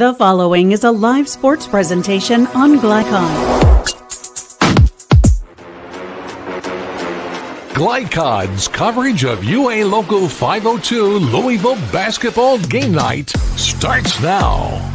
The following is a live sports presentation on Glycon. Glycon's coverage of UA Local 502 Louisville basketball game night starts now.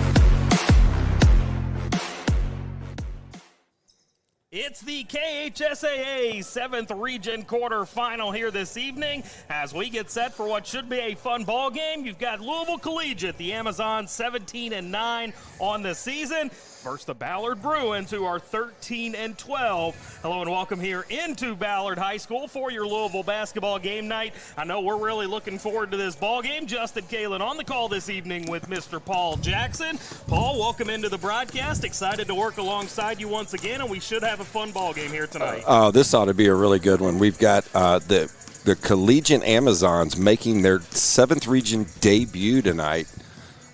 It's the KHSAA 7th Region quarterfinal here this evening as we get set for what should be a fun ball game. You've got Louisville Collegiate, the Amazons 17-9 on the season, versus the Ballard Bruins, who are 13-12. Hello and welcome here into Ballard High School for your Louisville basketball game night. I know we're really looking forward to this ball game. Justin Kalen on the call this evening with Mr. Paul Jackson. Paul, welcome into the broadcast. Excited to work alongside you once again, and we should have a fun ball game here tonight. This ought to be a really good one. We've got the Collegiate Amazons making their 7th Region debut tonight.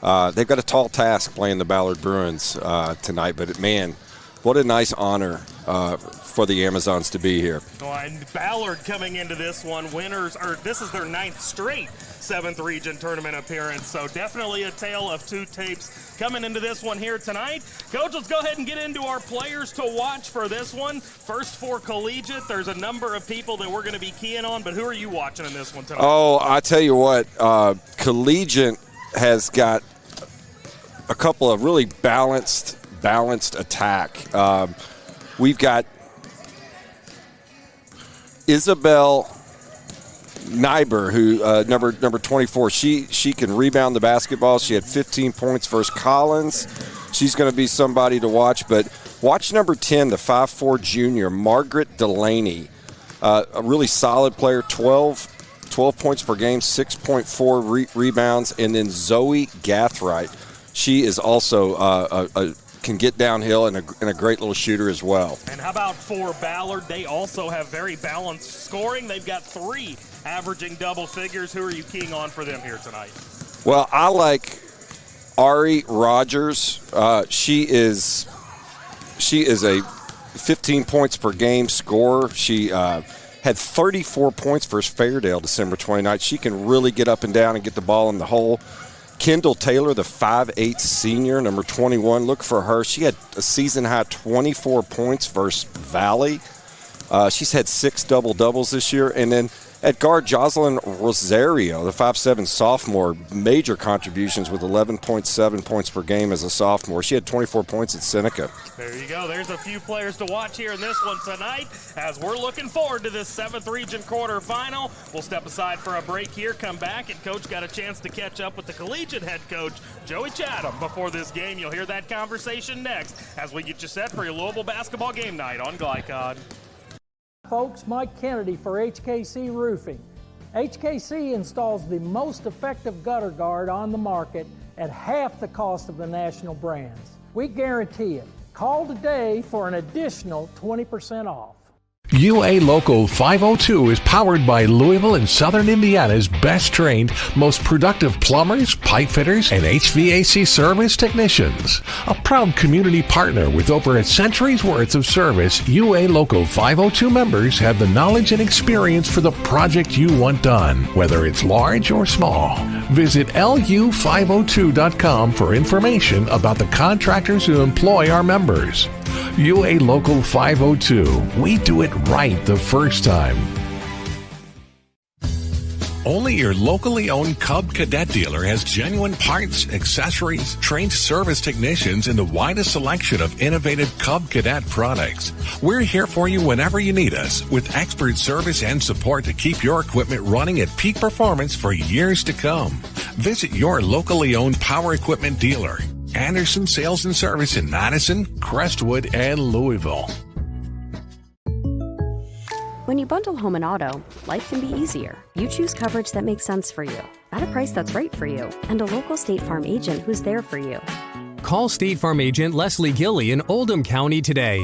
They've got a tall task playing the Ballard Bruins tonight, but man, what a nice honor for the Amazons to be here. Oh, and Ballard coming into this one, winners, or this is their 9th straight 7th Region tournament appearance, so definitely a tale of two tapes coming into this one here tonight. Coach, let's go ahead and get into our players to watch for this one. First for Collegiate, there's a number of people that we're going to be keying on, but who are you watching in this one tonight? Oh, I tell you what, Collegiate has got a couple of really balanced attack. We've got Isabel Nyber, who number 24. She can rebound the basketball. She had 15 points versus Collins. She's going to be somebody to watch. But watch number 10, the 5'4" junior, Margaret Delaney. A really solid player, 12 points per game, 6.4 rebounds. And then Zoe Gathright. She is also can get downhill and a great little shooter as well. And how about for Ballard? They also have very balanced scoring. They've got 3 averaging double figures. Who are you keying on for them here tonight? Well, I like Ari Rogers. She is a 15 points per game scorer. She had 34 points versus Fairdale December 29th. She can really get up and down and get the ball in the hole. Kendall Taylor, the 5'8" senior, number 21. Look for her. She had a season-high 24 points versus Valley. She's had 6 double-doubles this year. And then at guard, Jocelyn Rosario, the 5'7" sophomore, major contributions with 11.7 points per game as a sophomore. She had 24 points at Seneca. There you go. There's a few players to watch here in this one tonight as we're looking forward to this 7th Region quarterfinal. We'll step aside for a break here, come back, and Coach got a chance to catch up with the Collegiate head coach, Joey Chatham, before this game. You'll hear that conversation next as we get you set for your Louisville basketball game night on Glycon. Folks, Mike Kennedy for HKC Roofing. HKC installs the most effective gutter guard on the market at half the cost of the national brands. We guarantee it. Call today for an additional 20% off. UA Local 502 is powered by Louisville and Southern Indiana's best trained, most productive plumbers, pipe fitters, and HVAC service technicians. A proud community partner with over a century's worth of service, UA Local 502 members have the knowledge and experience for the project you want done, whether it's large or small. Visit lu502.com for information about the contractors who employ our members. UA Local 502. We do it right the first time. Only your locally owned Cub Cadet dealer has genuine parts, accessories, trained service technicians, and the widest selection of innovative Cub Cadet products. We're here for you whenever you need us, with expert service and support to keep your equipment running at peak performance for years to come. Visit your locally owned power equipment dealer. Anderson Sales and Service in Madison, Crestwood, and Louisville. When you bundle home and auto, life can be easier. You choose coverage that makes sense for you, at a price that's right for you, and a local State Farm agent who's there for you. Call State Farm agent Leslie Gilly in Oldham County today.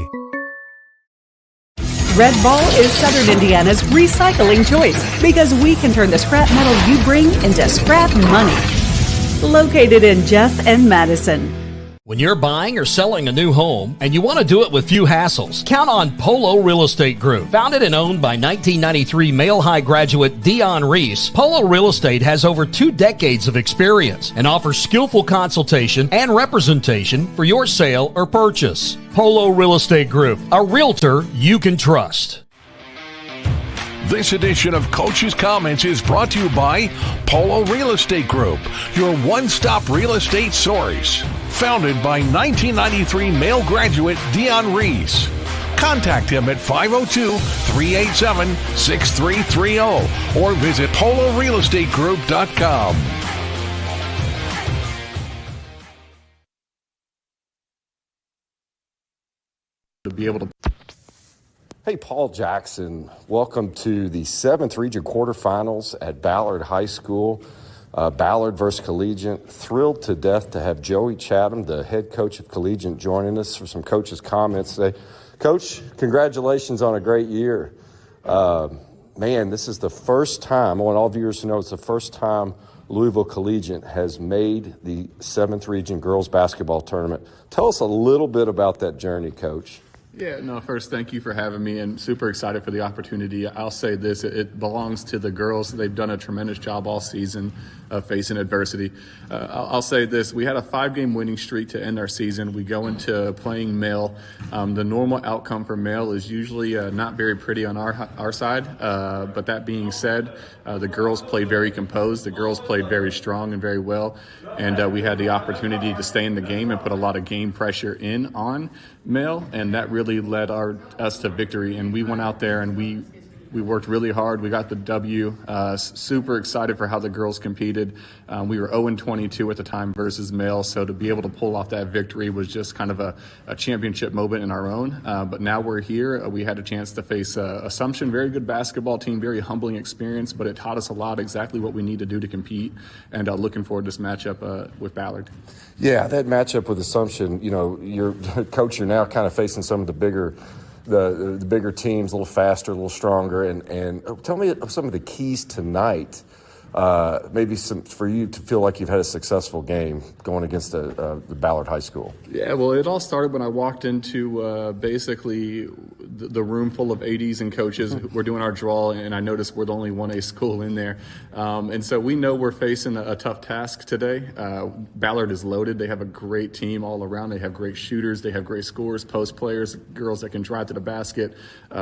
Red Ball is Southern Indiana's recycling choice because we can turn the scrap metal you bring into scrap money. Located in Jeff and Madison. When you're buying or selling a new home and you want to do it with few hassles, count on Polo Real Estate Group. Founded and owned by 1993 Male High graduate Dion Reese, Polo Real Estate has over 2 decades of experience and offers skillful consultation and representation for your sale or purchase. Polo Real Estate Group, a realtor you can trust. This edition of Coach's Comments is brought to you by Polo Real Estate Group, your one-stop real estate source. Founded by 1993 male graduate Dion Reese. Contact him at 502-387-6330 or visit polorealestategroup.com. To be able to. Hey, Paul Jackson, welcome to the 7th Region Quarterfinals at Ballard High School. Ballard versus Collegiate. Thrilled to death to have Joey Chatham, the head coach of Collegiate, joining us for some coaches' comments today. Coach, congratulations on a great year. Man, this is the first time, I want all viewers to know it's the first time Louisville Collegiate has made the 7th Region Girls Basketball Tournament. Tell us a little bit about that journey, Coach. Yeah, no, first, thank you for having me, and super excited for the opportunity. I'll say this, it belongs to the girls. They've done a tremendous job all season facing adversity. I'll say this, we had a 5-game winning streak to end our season. We go into playing male. The normal outcome for male is usually not very pretty on our side, but that being said, the girls played very composed. The girls played very strong and very well, and we had the opportunity to stay in the game and put a lot of game pressure in on male, and that really led us to victory. And we went out there and we worked really hard. We got the W. Super excited for how the girls competed. We were 0-22 at the time versus male, so to be able to pull off that victory was just kind of a championship moment in our own. But now we're here. We had a chance to face Assumption, very good basketball team, very humbling experience, but it taught us a lot, exactly what we need to do to compete, and looking forward to this matchup with Ballard. Yeah, that matchup with Assumption, you know, you're coach, you're now kind of facing some of the bigger teams, a little faster, a little stronger, and tell me some of the keys tonight, maybe some for you to feel like you've had a successful game going against the Ballard High School. Yeah, well, it all started when I walked into basically the room full of ADs and coaches. We're doing our draw, and I noticed we're the only 1A school in there. And so we know we're facing a tough task today. Ballard is loaded. They have a great team all around. They have great shooters. They have great scorers, post players, girls that can drive to the basket,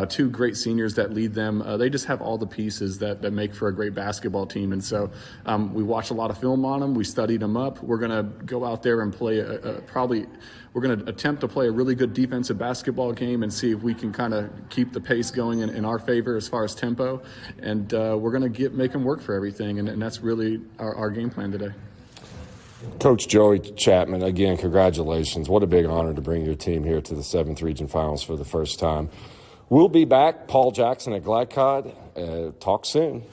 2 great seniors that lead them. They just have all the pieces that make for a great basketball team. And so we watched a lot of film on them. We studied them up. We're going to go out there and play we're going to attempt to play a really good defensive basketball game and see if we can kind of keep the pace going in our favor as far as tempo. And we're going to make them work for everything. And that's really our game plan today. Coach Joey Chapman, again, congratulations. What a big honor to bring your team here to the 7th Region Finals for the first time. We'll be back. Paul Jackson at Gladcod. Talk soon.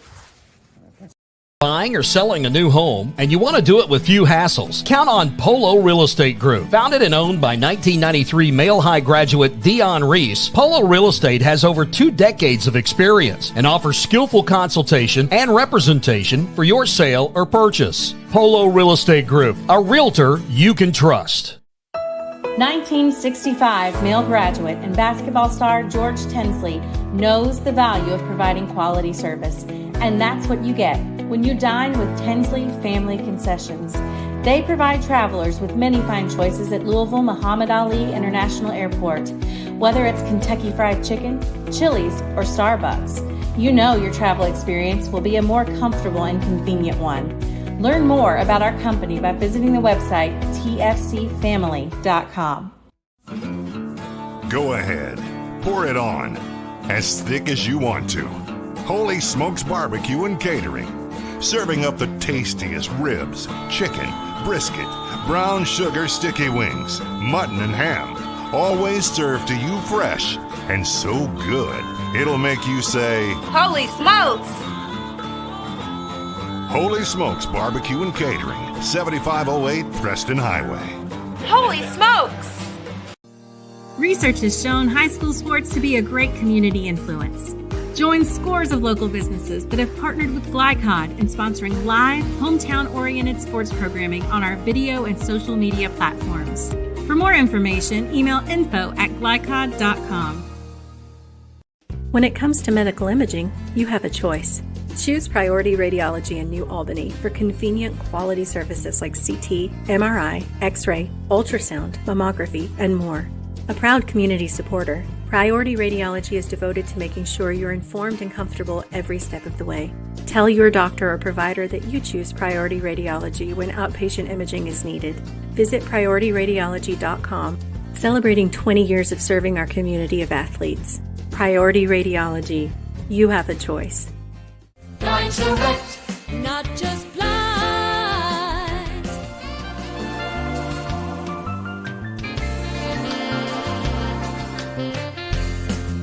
Buying or selling a new home and you want to do it with few hassles, count on Polo Real Estate Group. Founded and owned by 1993 Male High graduate Dion Reese, Polo Real Estate has over 2 decades of experience and offers skillful consultation and representation for your sale or purchase. Polo Real Estate Group, a realtor you can trust. 1965 male graduate and basketball star George Tensley knows the value of providing quality service, and that's what you get when you dine with Tensley Family Concessions. They provide travelers with many fine choices at Louisville Muhammad Ali International Airport. Whether it's Kentucky Fried Chicken, Chili's, or Starbucks, you know your travel experience will be a more comfortable and convenient one. Learn more about our company by visiting the website tfcfamily.com. Go ahead, pour it on, as thick as you want to. Holy Smokes Barbecue and Catering, serving up the tastiest ribs, chicken, brisket, brown sugar sticky wings, mutton and ham, always served to you fresh and so good, it'll make you say, Holy smokes! Holy Smokes Barbecue and Catering, 7508 Preston Highway. Holy smokes! Research has shown high school sports to be a great community influence. Join scores of local businesses that have partnered with Glycod in sponsoring live, hometown-oriented sports programming on our video and social media platforms. For more information, email info@glycod.com. When it comes to medical imaging, you have a choice. Choose Priority Radiology in New Albany for convenient quality services like CT, MRI, X-ray, ultrasound, mammography, and more. A proud community supporter, Priority Radiology is devoted to making sure you're informed and comfortable every step of the way. Tell your doctor or provider that you choose Priority Radiology when outpatient imaging is needed. Visit PriorityRadiology.com, celebrating 20 years of serving our community of athletes. Priority Radiology. You have a choice. Blind Direct, not just blind.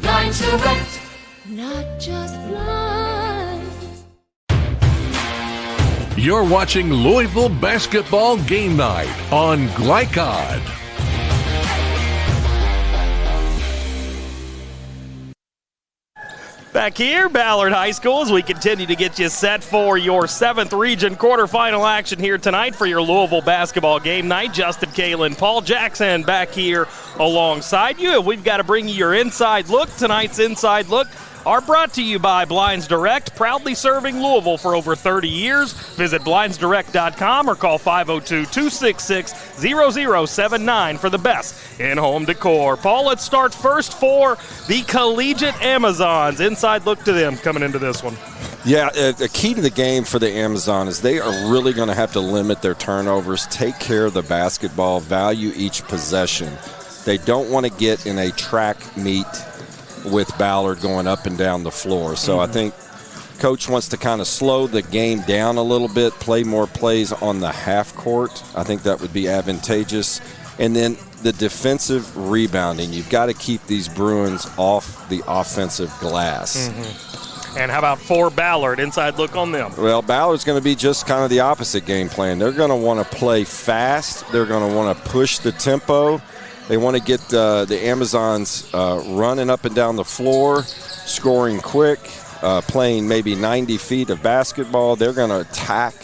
Blind Direct, not just blind. You're watching Louisville Basketball Game Night on Glycod. Back here, Ballard High School, as we continue to get you set for your 7th Region quarterfinal action here tonight for your Louisville Basketball Game Night. Justin Kalen, Paul Jackson back here alongside you. We've got to bring you your inside look. Tonight's inside look are brought to you by Blinds Direct, proudly serving Louisville for over 30 years. Visit blindsdirect.com or call 502-266-0079 for the best in-home decor. Paul, let's start first for the Collegiate Amazons. Inside look to them coming into this one. Yeah, the key to the game for the Amazon is they are really going to have to limit their turnovers, take care of the basketball, value each possession. They don't want to get in a track meet with Ballard going up and down the floor. So I think Coach wants to kind of slow the game down a little bit, play more plays on the half court. I think that would be advantageous. And then the defensive rebounding. You've got to keep these Bruins off the offensive glass. And how about for Ballard? Inside look on them. Well, Ballard's going to be just kind of the opposite game plan. They're going to want to play fast. They're going to want to push the tempo. They want to get the Amazons running up and down the floor, scoring quick, playing maybe 90 feet of basketball. They're going to attack.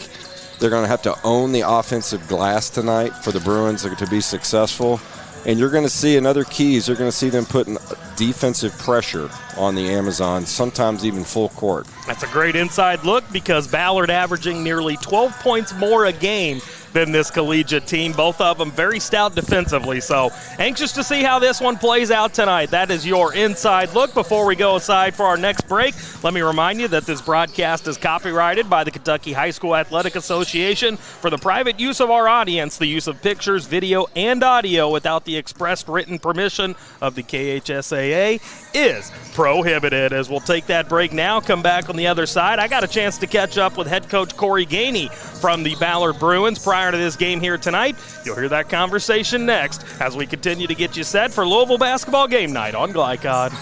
They're going to have to own the offensive glass tonight for the Bruins to be successful. And you're going to see another key is you're going to see them putting defensive pressure on the Amazons, sometimes even full court. That's a great inside look because Ballard averaging nearly 12 points more a game than this Collegiate team. Both of them very stout defensively. So anxious to see how this one plays out tonight. That is your inside look. Before we go aside for our next break, let me remind you that this broadcast is copyrighted by the Kentucky High School Athletic Association for the private use of our audience. The use of pictures, video, and audio without the expressed written permission of the KHSAA is prohibited. As we'll take that break now, come back on the other side. I got a chance to catch up with head coach Corey Gainey from the Ballard Bruins prior to this game here tonight. You'll hear that conversation next as we continue to get you set for Louisville Basketball Game Night on Glycod.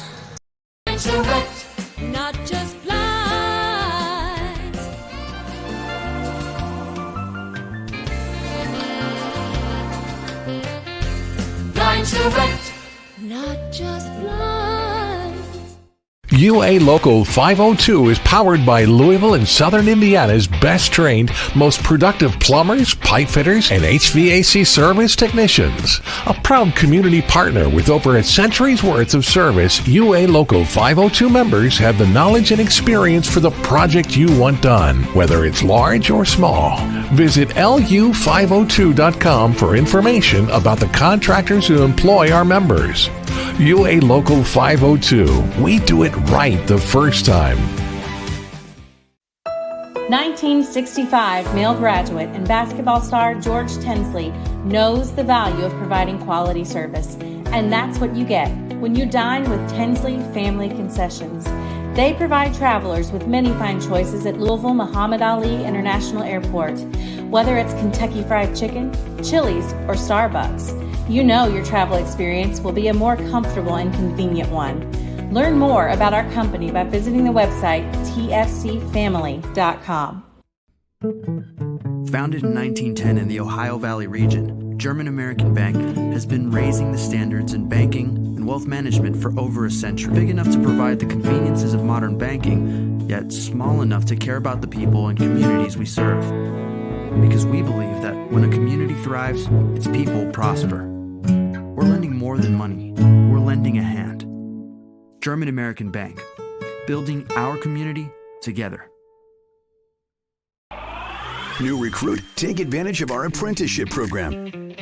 Not just blind. Blind Direct, not just blind. UA Local 502 is powered by Louisville and Southern Indiana's best trained, most productive plumbers, pipe fitters, and HVAC service technicians. A proud community partner with over a century's worth of service, UA Local 502 members have the knowledge and experience for the project you want done, whether it's large or small. Visit lu502.com for information about the contractors who employ our members. UA Local 502. We do it right the first time. 1965 male graduate and basketball star George Tensley knows the value of providing quality service. And that's what you get when you dine with Tensley Family Concessions. They provide travelers with many fine choices at Louisville Muhammad Ali International Airport. Whether it's Kentucky Fried Chicken, Chili's, or Starbucks, you know your travel experience will be a more comfortable and convenient one. Learn more about our company by visiting the website tfcfamily.com. Founded in 1910 in the Ohio Valley region, German American Bank has been raising the standards in banking and in wealth management for over a century. Big enough to provide the conveniences of modern banking, yet small enough to care about the people and communities we serve. Because we believe that when a community thrives, its people prosper. We're lending more than money. We're lending a hand. German American Bank. Building our community together. New recruit, take advantage of our apprenticeship program.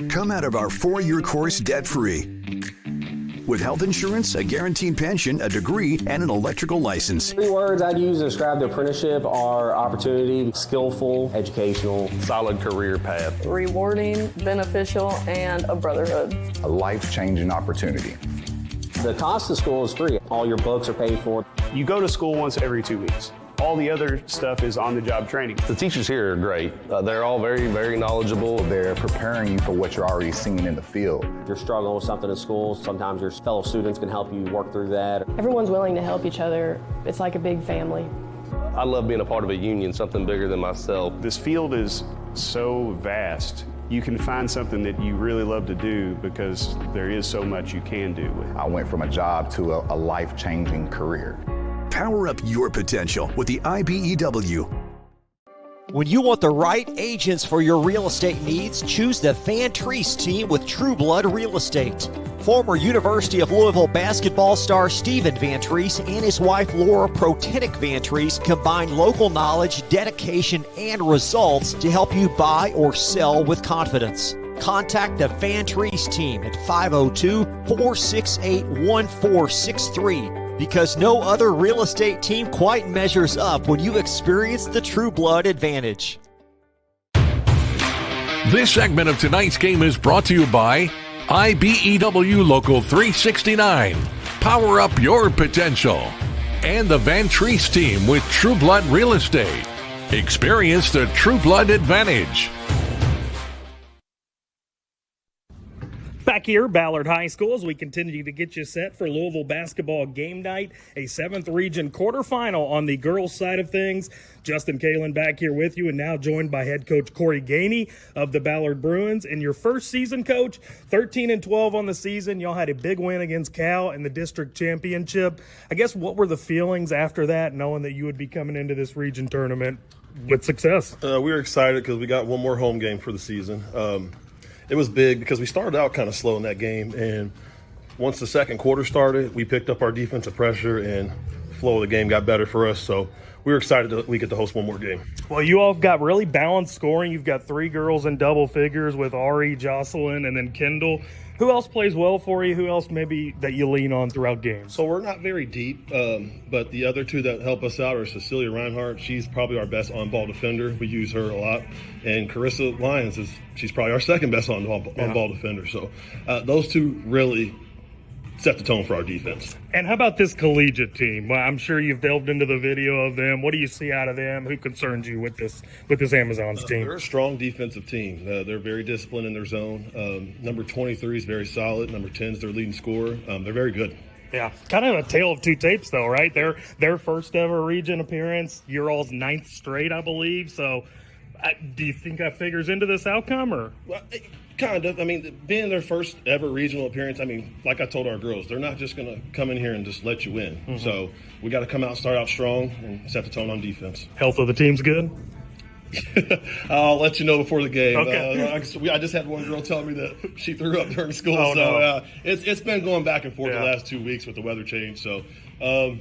Come out of our 4-year course debt-free. With health insurance, a guaranteed pension, a degree, and an electrical license. 3 words I'd use to describe the apprenticeship are opportunity, skillful, educational, solid career path, rewarding, beneficial, and a brotherhood. A life-changing opportunity. The cost of school is free. All your books are paid for. You go to school once every 2 weeks. All the other stuff is on-the-job training. The teachers here are great. They're all very, very knowledgeable. They're preparing you for what you're already seeing in the field. If you're struggling with something in school, sometimes your fellow students can help you work through that. Everyone's willing to help each other. It's like a big family. I love being a part of a union, something bigger than myself. This field is so vast. You can find something that you really love to do because there is so much you can do. I went from a job to a life-changing career. Power up your potential with the IBEW. When you want the right agents for your real estate needs, choose the Van Treese team with True Blood Real Estate. Former University of Louisville basketball star Stephen Van Treese and his wife Laura Protenick Van Treese combine local knowledge, dedication, and results to help you buy or sell with confidence. Contact the Van Treese team at 502-468-1463. Because no other real estate team quite measures up when you experience the True Blood advantage. This segment of tonight's game is brought to you by IBEW Local 369. Power up your potential. And the Van Treese team with True Blood Real Estate. Experience the True Blood advantage. Back here, Ballard High School, as we continue to get you set for Louisville basketball game night, a 7th region quarterfinal on the girls' side of things. Justin Kalen back here with you, and now joined by head coach Corey Gainey of the Ballard Bruins. In your first season, coach, 13-12 on the season. Y'all had a big win against Cal in the district championship. I guess what were the feelings after that, knowing that you would be coming into this region tournament with success? We were excited because we got one more home game for the season. It was big because we started out kind of slow in that game, and once the second quarter started, we picked up our defensive pressure and the flow of the game got better for us. So we were excited that we get to host one more game. Well, you all got really balanced scoring. You've got 3 girls in double figures with Ari, Jocelyn, and then Kendall. Who else plays well for you? Who else maybe that you lean on throughout games? So we're not very deep, but the other 2 that help us out are Cecilia Reinhardt. She's probably our best on-ball defender. We use her a lot. And Carissa Lyons, she's probably our second best on-ball defender. So those 2 really set the tone for our defense. And how about this Collegiate team? Well, I'm sure you've delved into the video of them. What do you see out of them? Who concerns you with this Amazons team? They're a strong defensive team. They're very disciplined in their zone. Number 23 is very solid. Number 10 is their leading scorer. They're very good. Yeah, kind of a tale of 2 tapes, though, right? Their first ever region appearance. Your all's 9th straight, I believe. So, do you think that figures into this outcome, or? Well, kind of. I mean, being their first ever regional appearance, I mean, like I told our girls, they're not just going to come in here and just let you win. Mm-hmm. So we got to come out, start out strong, and set the tone on defense. Health of the team's good? I'll let you know before the game. Okay. I just had one girl tell me that she threw up during school. Oh, so no. It's been going back and forth the last 2 weeks with the weather change. So I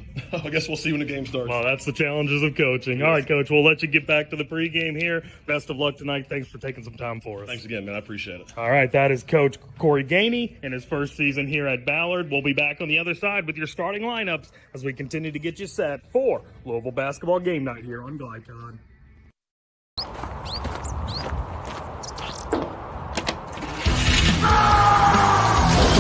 guess we'll see when the game starts. Well, that's the challenges of coaching. All right, Coach, we'll let you get back to the pregame here. Best of luck tonight. Thanks for taking some time for us. Thanks again, man. I appreciate it. All right, that is Coach Corey Gainey in his first season here at Ballard. We'll be back on the other side with your starting lineups as we continue to get you set for Louisville basketball game night here on Glycon.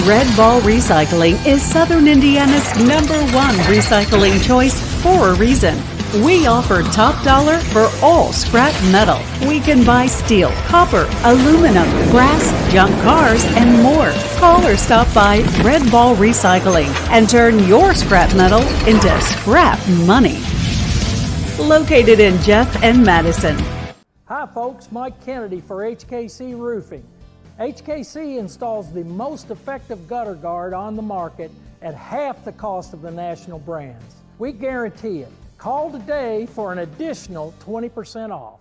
Red Ball Recycling is Southern Indiana's #1 recycling choice for a reason. We offer top dollar for all scrap metal. We can buy steel, copper, aluminum, brass, junk cars, and more. Call or stop by Red Ball Recycling and turn your scrap metal into scrap money. Located in Jeff and Madison. Hi folks, Mike Kennedy for HKC Roofing. HKC installs the most effective gutter guard on the market at half the cost of the national brands. We guarantee it. Call today for an additional 20% off.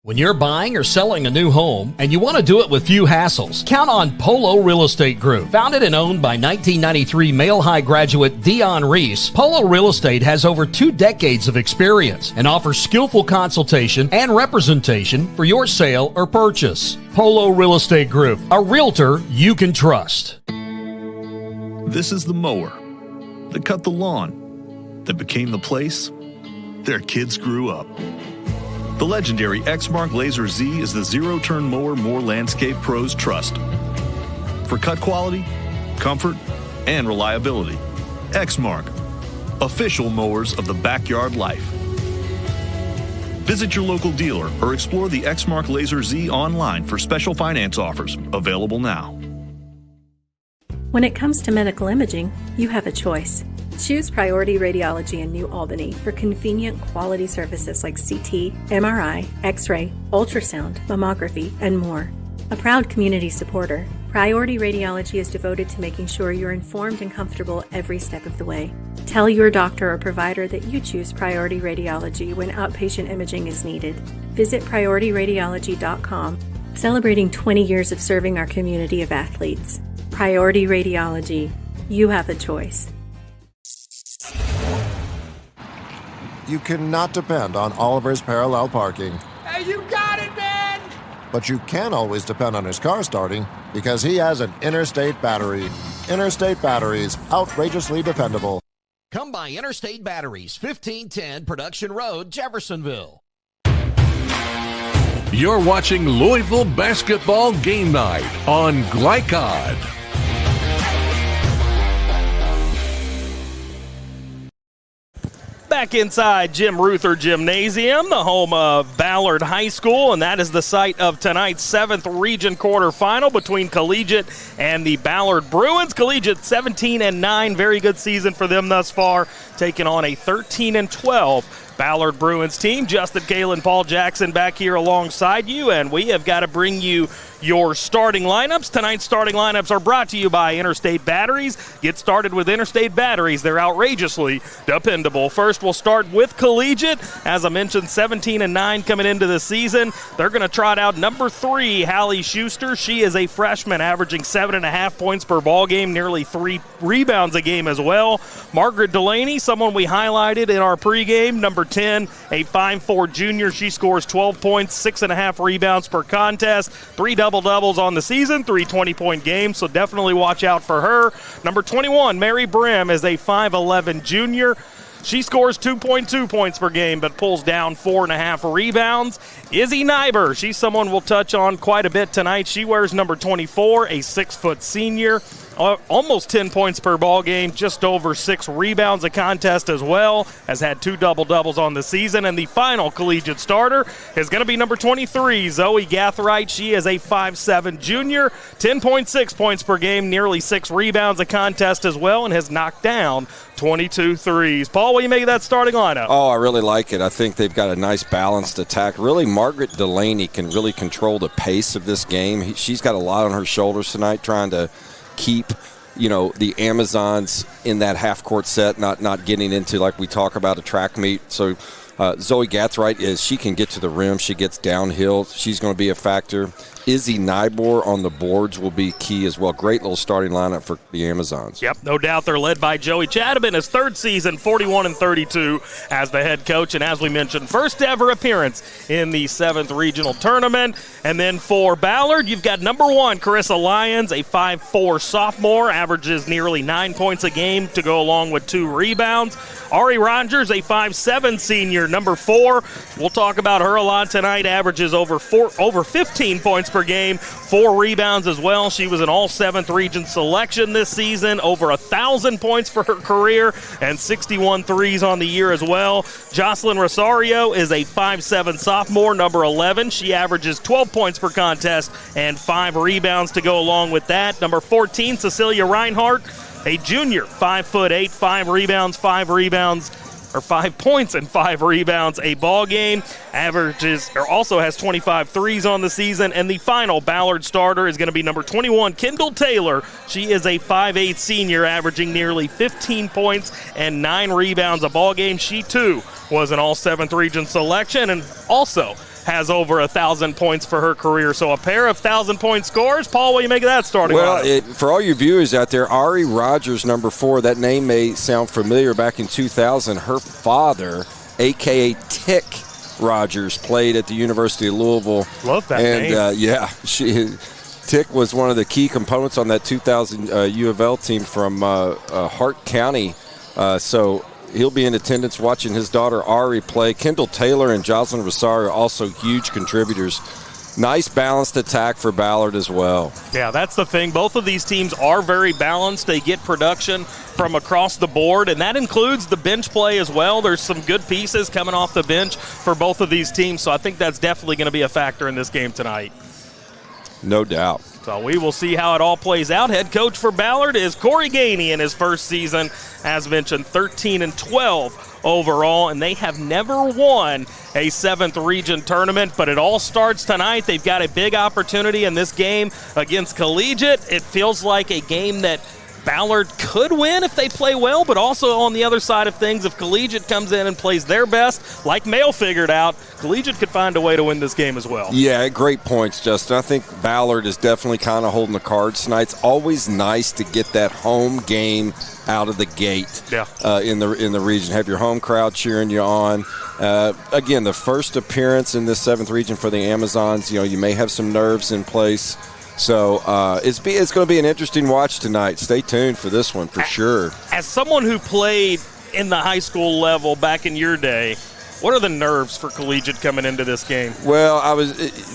When you're buying or selling a new home and you want to do it with few hassles, count on Polo Real Estate Group. Founded and owned by 1993 Male High graduate Dion Reese, Polo Real Estate has over 2 decades of experience and offers skillful consultation and representation for your sale or purchase. Polo Real Estate Group, a realtor you can trust. This is the mower that cut the lawn, that became the place their kids grew up. The legendary Exmark Laser Z is the zero-turn mower more landscape pros trust. For cut quality, comfort, and reliability. Exmark, official mowers of the backyard life. Visit your local dealer or explore the Exmark Laser Z online for special finance offers, available now. When it comes to medical imaging, you have a choice. Choose Priority Radiology in New Albany for convenient quality services like CT, MRI, X-ray, ultrasound, mammography, and more. A proud community supporter, Priority Radiology is devoted to making sure you're informed and comfortable every step of the way. Tell your doctor or provider that you choose Priority Radiology when outpatient imaging is needed. Visit PriorityRadiology.com, celebrating 20 years of serving our community of athletes. Priority Radiology. You have a choice. You cannot depend on Oliver's parallel parking. Hey, you got it, man! But you can always depend on his car starting because he has an Interstate battery. Interstate batteries, outrageously dependable. Come by Interstate Batteries, 1510 Production Road, Jeffersonville. You're watching Louisville Basketball Game Night on Glycod. Back inside Jim Ruther Gymnasium, the home of Ballard High School, and that is the site of tonight's 7th region quarterfinal between Collegiate and the Ballard Bruins. Collegiate 17-9, very good season for them thus far, taking on a 13-12 Ballard Bruins team. Justin Kalen, Paul Jackson back here alongside you, and we have got to bring you your starting lineups. Tonight's starting lineups are brought to you by Interstate Batteries. Get started with Interstate Batteries. They're outrageously dependable. First, we'll start with Collegiate. As I mentioned, 17-9 coming into the season. They're going to trot out number 3, Hallie Schuster. She is a freshman, averaging 7.5 points per ball game, nearly 3 rebounds a game as well. Margaret Delaney, someone we highlighted in our pregame, number 10, a 5'4 junior. She scores 12 points, 6.5 rebounds per contest, 3 double-doubles on the season, 3 20-point games, so definitely watch out for her. Number 21, Mary Brim, is a 5'11 junior. She scores 2.2 points per game, but pulls down 4.5 rebounds. Izzy Nyber, she's someone we'll touch on quite a bit tonight. She wears number 24, a 6-foot senior. Almost 10 points per ball game, just over 6 rebounds a contest as well, has had 2 double-doubles on the season. And the final Collegiate starter is going to be number 23, Zoe Gathright. She is a 5'7 junior, 10.6 points per game, nearly 6 rebounds a contest as well, and has knocked down 22 threes. Paul, what do you make of that starting lineup? Oh, I really like it. I think they've got a nice balanced attack. Really, Margaret Delaney can really control the pace of this game. She's got a lot on her shoulders tonight, trying to keep, the Amazons in that half-court set, not getting into, like we talk about, a track meet. So Zoe Gathright, she can get to the rim. She gets downhill. She's going to be a factor. Izzy Nybor on the boards will be key as well. Great little starting lineup for the Amazons. Yep, no doubt. They're led by Joey Chadabin, his 3rd season, 41-32 as the head coach. And as we mentioned, first ever appearance in the 7th regional tournament. And then for Ballard, you've got number 1, Carissa Lyons, a 5'4 sophomore, averages nearly 9 points a game to go along with 2 rebounds. Ari Rogers, a 5'7 senior, number 4. We'll talk about her a lot tonight, averages over 15 points per game, 4 rebounds as well. She was an all 7th region selection this season, over 1,000 points for her career, and 61 threes on the year as well. Jocelyn Rosario is a 5'7 sophomore, number 11. She averages 12 points per contest and 5 rebounds to go along with that. Number 14, Cecilia Reinhardt, a junior, 5'8", 5 rebounds, 5 points and 5 rebounds a ball game. Also has 25 threes on the season. And the final Ballard starter is going to be number 21, Kendall Taylor. She is a 5'8" senior, averaging nearly 15 points and 9 rebounds a ball game. She, too, was an all-7th region selection and also has over 1,000 points for her career. So a pair of 1,000-point scores. Paul, what do you make of that starting lineup? For all your viewers out there, Ari Rogers, number 4, that name may sound familiar. Back in 2000, her father, a.k.a. Tick Rogers, played at the University of Louisville. Love that name. Tick was one of the key components on that 2000 U of L team from Hart County. So he'll be in attendance watching his daughter Ari play. Kendall Taylor and Jocelyn Rosario also huge contributors. Nice balanced attack for Ballard as well. Yeah, that's the thing. Both of these teams are very balanced. They get production from across the board, and that includes the bench play as well. There's some good pieces coming off the bench for both of these teams, so I think that's definitely going to be a factor in this game tonight. No doubt. So we will see how it all plays out. Head coach for Ballard is Corey Gainey in his first season. As mentioned, 13-12 overall, and they have never won a 7th region tournament, but it all starts tonight. They've got a big opportunity in this game against Collegiate. It feels like a game that Ballard could win if they play well, but also on the other side of things, if Collegiate comes in and plays their best, like Mail figured out, Collegiate could find a way to win this game as well. Yeah, great points, Justin. I think Ballard is definitely kind of holding the cards tonight. It's always nice to get that home game out of the gate in the region. Have your home crowd cheering you on. Again, the first appearance in this 7th region for the Amazons, you may have some nerves in place. So it's going to be an interesting watch tonight. Stay tuned for this one for sure. As someone who played in the high school level back in your day, what are the nerves for Collegiate coming into this game? Well,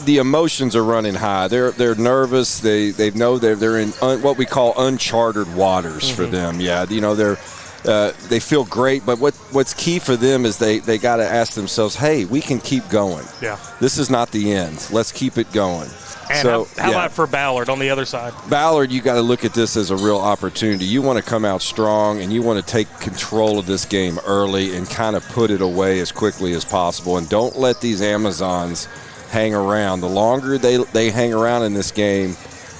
the emotions are running high. They're nervous. They know they're in what we call uncharted waters for them. Yeah, they feel great, but what's key for them is they got to ask themselves, hey, we can keep going. Yeah, this is not the end. Let's keep it going. And how about for Ballard on the other side? Ballard, you got to look at this as a real opportunity. You want to come out strong, and you want to take control of this game early and kind of put it away as quickly as possible. And don't let these Amazons hang around. The longer they hang around in this game,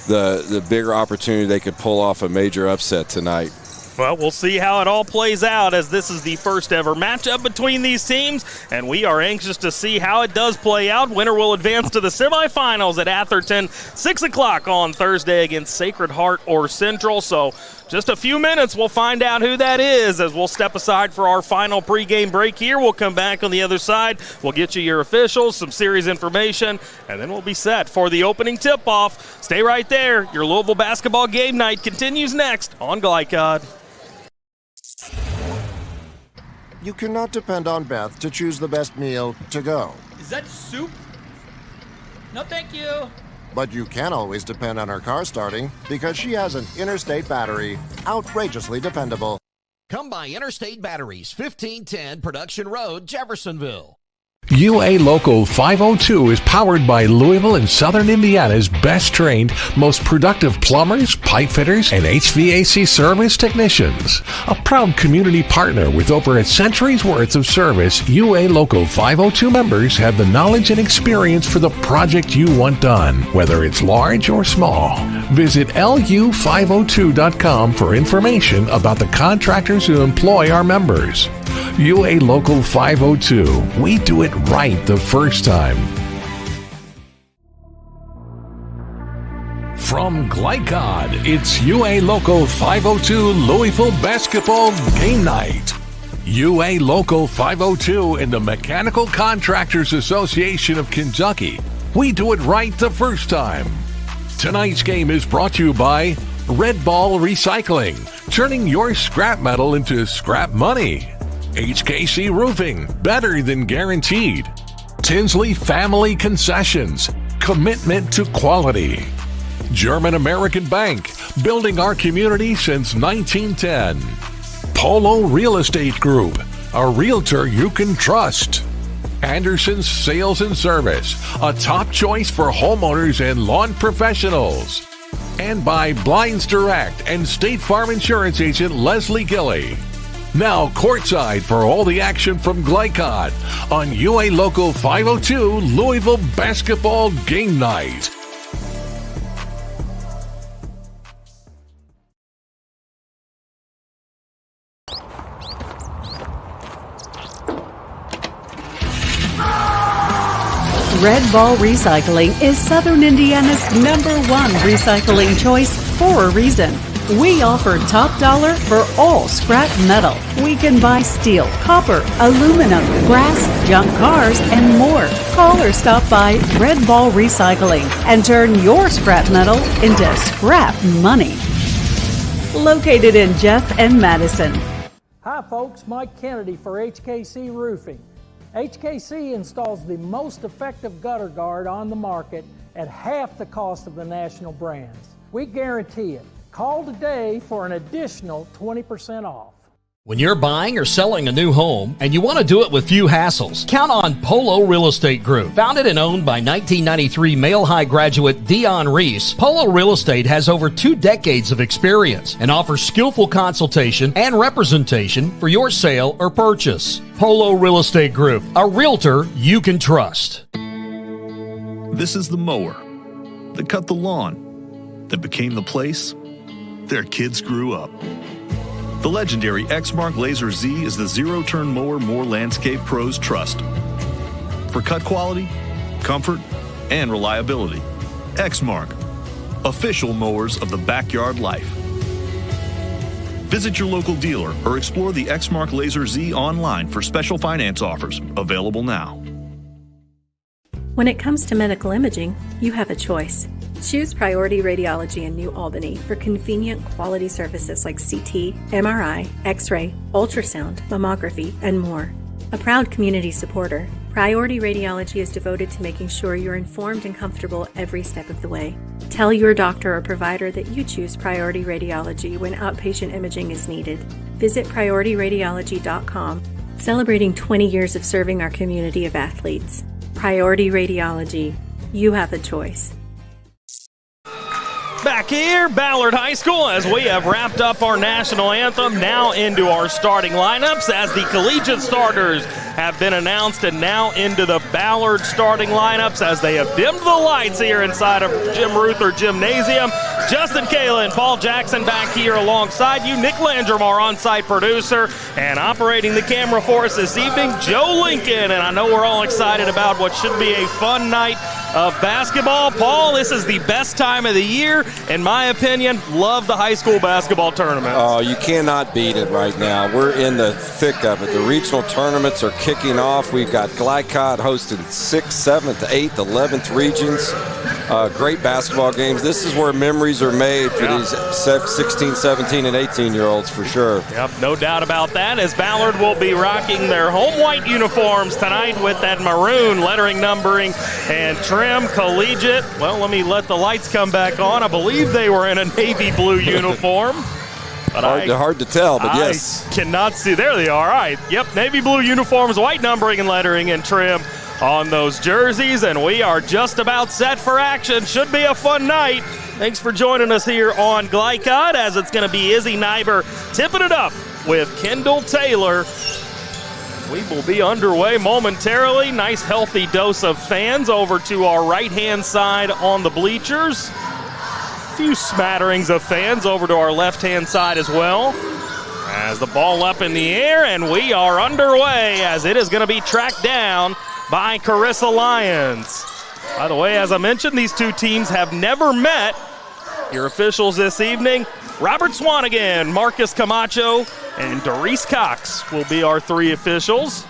the bigger opportunity they could pull off a major upset tonight. Well, we'll see how it all plays out, as this is the first ever matchup between these teams, and we are anxious to see how it does play out. Winner will advance to the semifinals at Atherton, 6 o'clock on Thursday against Sacred Heart or Central. So just a few minutes, we'll find out who that is as we'll step aside for our final pregame break here. We'll come back on the other side. We'll get you your officials, some series information, and then we'll be set for the opening tip-off. Stay right there. Your Louisville basketball game night continues next on Glycod. You cannot depend on Beth to choose the best meal to go. Is that soup? No, thank you. But you can always depend on her car starting because she has an Interstate battery, outrageously dependable. Come by Interstate Batteries, 1510 Production Road, Jeffersonville. UA Local 502 is powered by Louisville and Southern Indiana's best trained, most productive plumbers, pipe fitters, and HVAC service technicians. A proud community partner with over a century's worth of service, UA Local 502 members have the knowledge and experience for the project you want done, whether it's large or small. Visit lu502.com for information about the contractors who employ our members. UA Local 502. We do it right the first time. From Glycod, it's UA Local 502 Louisville Basketball Game Night. UA Local 502 and the Mechanical Contractors Association of Kentucky. We do it right the first time. Tonight's game is brought to you by Red Ball Recycling, turning your scrap metal into scrap money. HKC Roofing, better than guaranteed. Tinsley Family Concessions, commitment to quality. German American Bank, building our community since 1910. Polo Real Estate Group, a realtor you can trust. Anderson's Sales and Service, a top choice for homeowners and lawn professionals. And by Blinds Direct and State Farm Insurance Agent Leslie Gilley. Now courtside for all the action from Glycod on UA Local 502 Louisville Basketball Game Night. Red Ball Recycling is Southern Indiana's #1 recycling choice for a reason. We offer top dollar for all scrap metal. We can buy steel, copper, aluminum, brass, junk cars, and more. Call or stop by Red Ball Recycling and turn your scrap metal into scrap money. Located in Jeff and Madison. Hi folks, Mike Kennedy for HKC Roofing. HKC installs the most effective gutter guard on the market at half the cost of the national brands. We guarantee it. Call today for an additional 20% off. When you're buying or selling a new home and you want to do it with few hassles, count on Polo Real Estate Group. Founded and owned by 1993 Male High graduate Dion Reese, Polo Real Estate has over 2 decades of experience and offers skillful consultation and representation for your sale or purchase. Polo Real Estate Group, a realtor you can trust. This is the mower that cut the lawn, that became the place their kids grew up. The legendary Exmark Laser Z is the zero-turn mower more landscape pros trust. For cut quality, comfort, and reliability. Exmark, official mowers of the backyard life. Visit your local dealer or explore the Exmark Laser Z online for special finance offers, available now. When it comes to medical imaging, you have a choice. Choose Priority Radiology in New Albany for convenient quality services like CT, MRI, X-ray, ultrasound, mammography, and more. A proud community supporter, Priority Radiology is devoted to making sure you're informed and comfortable every step of the way. Tell your doctor or provider that you choose Priority Radiology when outpatient imaging is needed. Visit PriorityRadiology.com, celebrating 20 years of serving our community of athletes. Priority Radiology. You have a choice. Back here, Ballard High School, as we have wrapped up our national anthem, now into our starting lineups as the collegiate starters have been announced, and now into the Ballard starting lineups as they have dimmed the lights here inside of Jim Ruther Gymnasium. Justin Kalen, Paul Jackson back here alongside you. Nick Landrum, our on-site producer, and operating the camera for us this evening, Joe Lincoln. And I know we're all excited about what should be a fun night of basketball. Paul, this is the best time of the year, in my opinion. Love the high school basketball tournament. Oh, you cannot beat it right now. We're in the thick of it. The regional tournaments are kicking off. We've got Glycod hosting 6th, 7th, 8th, 11th regions. Great basketball games. This is where memories are made for these 16, 17, and 18-year-olds for sure. Yep, no doubt about that, as Ballard will be rocking their home white uniforms tonight with that maroon lettering, numbering, and trim. Collegiate, well, let me let the lights come back on. I believe they were in a navy blue uniform. But hard to tell, but yes. I cannot see. There they are. All right. Yep, navy blue uniforms, white numbering and lettering and trim on those jerseys, and we are just about set for action. Should be a fun night. Thanks for joining us here on Glycod, as it's going to be Izzy Nyber tipping it up with Kendall Taylor. We will be underway momentarily. Nice healthy dose of fans over to our right-hand side on the bleachers. A few smatterings of fans over to our left-hand side as well. As the ball up in the air, and we are underway as it is going to be tracked down by Carissa Lyons. By the way, as I mentioned, these two teams have never met. Your officials this evening, Robert Swanigan, Marcus Camacho, and Doris Cox will be our 3 officials.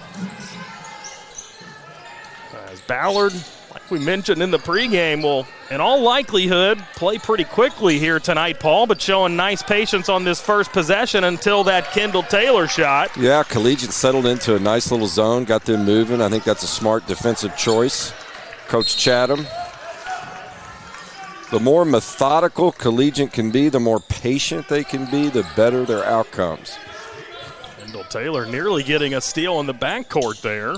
As Ballard, like we mentioned in the pregame, will in all likelihood play pretty quickly here tonight, Paul, but showing nice patience on this first possession until that Kendall Taylor shot. Yeah, Collegiate settled into a nice little zone, got them moving. I think that's a smart defensive choice. Coach Chatham. The more methodical Collegiate can be, the more patient they can be, the better their outcomes. Kendall Taylor nearly getting a steal in the backcourt there.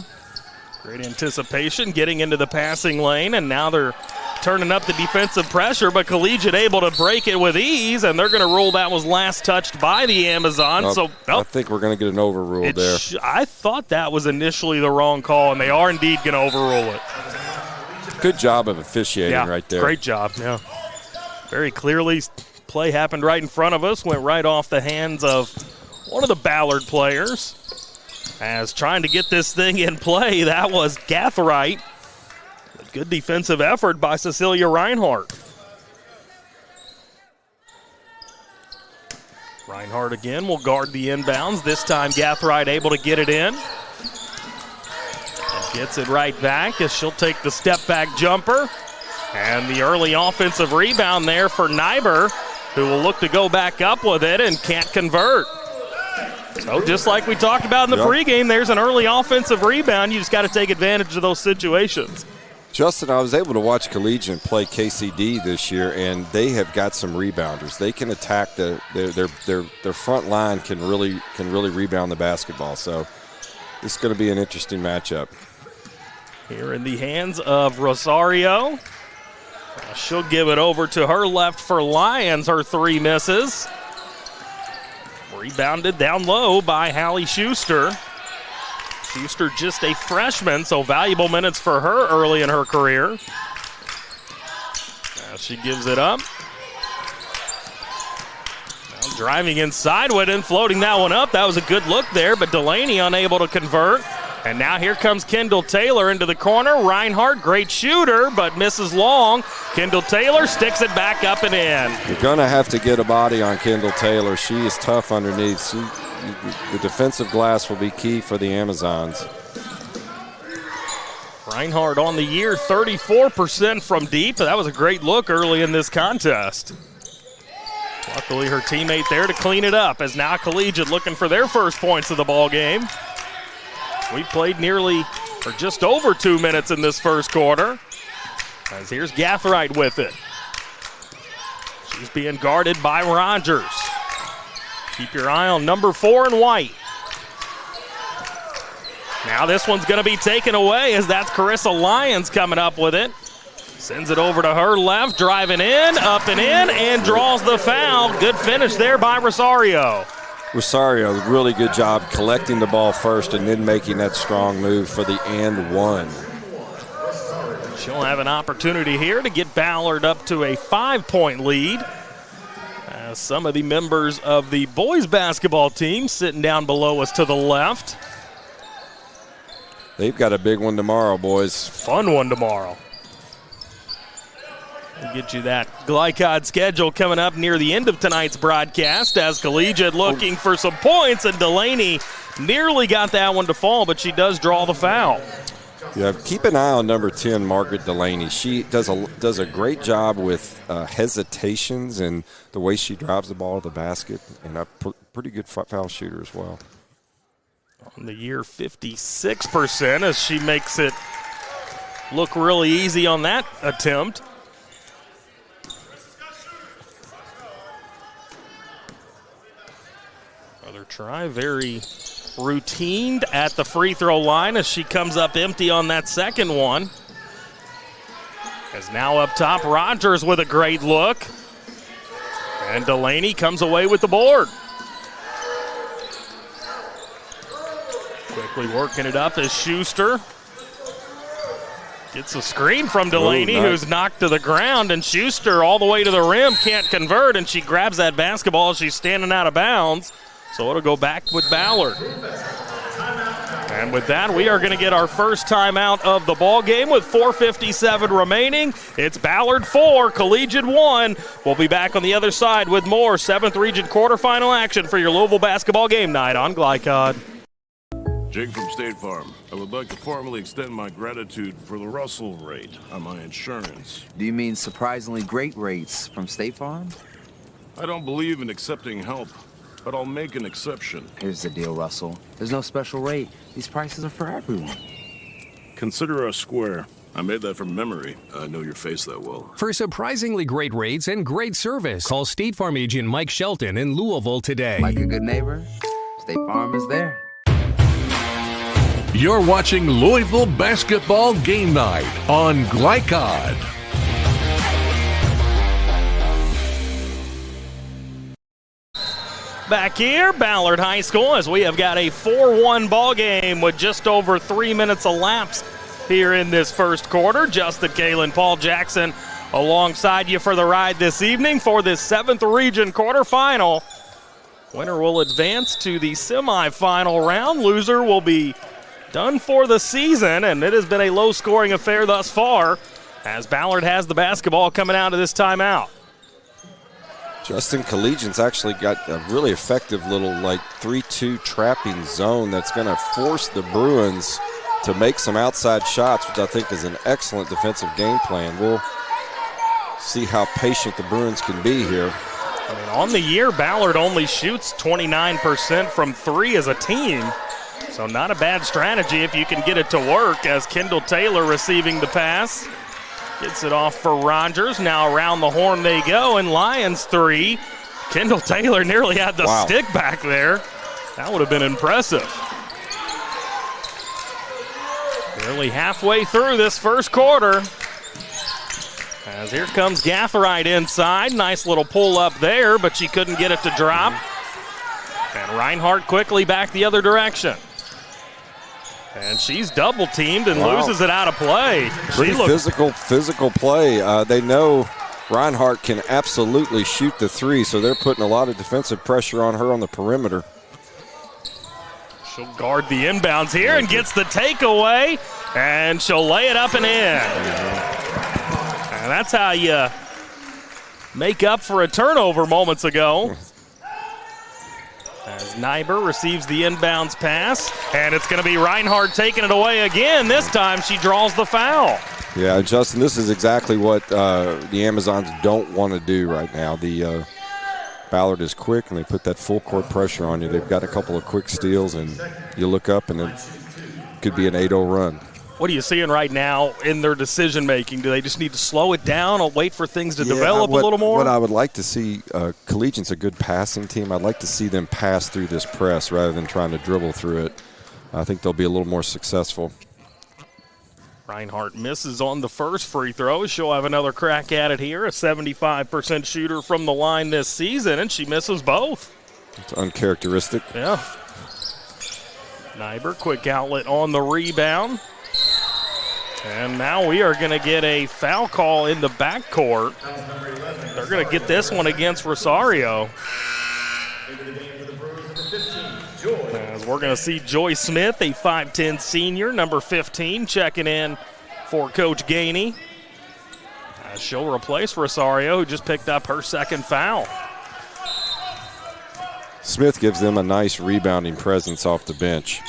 Great anticipation, getting into the passing lane, and now they're turning up the defensive pressure, but Collegiate able to break it with ease, and they're going to rule that was last touched by the Amazons. I think we're going to get an overrule there. I thought that was initially the wrong call, and they are indeed going to overrule it. Good job of officiating right there. Great job, yeah. Very clearly, play happened right in front of us, went right off the hands of one of the Ballard players. As trying to get this thing in play, that was Gathright. Good defensive effort by Cecilia Reinhardt. Reinhardt again will guard the inbounds. This time Gathright able to get it in. And gets it right back as she'll take the step back jumper. And the early offensive rebound there for Nyber, who will look to go back up with it and can't convert. So just like we talked about in the pregame, there's an early offensive rebound. You just got to take advantage of those situations. Justin, I was able to watch Collegiate play KCD this year, and they have got some rebounders. They can attack their front line can really rebound the basketball. So this is going to be an interesting matchup. Here in the hands of Rosario. She'll give it over to her left for Lions. Her three misses. Rebounded down low by Hallie Schuster. Schuster just a freshman, so valuable minutes for her early in her career. Now she gives it up. Now driving inside with it and floating that one up. That was a good look there, but Delaney unable to convert. And now here comes Kendall Taylor into the corner. Reinhardt, great shooter, but misses long. Kendall Taylor sticks it back up and in. You're going to have to get a body on Kendall Taylor. She is tough underneath. The defensive glass will be key for the Amazons. Reinhardt on the year, 34% from deep. That was a great look early in this contest. Luckily, her teammate there to clean it up, as now Collegiate looking for their first points of the ball game. We played nearly, or just over 2 minutes in this first quarter. As here's Gathright with it. She's being guarded by Rogers. Keep your eye on number 4 in white. Now this one's going to be taken away, as that's Carissa Lyons coming up with it. Sends it over to her left, driving in, up and in, and draws the foul. Good finish there by Rosario. Rosario, really good job collecting the ball first and then making that strong move for the and one. She'll have an opportunity here to get Ballard up to a 5-point lead. As some of the members of the boys basketball team sitting down below us to the left. They've got a big one tomorrow, boys. Fun one tomorrow. We'll get you that Glycod schedule coming up near the end of tonight's broadcast, as Collegiate looking for some points, and Delaney nearly got that one to fall, but she does draw the foul. Yeah, keep an eye on number 10, Margaret Delaney. She does a great job with hesitations and the way she drives the ball to the basket, and a pretty good foul shooter as well. On the year, 56%, as she makes it look really easy on that attempt. Another try, very routined at the free throw line as she comes up empty on that second one. As now up top, Rogers with a great look. And Delaney comes away with the board. Quickly working it up as Schuster gets a screen from Delaney, who's knocked to the ground, and Schuster all the way to the rim, can't convert, and she grabs that basketball as she's standing out of bounds. So it'll go back with Ballard. And with that, we are going to get our first timeout of the ball game with 4:57 remaining. It's Ballard 4, Collegiate 1. We'll be back on the other side with more 7th Region quarterfinal action for your Louisville basketball game night on Glycod. Jake from State Farm. I would like to formally extend my gratitude for the Russell rate on my insurance. Do you mean surprisingly great rates from State Farm? I don't believe in accepting help, but I'll make an exception. Here's the deal, Russell. There's no special rate. These prices are for everyone. Consider us square. I made that from memory. I know your face that well. For surprisingly great rates and great service, call State Farm agent Mike Shelton in Louisville today. Like a good neighbor, State Farm is there. You're watching Louisville Basketball Game Night on Glycod. Back here, Ballard High School, as we have got a 4-1 ball game with just over 3 minutes elapsed here in this first quarter. Justin Kalen, Paul Jackson alongside you for the ride this evening for this 7th region quarterfinal. Winner will advance to the semifinal round. Loser will be done for the season, and it has been a low-scoring affair thus far as Ballard has the basketball coming out of this timeout. Justin Collegiate's actually got a really effective little 3-2 trapping zone that's going to force the Bruins to make some outside shots, which I think is an excellent defensive game plan. We'll see how patient the Bruins can be here. I mean, on the year, Ballard only shoots 29% from 3 as a team, so not a bad strategy if you can get it to work, as Kendall Taylor receiving the pass. Gets it off for Rogers. Now around the horn they go, and Lions 3. Kendall Taylor nearly had the stick back there. That would have been impressive. Nearly halfway through this first quarter. As here comes Gathright inside. Nice little pull up there, but she couldn't get it to drop. And Reinhardt quickly back the other direction. And she's double-teamed and loses it out of play. Pretty physical play. They know Reinhardt can absolutely shoot the 3, so they're putting a lot of defensive pressure on her on the perimeter. She'll guard the inbounds here and gets the takeaway, and she'll lay it up and in. And that's how you make up for a turnover moments ago. As Nyber receives the inbounds pass, and it's going to be Reinhardt taking it away again. This time she draws the foul. Yeah, Justin, this is exactly what the Amazons don't want to do right now. The Ballard is quick, and they put that full court pressure on you. They've got a couple of quick steals, and you look up, and it could be an 8-0 run. What are you seeing right now in their decision-making? Do they just need to slow it down or wait for things to develop a little more? What I would like to see, Collegiate's a good passing team. I'd like to see them pass through this press rather than trying to dribble through it. I think they'll be a little more successful. Reinhardt misses on the first free throw. She'll have another crack at it here. A 75% shooter from the line this season, and she misses both. It's uncharacteristic. Yeah. Nyber, quick outlet on the rebound. And now we are going to get a foul call in the backcourt. They're going to get this one against Rosario. As we're going to see Joy Smith, a 5'10 senior, number 15, checking in for Coach Gainey. As she'll replace Rosario, who just picked up her second foul. Smith gives them a nice rebounding presence off the bench.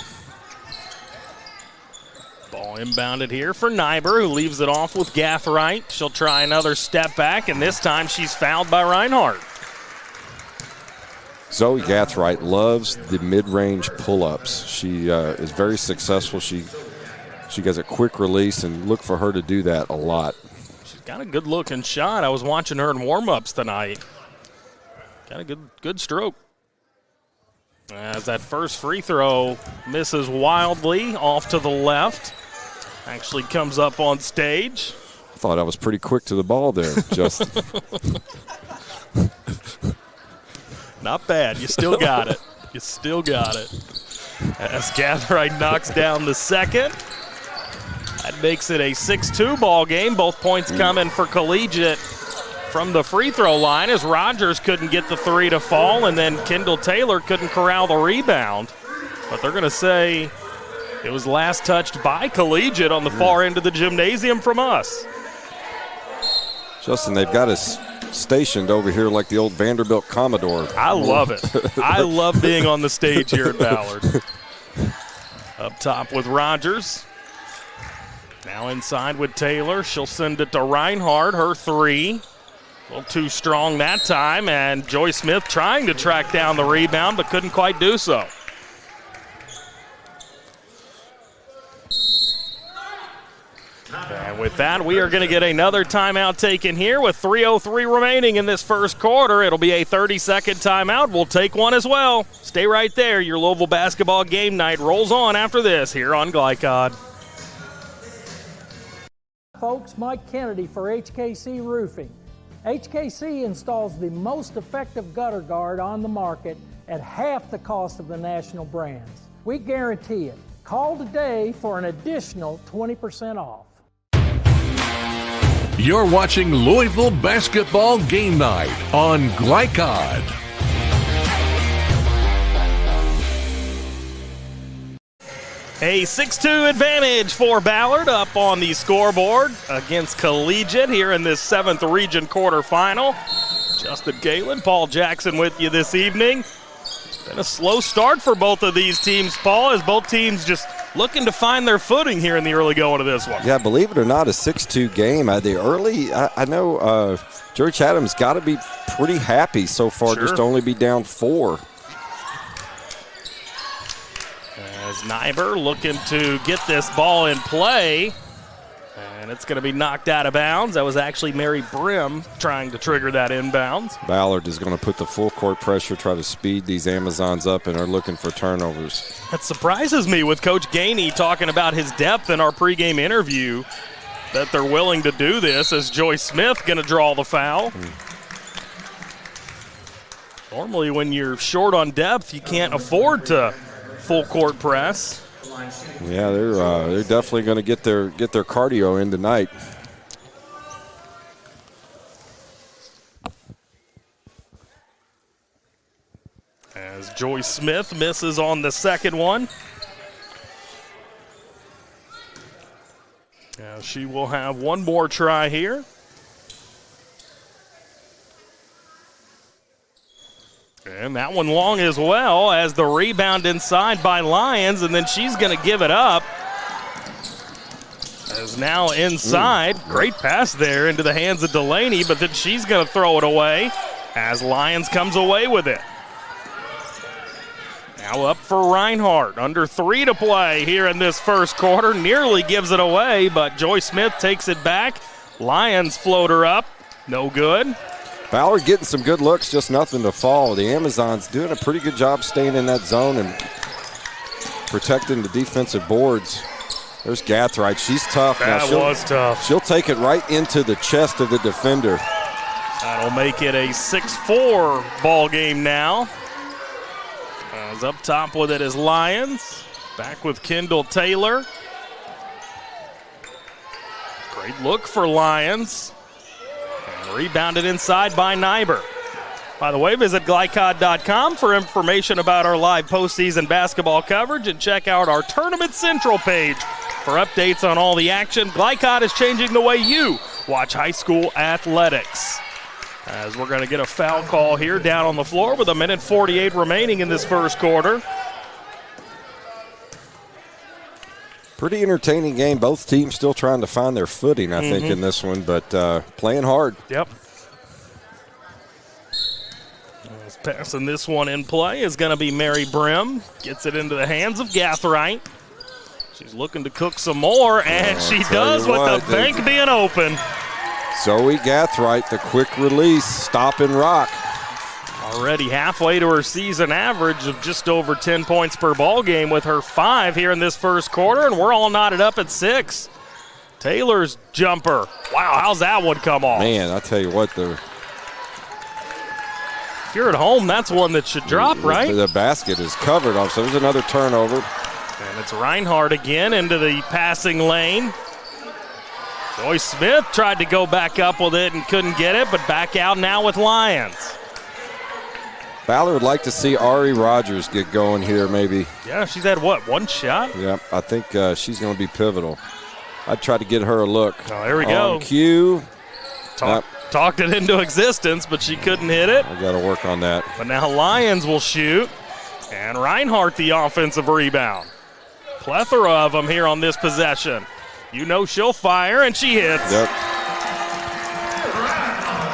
Ball inbounded here for Nyber, who leaves it off with Gathright. She'll try another step back, and this time she's fouled by Reinhardt. Zoe Gathright loves the mid-range pull-ups. She is very successful. She gets a quick release, and look for her to do that a lot. She's got a good-looking shot. I was watching her in warm-ups tonight. Got a good stroke. As that first free throw misses wildly off to the left. Actually comes up on stage. I thought I was pretty quick to the ball there, Justin. Not bad. You still got it. You still got it. As Gathright knocks down the second. That makes it a 6-2 ball game. Both points coming for Collegiate from the free throw line, as Rogers couldn't get the 3 to fall, and then Kendall Taylor couldn't corral the rebound. But they're going to say it was last touched by Collegiate on the far end of the gymnasium from us. Justin, they've got us stationed over here like the old Vanderbilt Commodore. I love it. I love being on the stage here at Ballard. Up top with Rogers. Now inside with Taylor. She'll send it to Reinhardt, her 3. A little too strong that time, and Joy Smith trying to track down the rebound, but couldn't quite do so. And with that, we are going to get another timeout taken here with 3:03 remaining in this first quarter. It'll be a 30-second timeout. We'll take one as well. Stay right there. Your Louisville basketball game night rolls on after this here on Glycod. Folks, Mike Kennedy for HKC Roofing. HKC installs the most effective gutter guard on the market at half the cost of the national brands. We guarantee it. Call today for an additional 20% off. You're watching Louisville Basketball Game Night on Glycod. A 6-2 advantage for Ballard up on the scoreboard against Collegiate here in this 7th region quarterfinal. Justin Galen, Paul Jackson with you this evening. Been a slow start for both of these teams, Paul, as both teams just looking to find their footing here in the early going of this one. Yeah, believe it or not, a 6-2 game. The early, I know George Adams got to be pretty happy so far, just to only be down 4. As Nyber looking to get this ball in play, and it's going to be knocked out of bounds. That was actually Mary Brim trying to trigger that inbounds. Ballard is going to put the full court pressure, try to speed these Amazons up, and are looking for turnovers. That surprises me with Coach Gainey talking about his depth in our pregame interview, that they're willing to do this, as Joyce Smith going to draw the foul. Normally when you're short on depth, you can't afford to full court press. Yeah, they're definitely going to get their cardio in tonight. As Joyce Smith misses on the second one. Now she will have one more try here. And that one long as well, as the rebound inside by Lyons, and then she's going to give it up. As now inside, great pass there into the hands of Delaney, but then she's going to throw it away as Lyons comes away with it. Now up for Reinhardt, under 3 to play here in this first quarter. Nearly gives it away, but Joyce Smith takes it back. Lyons floater up, no good. Ballard getting some good looks, just nothing to fall. The Amazons doing a pretty good job staying in that zone and protecting the defensive boards. There's Gathright. She's tough. That was tough. She'll take it right into the chest of the defender. That'll make it a 6-4 ball game now. As up top with it is Lyons. Back with Kendall Taylor. Great look for Lyons. Rebounded inside by Nyber. By the way, visit Glycod.com for information about our live postseason basketball coverage and check out our Tournament Central page for updates on all the action. Glycod is changing the way you watch high school athletics. As we're going to get a foul call here down on the floor with 1:48 remaining in this first quarter. Pretty entertaining game. Both teams still trying to find their footing, I think, in this one, but playing hard. Yep. Passing this one in play is going to be Mary Brim. Gets it into the hands of Gathright. She's looking to cook some more, and she does with the bank being open. Zoe Gathright, the quick release, stop and rock. Already halfway to her season average of just over 10 points per ball game with her 5 here in this first quarter, and we're all knotted up at 6. Taylor's jumper. Wow, how's that one come off? Man, I tell you what, if you're at home, that's one that should drop, right? The basket is covered off, so there's another turnover. And it's Reinhardt again into the passing lane. Joyce Smith tried to go back up with it and couldn't get it, but back out now with Lyons. Ballard would like to see Ari Rogers get going here, maybe. Yeah, she's had, one shot? Yeah, I think she's going to be pivotal. I'd try to get her a look. Oh, there we go. On cue. Talked it into existence, but she couldn't hit it. I got to work on that. But now Lyons will shoot, and Reinhardt the offensive rebound. Plethora of them here on this possession. You know she'll fire, and she hits. Yep.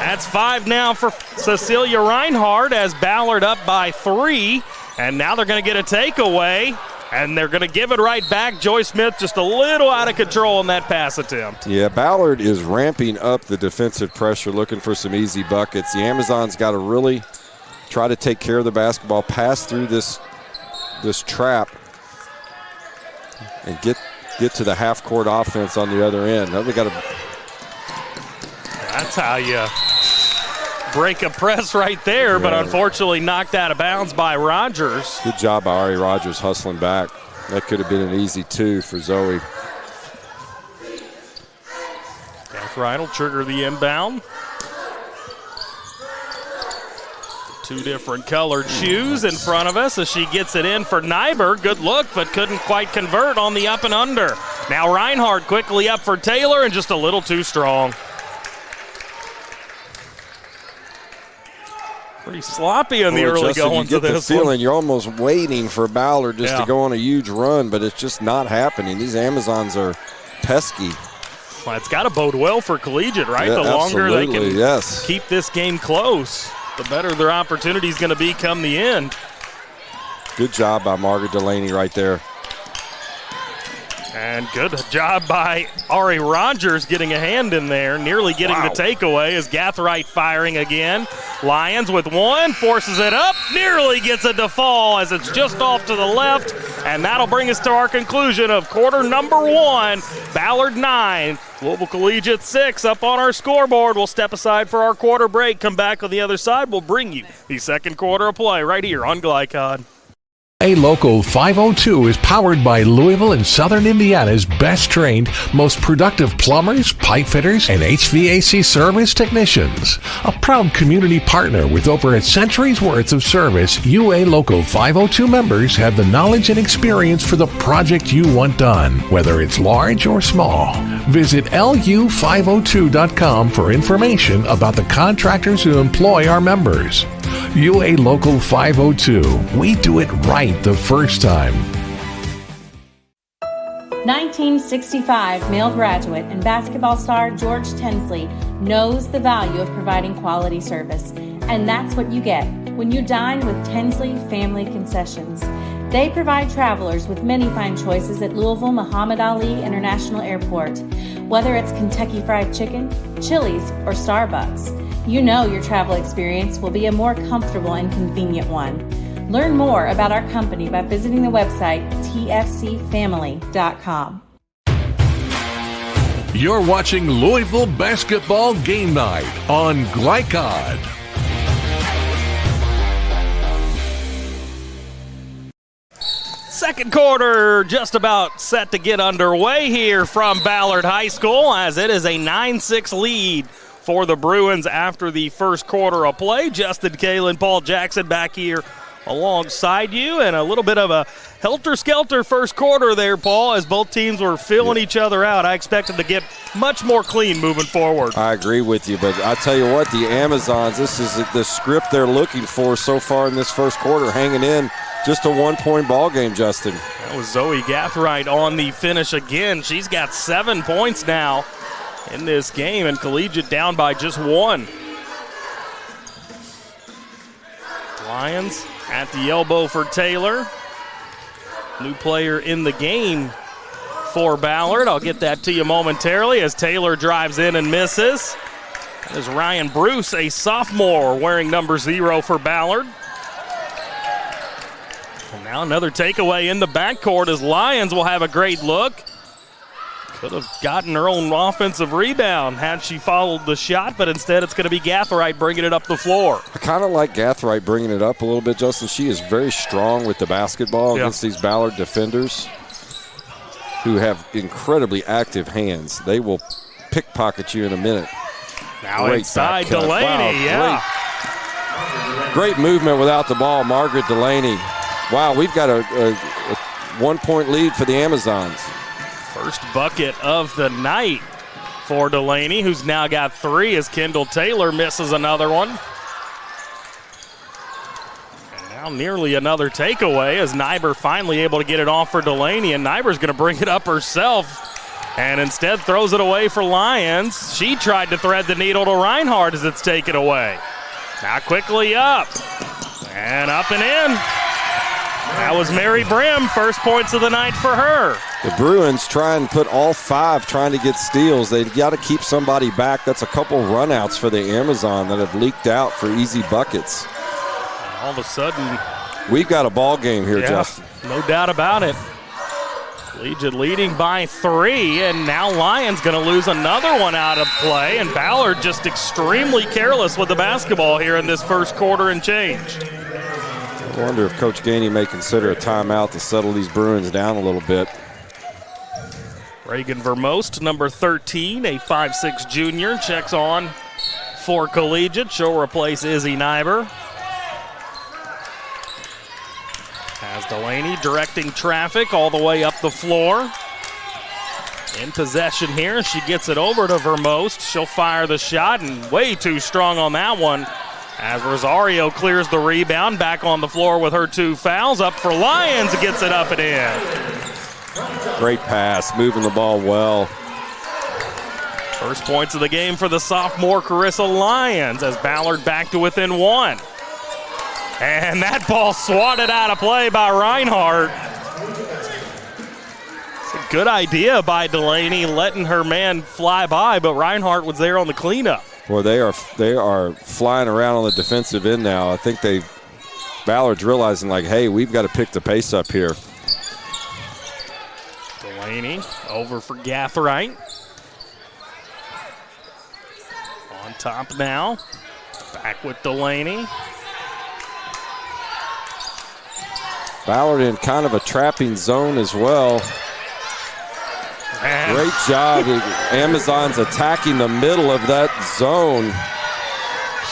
That's 5 now for Cecilia Reinhardt as Ballard up by 3. And now they're going to get a takeaway, and they're going to give it right back. Joyce Smith just a little out of control in that pass attempt. Yeah, Ballard is ramping up the defensive pressure, looking for some easy buckets. The Amazons got to really try to take care of the basketball, pass through this trap, and get to the half-court offense on the other end. Now we got to. That's how you break a press right there, but unfortunately knocked out of bounds by Rogers. Good job by Ari Rogers hustling back. That could have been an easy 2 for Zoe. Gathright will trigger the inbound. 2 different colored shoes in front of us as she gets it in for Nyberg. Good look, but couldn't quite convert on the up and under. Now Reinhardt quickly up for Taylor and just a little too strong. Pretty sloppy in the early goings of this one. You get the feeling you're almost waiting for Ballard just to go on a huge run, but it's just not happening. These Amazons are pesky. Well, it's got to bode well for Collegiate, right? The longer they can keep this game close, the better their opportunity is going to be come the end. Good job by Margaret Delaney right there. And good job by Ari Rogers getting a hand in there, nearly getting the takeaway as Gathright firing again. Lyons with 1, forces it up, nearly gets it to fall as it's just off to the left. And that'll bring us to our conclusion of quarter number 1. Ballard 9, Louisville Collegiate 6 up on our scoreboard. We'll step aside for our quarter break. Come back on the other side. We'll bring you the second quarter of play right here on Glycod. A Local 502 is powered by Louisville and Southern Indiana's best trained, most productive plumbers, pipe fitters, and HVAC service technicians. A proud community partner with over a century's worth of service, UA Local 502 members have the knowledge and experience for the project you want done, whether it's large or small. Visit lu502.com for information about the contractors who employ our members. UA Local 502. We do it right the first time. 1965 male graduate and basketball star George Tensley knows the value of providing quality service. And that's what you get when you dine with Tensley Family Concessions. They provide travelers with many fine choices at Louisville Muhammad Ali International Airport. Whether it's Kentucky Fried Chicken, Chili's, or Starbucks, you know your travel experience will be a more comfortable and convenient one. Learn more about our company by visiting the website tfcfamily.com. You're watching Louisville Basketball Game Night on Glycod. Second quarter just about set to get underway here from Ballard High School as it is a 9-6 lead for the Bruins after the first quarter of play. Justin Kalen, Paul Jackson back here alongside you, and a little bit of a helter-skelter first quarter there, Paul, as both teams were filling each other out. I expected to get much more clean moving forward. I agree with you, but I tell you what, the Amazons, this is the script they're looking for so far in this first quarter, hanging in just a 1-point ball game, Justin. That was Zoe Gathright on the finish again. She's got 7 points now in this game, and Collegiate down by just 1. Lions at the elbow for Taylor. New player in the game for Ballard. I'll get that to you momentarily as Taylor drives in and misses. That is Ryan Bruce, a sophomore, wearing number 0 for Ballard. And now another takeaway in the backcourt as Lions will have a great look. Could have gotten her own offensive rebound had she followed the shot, but instead it's going to be Gathright bringing it up the floor. I kind of like Gathright bringing it up a little bit, Justin. She is very strong with the basketball against these Ballard defenders who have incredibly active hands. They will pickpocket you in a minute. Now great inside Delaney, Great movement without the ball, Margaret Delaney. Wow, we've got a 1-point lead for the Amazons. First bucket of the night for Delaney, who's now got 3 as Kendall Taylor misses another one. And now nearly another takeaway as Nyber finally able to get it off for Delaney, and Nyber's going to bring it up herself and instead throws it away for Lions. She tried to thread the needle to Reinhardt as it's taken away. Now quickly up and up and in. That was Mary Brim, first points of the night for her. The Bruins try and put all 5 trying to get steals. They've got to keep somebody back. That's a couple runouts for the Amazon that have leaked out for easy buckets. All of a sudden, we've got a ball game here, Justin. No doubt about it. Collegiate leading by 3, and now Lions going to lose another one out of play, and Ballard just extremely careless with the basketball here in this first quarter and change. I wonder if Coach Gainey may consider a timeout to settle these Bruins down a little bit. Reagan Vermost, number 13, a 5'6 junior, checks on for Collegiate. She'll replace Izzy Nyber. As Delaney directing traffic all the way up the floor. In possession here, she gets it over to Vermost. She'll fire the shot, and way too strong on that one. As Rosario clears the rebound, back on the floor with her 2 fouls. Up for Lions, gets it up and in. Great pass, moving the ball well. First points of the game for the sophomore Carissa Lions as Ballard back to within 1. And that ball swatted out of play by Reinhardt. It's a good idea by Delaney, letting her man fly by, but Reinhardt was there on the cleanup. Boy, they are flying around on the defensive end now. I think Ballard's realizing, like, hey, we've got to pick the pace up here. Delaney over for Gathright. On top now. Back with Delaney. Ballard in kind of a trapping zone as well. Man. Great job. Amazon's attacking the middle of that zone.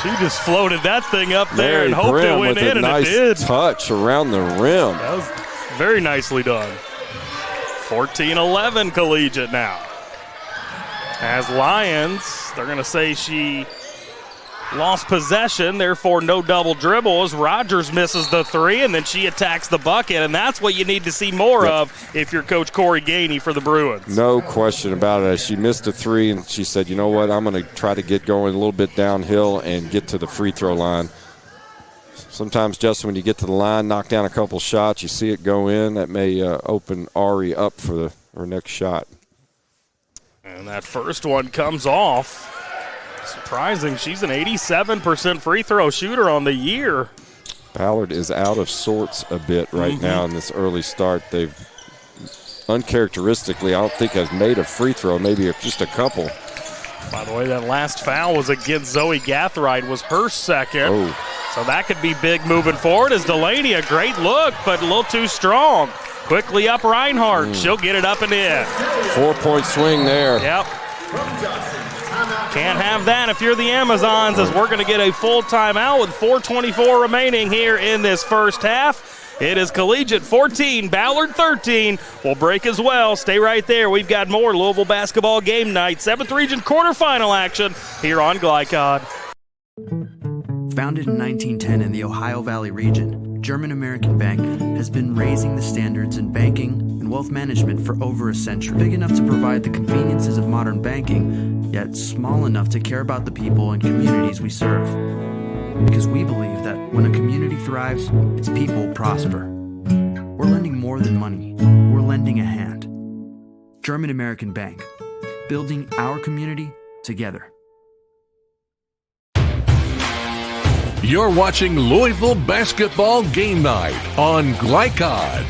She just floated that thing up there Mary and hoped Brim it went with in, a and nice it did. Touch around the rim. That was very nicely done. 14-11 Collegiate now. As Lions, they're going to say she lost possession, therefore no double dribble as Rogers misses the 3, and then she attacks the bucket, and that's what you need to see more of if you're Coach Corey Gainey for the Bruins. No question about it. She missed a 3, and she said, you know what, I'm going to try to get going a little bit downhill and get to the free throw line. Sometimes, Justin, when you get to the line, knock down a couple shots, you see it go in, that may open Ari up for her next shot. And that first one comes off. Surprising, she's an 87% free throw shooter on the year. Ballard is out of sorts a bit right now in this early start. They've uncharacteristically, I don't think, has made a free throw, maybe just a couple. By the way, that last foul was against Zoe Gathright, was her second. Oh. So that could be big moving forward as Delaney, a great look, but a little too strong. Quickly up Reinhardt. She'll get it up and in. 4-point swing there. Yep. Can't have that if you're the Amazons, as we're going to get a full timeout with 4:24 remaining here in this first half. It is Collegiate 14, Ballard 13. We'll break as well. Stay right there. We've got more Louisville basketball game night, 7th Region quarterfinal action here on Glycod. Founded in 1910 in the Ohio Valley region, German American Bank has been raising the standards in banking and wealth management for over a century. Big enough to provide the conveniences of modern banking, yet small enough to care about the people and communities we serve. Because we believe that when a community thrives, its people prosper. We're lending more than money. We're lending a hand. German American Bank, building our community together. You're watching Louisville Basketball Game Night on Glycod.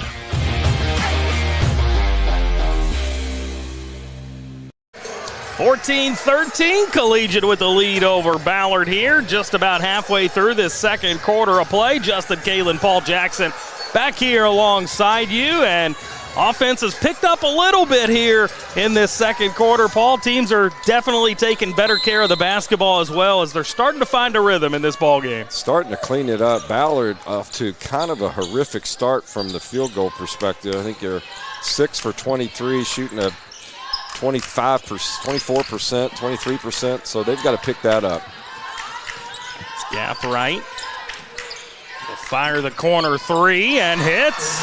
(14-13) Collegiate with the lead over Ballard here. Just about halfway through this second quarter of play. Justin Kalen, Paul Jackson back here alongside you, and offense has picked up a little bit here in this second quarter. Paul, teams are definitely taking better care of the basketball as well, as they're starting to find a rhythm in this ball game. Starting to clean it up. Ballard off to kind of a horrific start from the field goal perspective. I think they're 6 for 23, shooting a 24%, 23%, so they've got to pick that up. It's Gathright. Will fire the corner 3 and hits.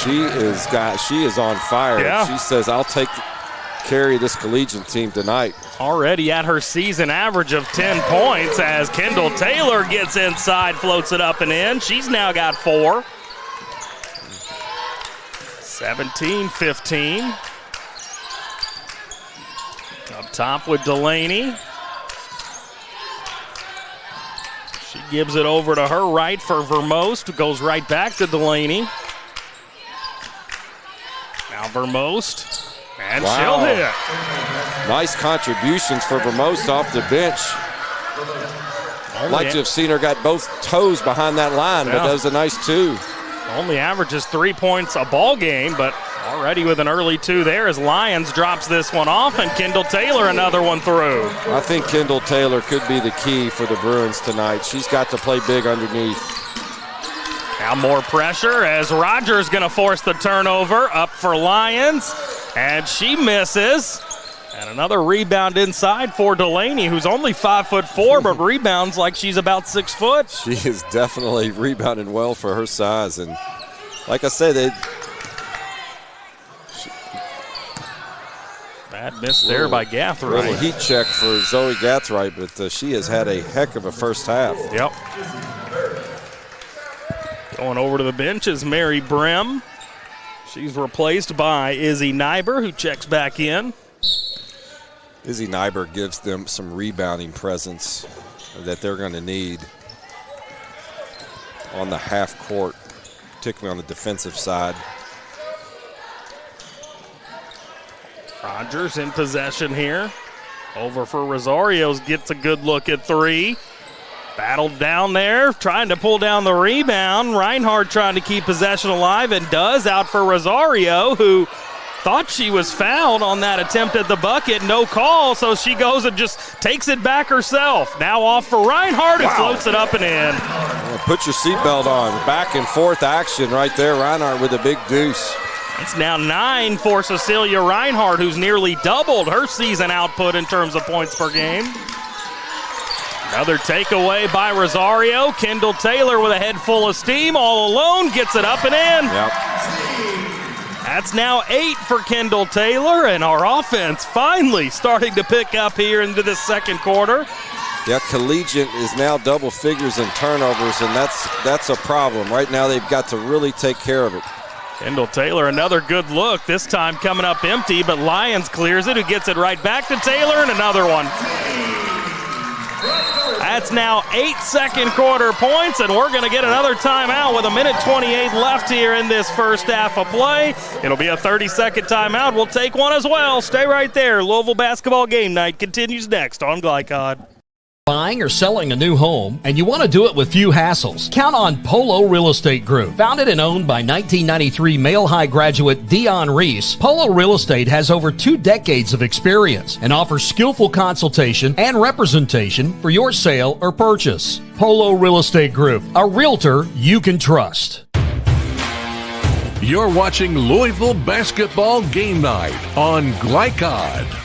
She is on fire. Yeah. She says, I'll carry this Collegiate team tonight. Already at her season average of 10 points as Kendall Taylor gets inside, floats it up and in. She's now got 4. 17-15. Up top with Delaney. She gives it over to her right for Vermost, who goes right back to Delaney. Now Now Vermost, and she'll hit. Nice contributions for Vermost off the bench. Like to have seen her got both toes behind that line, but that was a nice 2. Only averages 3 points a ball game, but already with an early 2 there as Lyons drops this one off, and Kendall Taylor another one through. I think Kendall Taylor could be the key for the Bruins tonight. She's got to play big underneath. Now more pressure as Rogers going to force the turnover up for Lyons, and she misses. And another rebound inside for Delaney, who's only 5'4", but rebounds like she's about 6 foot. She is definitely rebounding well for her size, and like I said, bad miss there by Gathright. Little heat check for Zoe Gathright, but she has had a heck of a first half. Yep. Going over to the bench is Mary Brim. She's replaced by Izzy Nyber, who checks back in. Izzy Nyber gives them some rebounding presence that they're going to need on the half court, particularly on the defensive side. Rogers in possession here. Over for Rosario's, gets a good look at 3. Battled down there, trying to pull down the rebound. Reinhardt trying to keep possession alive, and does. Out for Rosario, who thought she was fouled on that attempt at the bucket. No call, so she goes and just takes it back herself. Now off for Reinhardt, who floats it up and in. Well, put your seatbelt on. Back and forth action right there. Reinhardt with a big deuce. It's now 9 for Cecilia Reinhardt, who's nearly doubled her season output in terms of points per game. Another takeaway by Rosario. Kendall Taylor with a head full of steam, all alone, gets it up and in. Yep. That's now 8 for Kendall Taylor, and our offense finally starting to pick up here into the second quarter. Yeah, Collegiate is now double figures in turnovers, and that's a problem. Right now they've got to really take care of it. Kendall Taylor, another good look, this time coming up empty, but Lyons clears it, who gets it right back to Taylor, and another one. That's now 8 second quarter points, and we're going to get another timeout with 1:28 left here in this first half of play. It'll be a 30-second timeout. We'll take one as well. Stay right there. Louisville basketball game night continues next on Glycod. Buying or selling a new home, and you want to do it with few hassles? Count on Polo Real Estate Group. Founded and owned by 1993 Male High graduate Dion Reese, Polo Real Estate has over 2 decades of experience and offers skillful consultation and representation for your sale or purchase. Polo Real Estate Group, a realtor you can trust. You're watching Louisville Basketball Game Night on Glycod.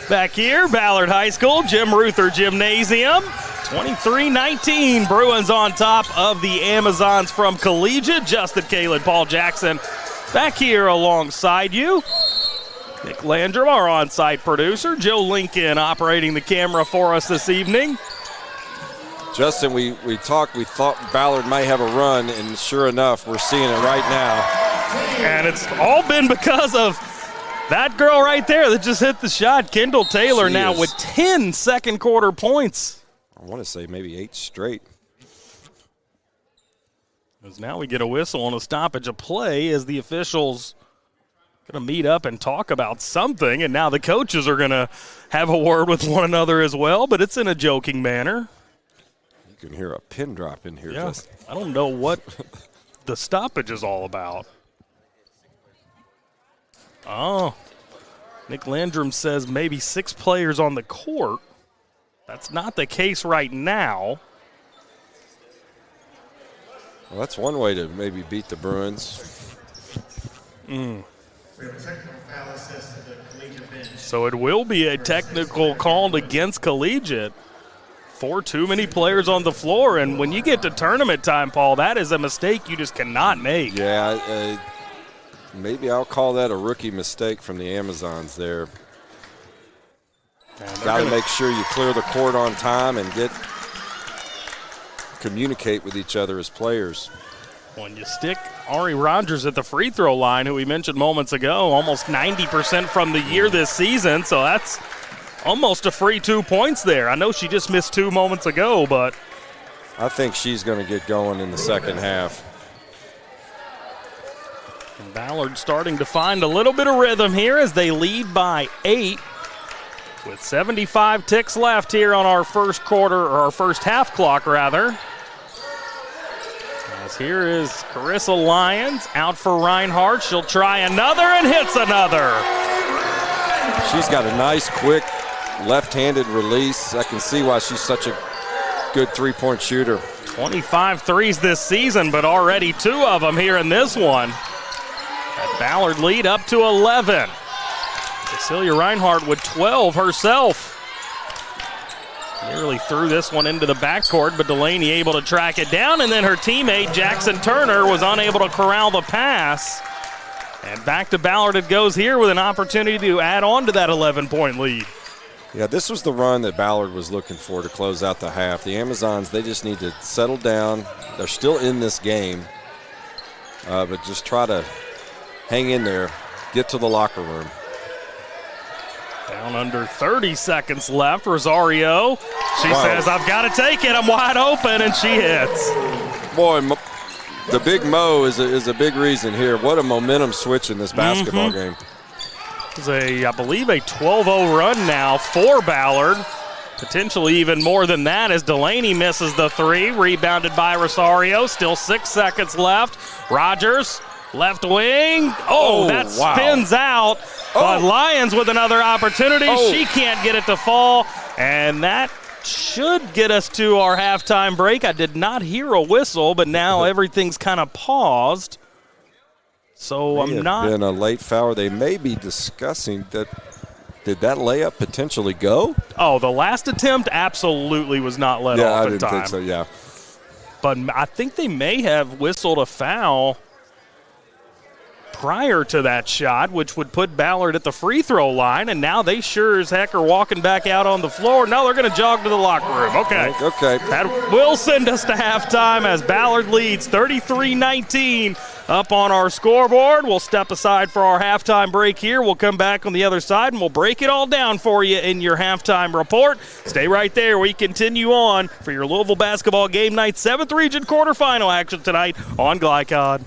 Back here, Ballard High School, Jim Ruther Gymnasium. 23-19, Bruins on top of the Amazons from Collegiate. Justin Kalin, Paul Jackson back here alongside you. Nick Landrum, our on-site producer. Joe Lincoln operating the camera for us this evening. Justin, we thought Ballard may have a run, and sure enough, we're seeing it right now. And it's all been because of that girl right there that just hit the shot. Kendall Taylor now with 10 second quarter points. I want to say maybe 8 straight. As now we get a whistle on a stoppage of play as the officials going to meet up and talk about something, and now the coaches are going to have a word with one another as well, but it's in a joking manner. You can hear a pin drop in here. Yeah, I don't know what the stoppage is all about. Oh, Nick Landrum says maybe 6 players on the court. That's not the case right now. Well, that's one way to maybe beat the Bruins. We have a technical foul assist to the Collegiate bench. So it will be a technical called against Collegiate. 4 too many players on the floor, and when you get to tournament time, Paul, that is a mistake you just cannot make. Yeah, maybe I'll call that a rookie mistake from the Amazons there. Got to make sure you clear the court on time and communicate with each other as players. When you stick Ari Rogers at the free throw line, who we mentioned moments ago, almost 90% from the year this season, so that's almost a free 2 points there. I know she just missed 2 moments ago, but I think she's going to get going in the second half. And Ballard starting to find a little bit of rhythm here as they lead by 8 with 75 ticks left here on our first quarter, or our first half clock rather. As here is Carissa Lyons out for Reinhardt. She'll try another and hits another. She's got a nice, quick, left-handed release. I can see why she's such a good three-point shooter. 25 threes this season, but already 2 of them here in this one. That Ballard lead up to 11. Cecilia Reinhardt with 12 herself. Nearly threw this one into the backcourt, but Delaney able to track it down, and then her teammate Jackson Turner was unable to corral the pass. And back to Ballard it goes here with an opportunity to add on to that 11-point lead. Yeah, this was the run that Ballard was looking for to close out the half. The Amazons, they just need to settle down. They're still in this game, but just try to hang in there, get to the locker room. Down under 30 seconds left. Rosario, she says, I've got to take it. I'm wide open, and she hits. Boy, the big Mo is a big reason here. What a momentum switch in this basketball game. It's I believe, a 12-0 run now for Ballard. Potentially even more than that as Delaney misses the 3. Rebounded by Rosario. Still 6 seconds left. Rogers. Left wing. That spins out. But Lyons with another opportunity. She can't get it to fall. And that should get us to our halftime break. I did not hear a whistle, but now everything's kind of paused. So I'm not. Been a late foul. They may be discussing that. Did that layup potentially go? Oh, the last attempt absolutely was not let off in time. I didn't think so, yeah. But I think they may have whistled a foul prior to that shot, which would put Ballard at the free throw line, and now they sure as heck are walking back out on the floor. No, they're going to jog to the locker room. Okay. That will send us to halftime as Ballard leads 33-19 up on our scoreboard. We'll step aside for our halftime break here. We'll come back on the other side, and we'll break it all down for you in your halftime report. Stay right there. We continue on for your Louisville basketball game night 7th Region quarterfinal action tonight on Glycod.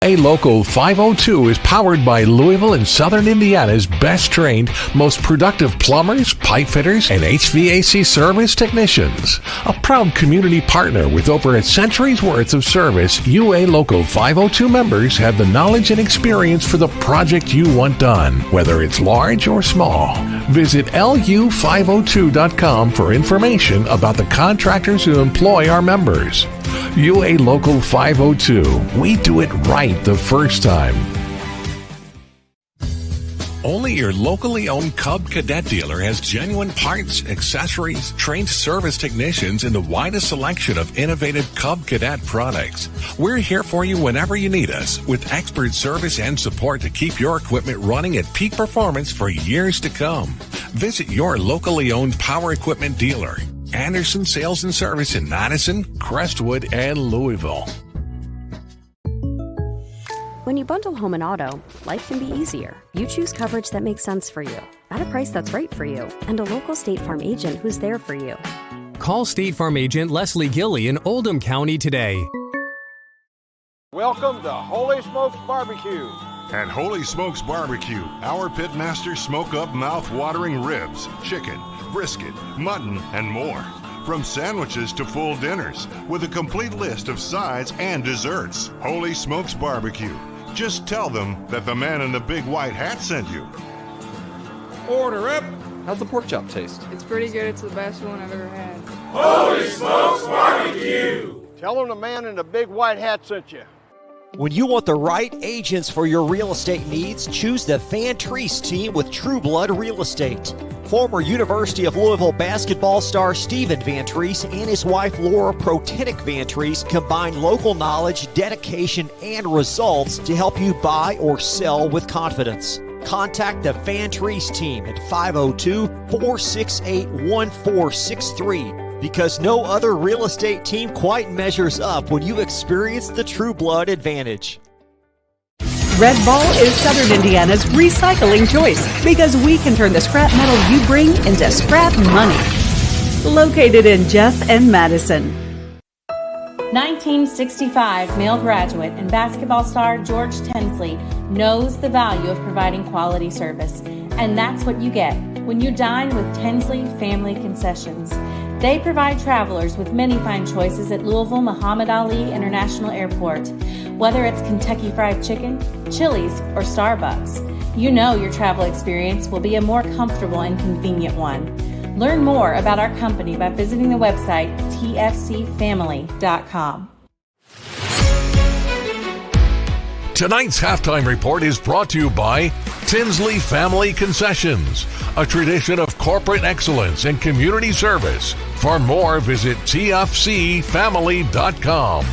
A Local 502 is powered by Louisville and Southern Indiana's best trained, most productive plumbers, pipe fitters, and HVAC service technicians. A proud community partner with over a century's worth of service, UA Local 502 members have the knowledge and experience for the project you want done, whether it's large or small. Visit lu502.com for information about the contractors who employ our members. UA Local 502. We do it right the first time. Only your locally owned Cub Cadet dealer has genuine parts, accessories, trained service technicians, and the widest selection of innovative Cub Cadet products. We're here for you whenever you need us, with expert service and support to keep your equipment running at peak performance for years to come. Visit your locally owned power equipment dealer. Anderson Sales and Service in Madison, Crestwood, and Louisville. When you bundle home and auto, life can be easier. You choose coverage that makes sense for you, at a price that's right for you, and a local State Farm agent who's there for you. Call State Farm agent Leslie Gilly in Oldham County today. Welcome to Holy Smokes Barbecue. At Holy Smokes Barbecue, our pitmasters smoke up mouth-watering ribs, chicken, brisket, mutton, and more. From sandwiches to full dinners, with a complete list of sides and desserts. Holy Smokes Barbecue. Just tell them that the man in the big white hat sent you. Order up! How's the pork chop taste? It's pretty good. It's the best one I've ever had. Holy Smokes Barbecue! Tell them the man in the big white hat sent you. When you want the right agents for your real estate needs, choose the Van Treese team with True Blood Real Estate. Former University of Louisville basketball star Stephen Van Treese and his wife Laura Protenick Van Treese combine local knowledge, dedication, and results to help you buy or sell with confidence. Contact the Van Treese team at 502-468-1463. Because no other real estate team quite measures up when you experience the True Blood advantage. Red Ball is Southern Indiana's recycling choice because we can turn the scrap metal you bring into scrap money. Located in Jeff and Madison. 1965 male graduate and basketball star George Tensley knows the value of providing quality service, and that's what you get when you dine with Tensley Family Concessions. They provide travelers with many fine choices at Louisville Muhammad Ali International Airport. Whether it's Kentucky Fried Chicken, Chili's, or Starbucks, you know your travel experience will be a more comfortable and convenient one. Learn more about our company by visiting the website tfcfamily.com. Tonight's halftime report is brought to you by Tinsley Family Concessions, a tradition of corporate excellence and community service. For more, visit tfcfamily.com.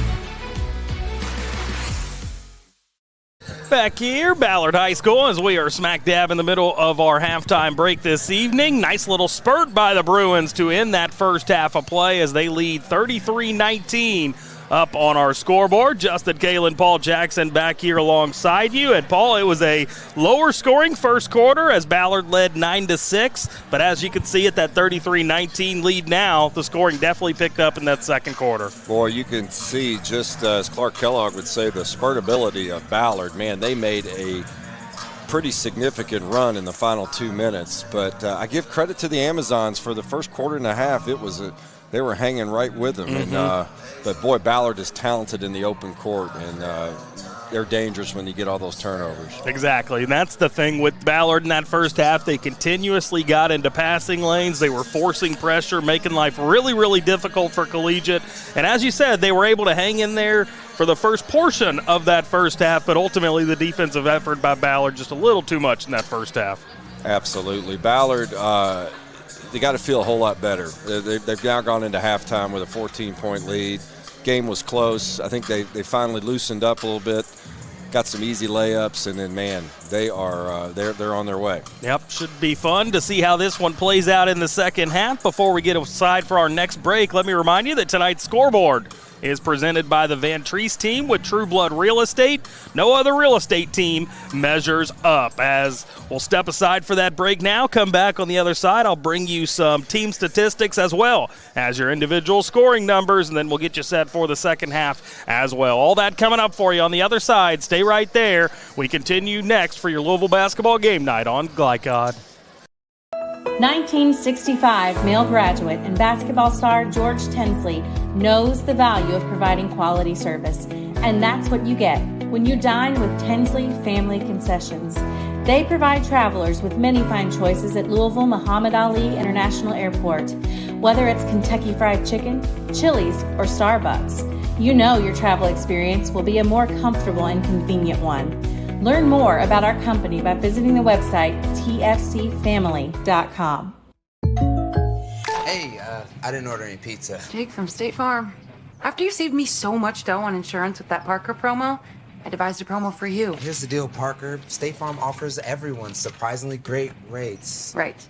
Back here, Ballard High School, as we are smack dab in the middle of our halftime break this evening. Nice little spurt by the Bruins to end that first half of play as they lead 33-19 up on our scoreboard. Justin Kalen, Paul Jackson back here alongside you. And Paul, it was a lower scoring first quarter as Ballard led 9-6. But as you can see at that 33-19 lead now, the scoring definitely picked up in that second quarter. Boy, you can see, just as Clark Kellogg would say, the spurtability of Ballard. Man, they made a pretty significant run in the final 2 minutes. But I give credit to the Amazons for the first quarter and a half. It was they were hanging right with them. And but boy, Ballard is talented in the open court, and they're dangerous when you get all those turnovers. Exactly, and that's the thing with Ballard in that first half. They continuously got into passing lanes. They were forcing pressure, making life really, really difficult for Collegiate. And as you said, they were able to hang in there for the first portion of that first half, but ultimately the defensive effort by Ballard just a little too much in that first half. Absolutely. Ballard, they got to feel a whole lot better. They've now gone into halftime with a 14-point lead. Game was close. I think they finally loosened up a little bit, got some easy layups, and then, man, they are they're on their way. Yep, should be fun to see how this one plays out in the second half. Before we get aside for our next break, let me remind you that tonight's scoreboard is presented by the Van Treese team with True Blood Real Estate. No other real estate team measures up. As we'll step aside for that break now, come back on the other side. I'll bring you some team statistics as well as your individual scoring numbers, and then we'll get you set for the second half as well. All that coming up for you on the other side. Stay right there. We continue next for your Louisville basketball game night on Glycod. 1965 male graduate and basketball star George Tensley knows the value of providing quality service, and that's what you get when you dine with Tensley Family Concessions. They provide travelers with many fine choices at Louisville Muhammad Ali International Airport. Whether it's Kentucky Fried Chicken, Chili's, or Starbucks, you know your travel experience will be a more comfortable and convenient one. Learn more about our company by visiting the website tfcfamily.com. Hey, I didn't order any pizza. Jake from State Farm. After you saved me so much dough on insurance with that Parker promo, I devised a promo for you. Here's the deal, Parker. State Farm offers everyone surprisingly great rates. Right.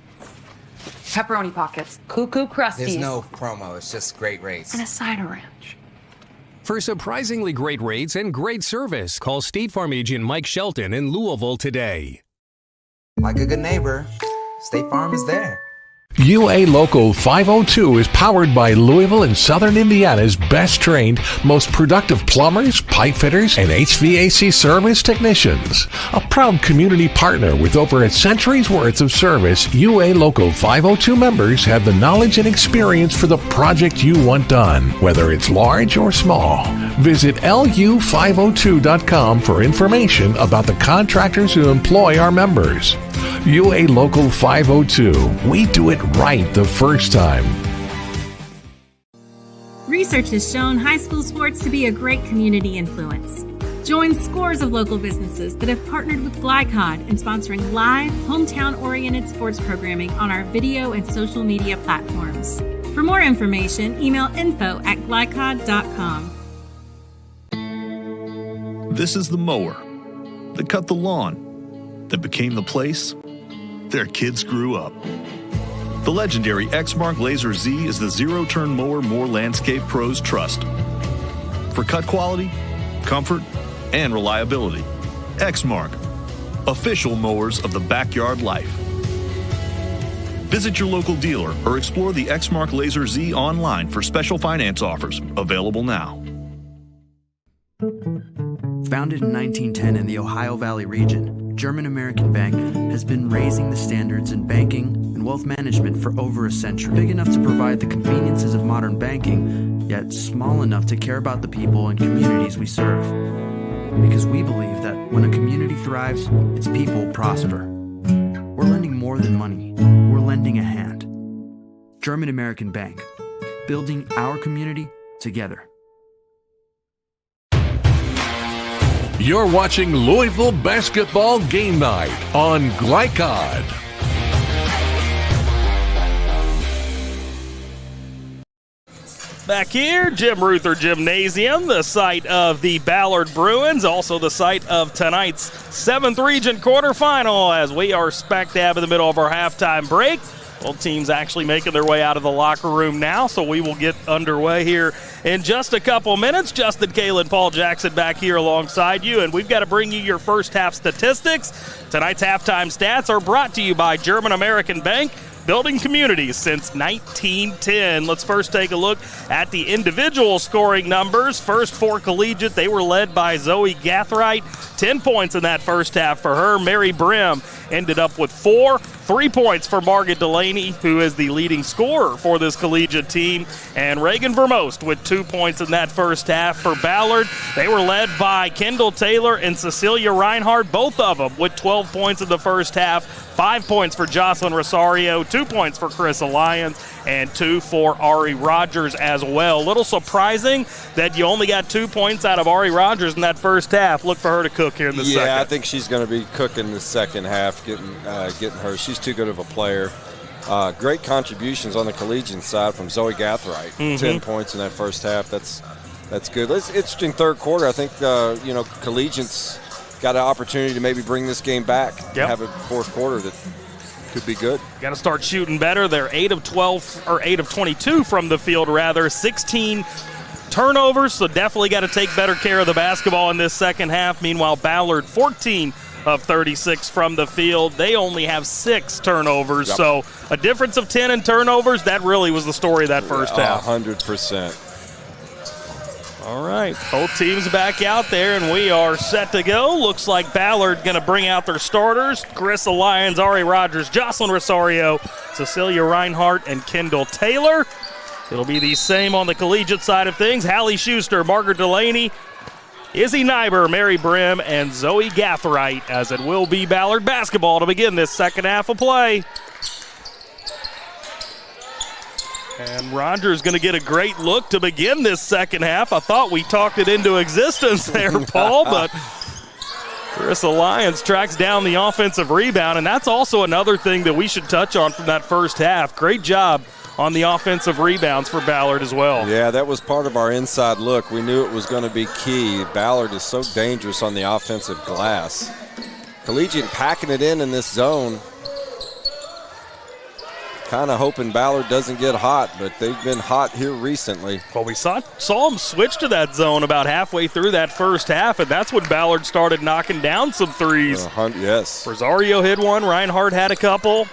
Pepperoni pockets, cuckoo crusties. There's no promo, it's just great rates. And a cider ranch. For surprisingly great rates and great service, call State Farm agent Mike Shelton in Louisville today. Like a good neighbor, State Farm is there. UA Local 502 is powered by Louisville and Southern Indiana's best trained, most productive plumbers, pipe fitters, and HVAC service technicians. A proud community partner with over a century's worth of service, UA Local 502 members have the knowledge and experience for the project you want done, whether it's large or small. Visit lu502.com for information about the contractors who employ our members. UA Local 502. We do it right the first time. Research has shown high school sports to be a great community influence. Join scores of local businesses that have partnered with Glycod in sponsoring live, hometown-oriented sports programming on our video and social media platforms. For more information, email info@glycod.com. This is the mower that cut the lawn, that became the place their kids grew up. The legendary Exmark Laser Z is the zero-turn mower more landscape pros trust. For cut quality, comfort, and reliability. Exmark, official mowers of the backyard life. Visit your local dealer or explore the Exmark Laser Z online for special finance offers, available now. Founded in 1910 in the Ohio Valley region, German American Bank has been raising the standards in banking and wealth management for over a century. Big enough to provide the conveniences of modern banking, yet small enough to care about the people and communities we serve. Because we believe that when a community thrives, its people prosper. We're lending more than money. We're lending a hand. German American Bank, building our community together. You're watching Louisville Basketball Game Night on Glycod. Back here, Jim Ruther Gymnasium, the site of the Ballard Bruins, also the site of tonight's 7th Region quarterfinal as we are smack dab in the middle of our halftime break. Both teams actually making their way out of the locker room now, so we will get underway here in just a couple minutes. Justin Kalen, Paul Jackson back here alongside you, and we've got to bring you your first half statistics. Tonight's halftime stats are brought to you by German American Bank, building communities since 1910. Let's first take a look at the individual scoring numbers. First for Collegiate, they were led by Zoe Gathright. 10 points in that first half for her. Mary Brim ended up with 4. 3 points for Margaret Delaney, who is the leading scorer for this Collegiate team. And Reagan Vermost with 2 points in that first half for Ballard. They were led by Kendall Taylor and Cecilia Reinhardt, both of them with 12 points in the first half. 5 points for Jocelyn Rosario, 2 points for Carissa Lyons, and 2 for Ari Rogers as well. A little surprising that you only got 2 points out of Ari Rogers in that first half. Look for her to cook here in the second. Yeah, I think she's going to be cooking the second half, getting her. She's too good of a player. Great contributions on the Collegiate side from Zoe Gathright. 10 points in that first half. That's good. It's interesting third quarter. I think Collegiate's got an opportunity to maybe bring this game back. Have a fourth quarter that could be good. Got to start shooting better. They're 8 of 22 from the field, rather. 16 turnovers, so definitely got to take better care of the basketball in this second half. Meanwhile, Ballard, 14 of 36 from the field. They only have 6 turnovers, so a difference of 10 in turnovers. That really was the story of that first half. 100%. All right, both teams back out there, and we are set to go. Looks like Ballard going to bring out their starters. Carissa Lyons, Ari Rogers, Jocelyn Rosario, Cecilia Reinhardt, and Kendall Taylor. It'll be the same on the Collegiate side of things. Hallie Schuster, Margaret Delaney, Izzy Nyber, Mary Brim, and Zoe Gathright, as it will be Ballard basketball to begin this second half of play. And Rogers going to get a great look to begin this second half. I thought we talked it into existence there, Paul, but Carissa Lyons tracks down the offensive rebound, and that's also another thing that we should touch on from that first half. Great job on the offensive rebounds for Ballard as well. Yeah, that was part of our inside look. We knew it was going to be key. Ballard is so dangerous on the offensive glass. Collegiate packing it in this zone. Kind of hoping Ballard doesn't get hot, but they've been hot here recently. Well, we saw them switch to that zone about halfway through that first half, and that's when Ballard started knocking down some threes. Yes. Rosario hit one. Reinhardt had a couple.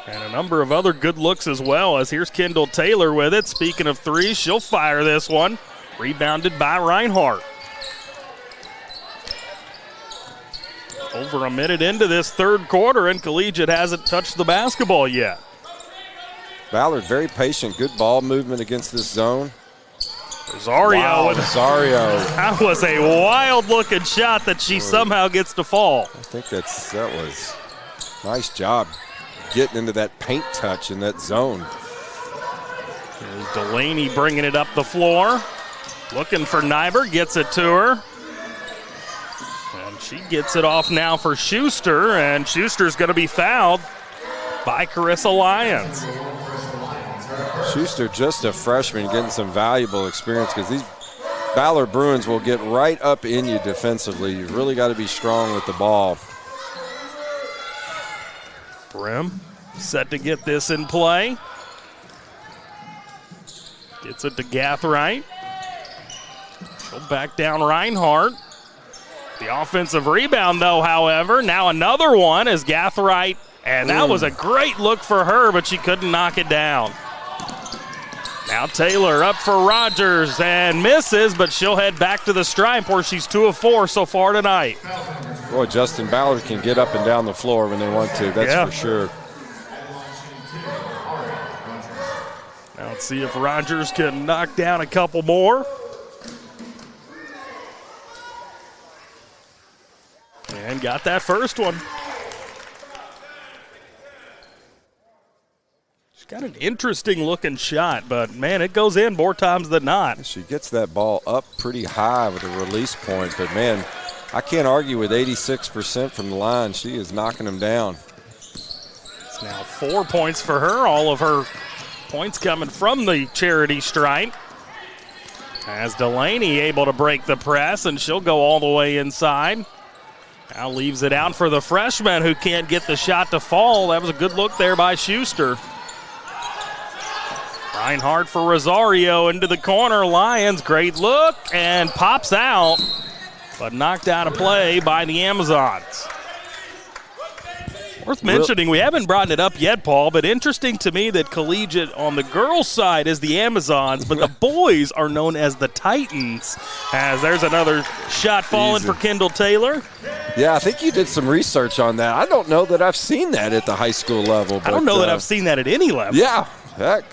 And a number of other good looks as well, as here's Kendall Taylor with it. Speaking of threes, she'll fire this one. Rebounded by Reinhardt. Over a minute into this third quarter, and Collegiate hasn't touched the basketball yet. Ballard very patient, good ball movement against this zone. Rosario. Wow, Rosario. That was a wild-looking shot that she somehow gets to fall. I think that was nice job getting into that paint touch in that zone. Here's Delaney bringing it up the floor. Looking for Nyber, gets it to her. And she gets it off now for Schuster, and Schuster's going to be fouled by Carissa Lyons. Schuster, just a freshman, getting some valuable experience because these Ballard Bruins will get right up in you defensively. You've really got to be strong with the ball. Brim set to get this in play. Gets it to Gathright. She'll back down Reinhardt. The offensive rebound, though, however, now another one is Gathright, and that was a great look for her, but she couldn't knock it down. Now Taylor up for Rogers and misses, but she'll head back to the stripe where she's 2 of 4 so far tonight. Boy, Justin Ballard can get up and down the floor when they want to, that's for sure. Now let's see if Rogers can knock down a couple more. And got that first one. Got an interesting looking shot, but man, it goes in more times than not. She gets that ball up pretty high with a release point, but man, I can't argue with 86% from the line. She is knocking them down. It's now 4 points for her. All of her points coming from the charity stripe. As Delaney able to break the press, and she'll go all the way inside. Now leaves it out for the freshman who can't get the shot to fall. That was a good look there by Schuster. Reinhardt for Rosario into the corner. Lions, great look, and pops out, but knocked out of play by the Amazons. Worth mentioning, we haven't brought it up yet, Paul, but interesting to me that Collegiate on the girls' side is the Amazons, but the boys are known as the Titans. As there's another shot falling for Kendall Taylor. Yeah, I think you did some research on that. I don't know that I've seen that at the high school level. But, I don't know that I've seen that at any level. Yeah, heck.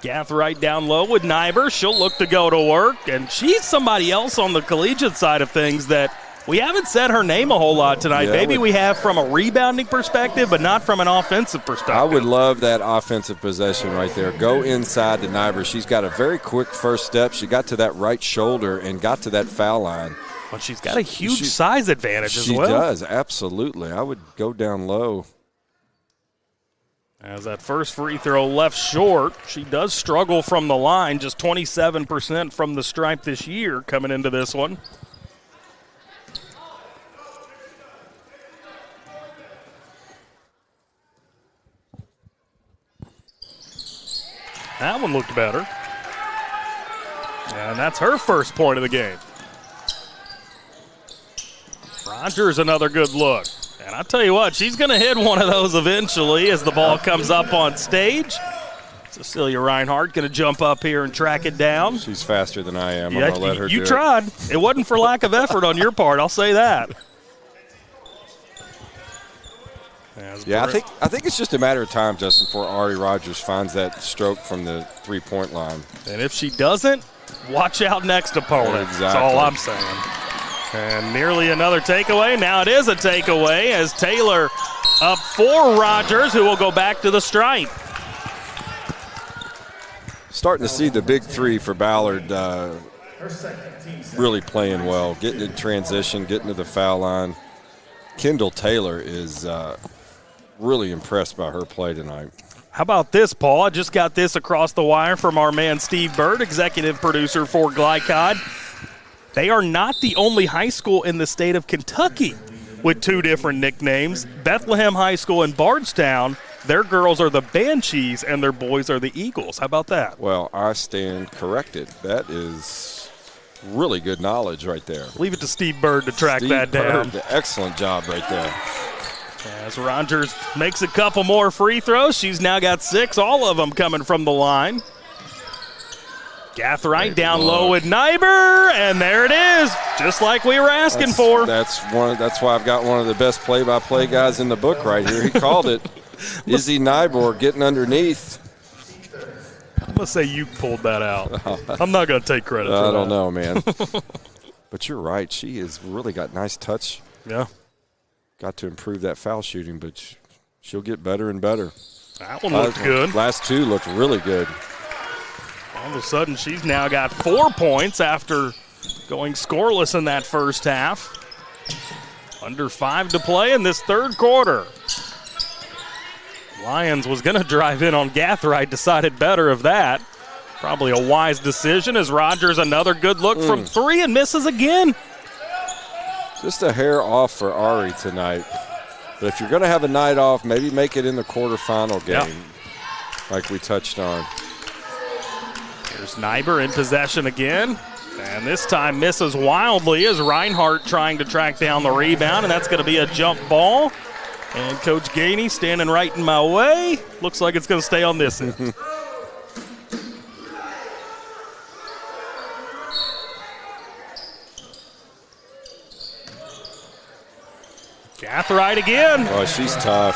Gathright down low with Nyber. She'll look to go to work, and she's somebody else on the collegiate side of things that we haven't said her name a whole lot tonight. Yeah, Maybe we have from a rebounding perspective, but not from an offensive perspective. I would love that offensive possession right there. Go inside to Nyber. She's got a very quick first step. She got to that right shoulder and got to that foul line. But she's got a huge size advantage as well. She does, absolutely. I would go down low. As that first free throw left short, she does struggle from the line, just 27% from the stripe this year coming into this one. That one looked better. And that's her first point of the game. Rogers, another good look. And I'll tell you what, she's going to hit one of those eventually as the ball comes up on stage. Cecilia Reinhardt going to jump up here and track it down. She's faster than I am. I'm going to let her do it. You tried. It wasn't for lack of effort on your part, I'll say that. Yeah, I think it's just a matter of time, Justin, before Ari Rogers finds that stroke from the three-point line. And if she doesn't, watch out next opponent. Exactly. That's all I'm saying. And nearly another takeaway. Now it is a takeaway as Taylor up for Rogers, who will go back to the stripe. Starting to see the big three for Ballard really playing well, getting in transition, getting to the foul line. Kendall Taylor is really impressed by her play tonight. How about this, Paul? I just got this across the wire from our man Steve Bird, executive producer for Glycod. They are not the only high school in the state of Kentucky with two different nicknames. Bethlehem High School in Bardstown, their girls are the Banshees and their boys are the Eagles. How about that? Well, I stand corrected. That is really good knowledge right there. Leave it to Steve Bird to track that down. Excellent job right there. As Rogers makes a couple more free throws, she's now got 6, all of them coming from the line. Gathright down low with Nyber, and there it is, just like we were asking for. That's why I've got one of the best play-by-play guys in the book right here. He called it. Izzy Nyber getting underneath. I'm going to say you pulled that out. I'm not going to take credit for that. I don't know, man. But you're right. She has really got nice touch. Yeah. Got to improve that foul shooting, but she'll get better and better. That one looked good. Last two looked really good. All of a sudden, she's now got 4 points after going scoreless in that first half. Under 5 to play in this third quarter. Lions was going to drive in on Gathright, decided better of that. Probably a wise decision as Rogers another good look from 3 and misses again. Just a hair off for Ari tonight. But if you're going to have a night off, maybe make it in the quarterfinal game like we touched on. Here's Nyber in possession again. And this time misses wildly as Reinhardt trying to track down the rebound, and that's going to be a jump ball. And Coach Gainey standing right in my way. Looks like it's going to stay on this end. Gathright again. Oh, she's tough.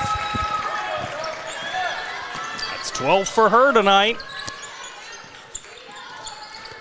That's 12 for her tonight.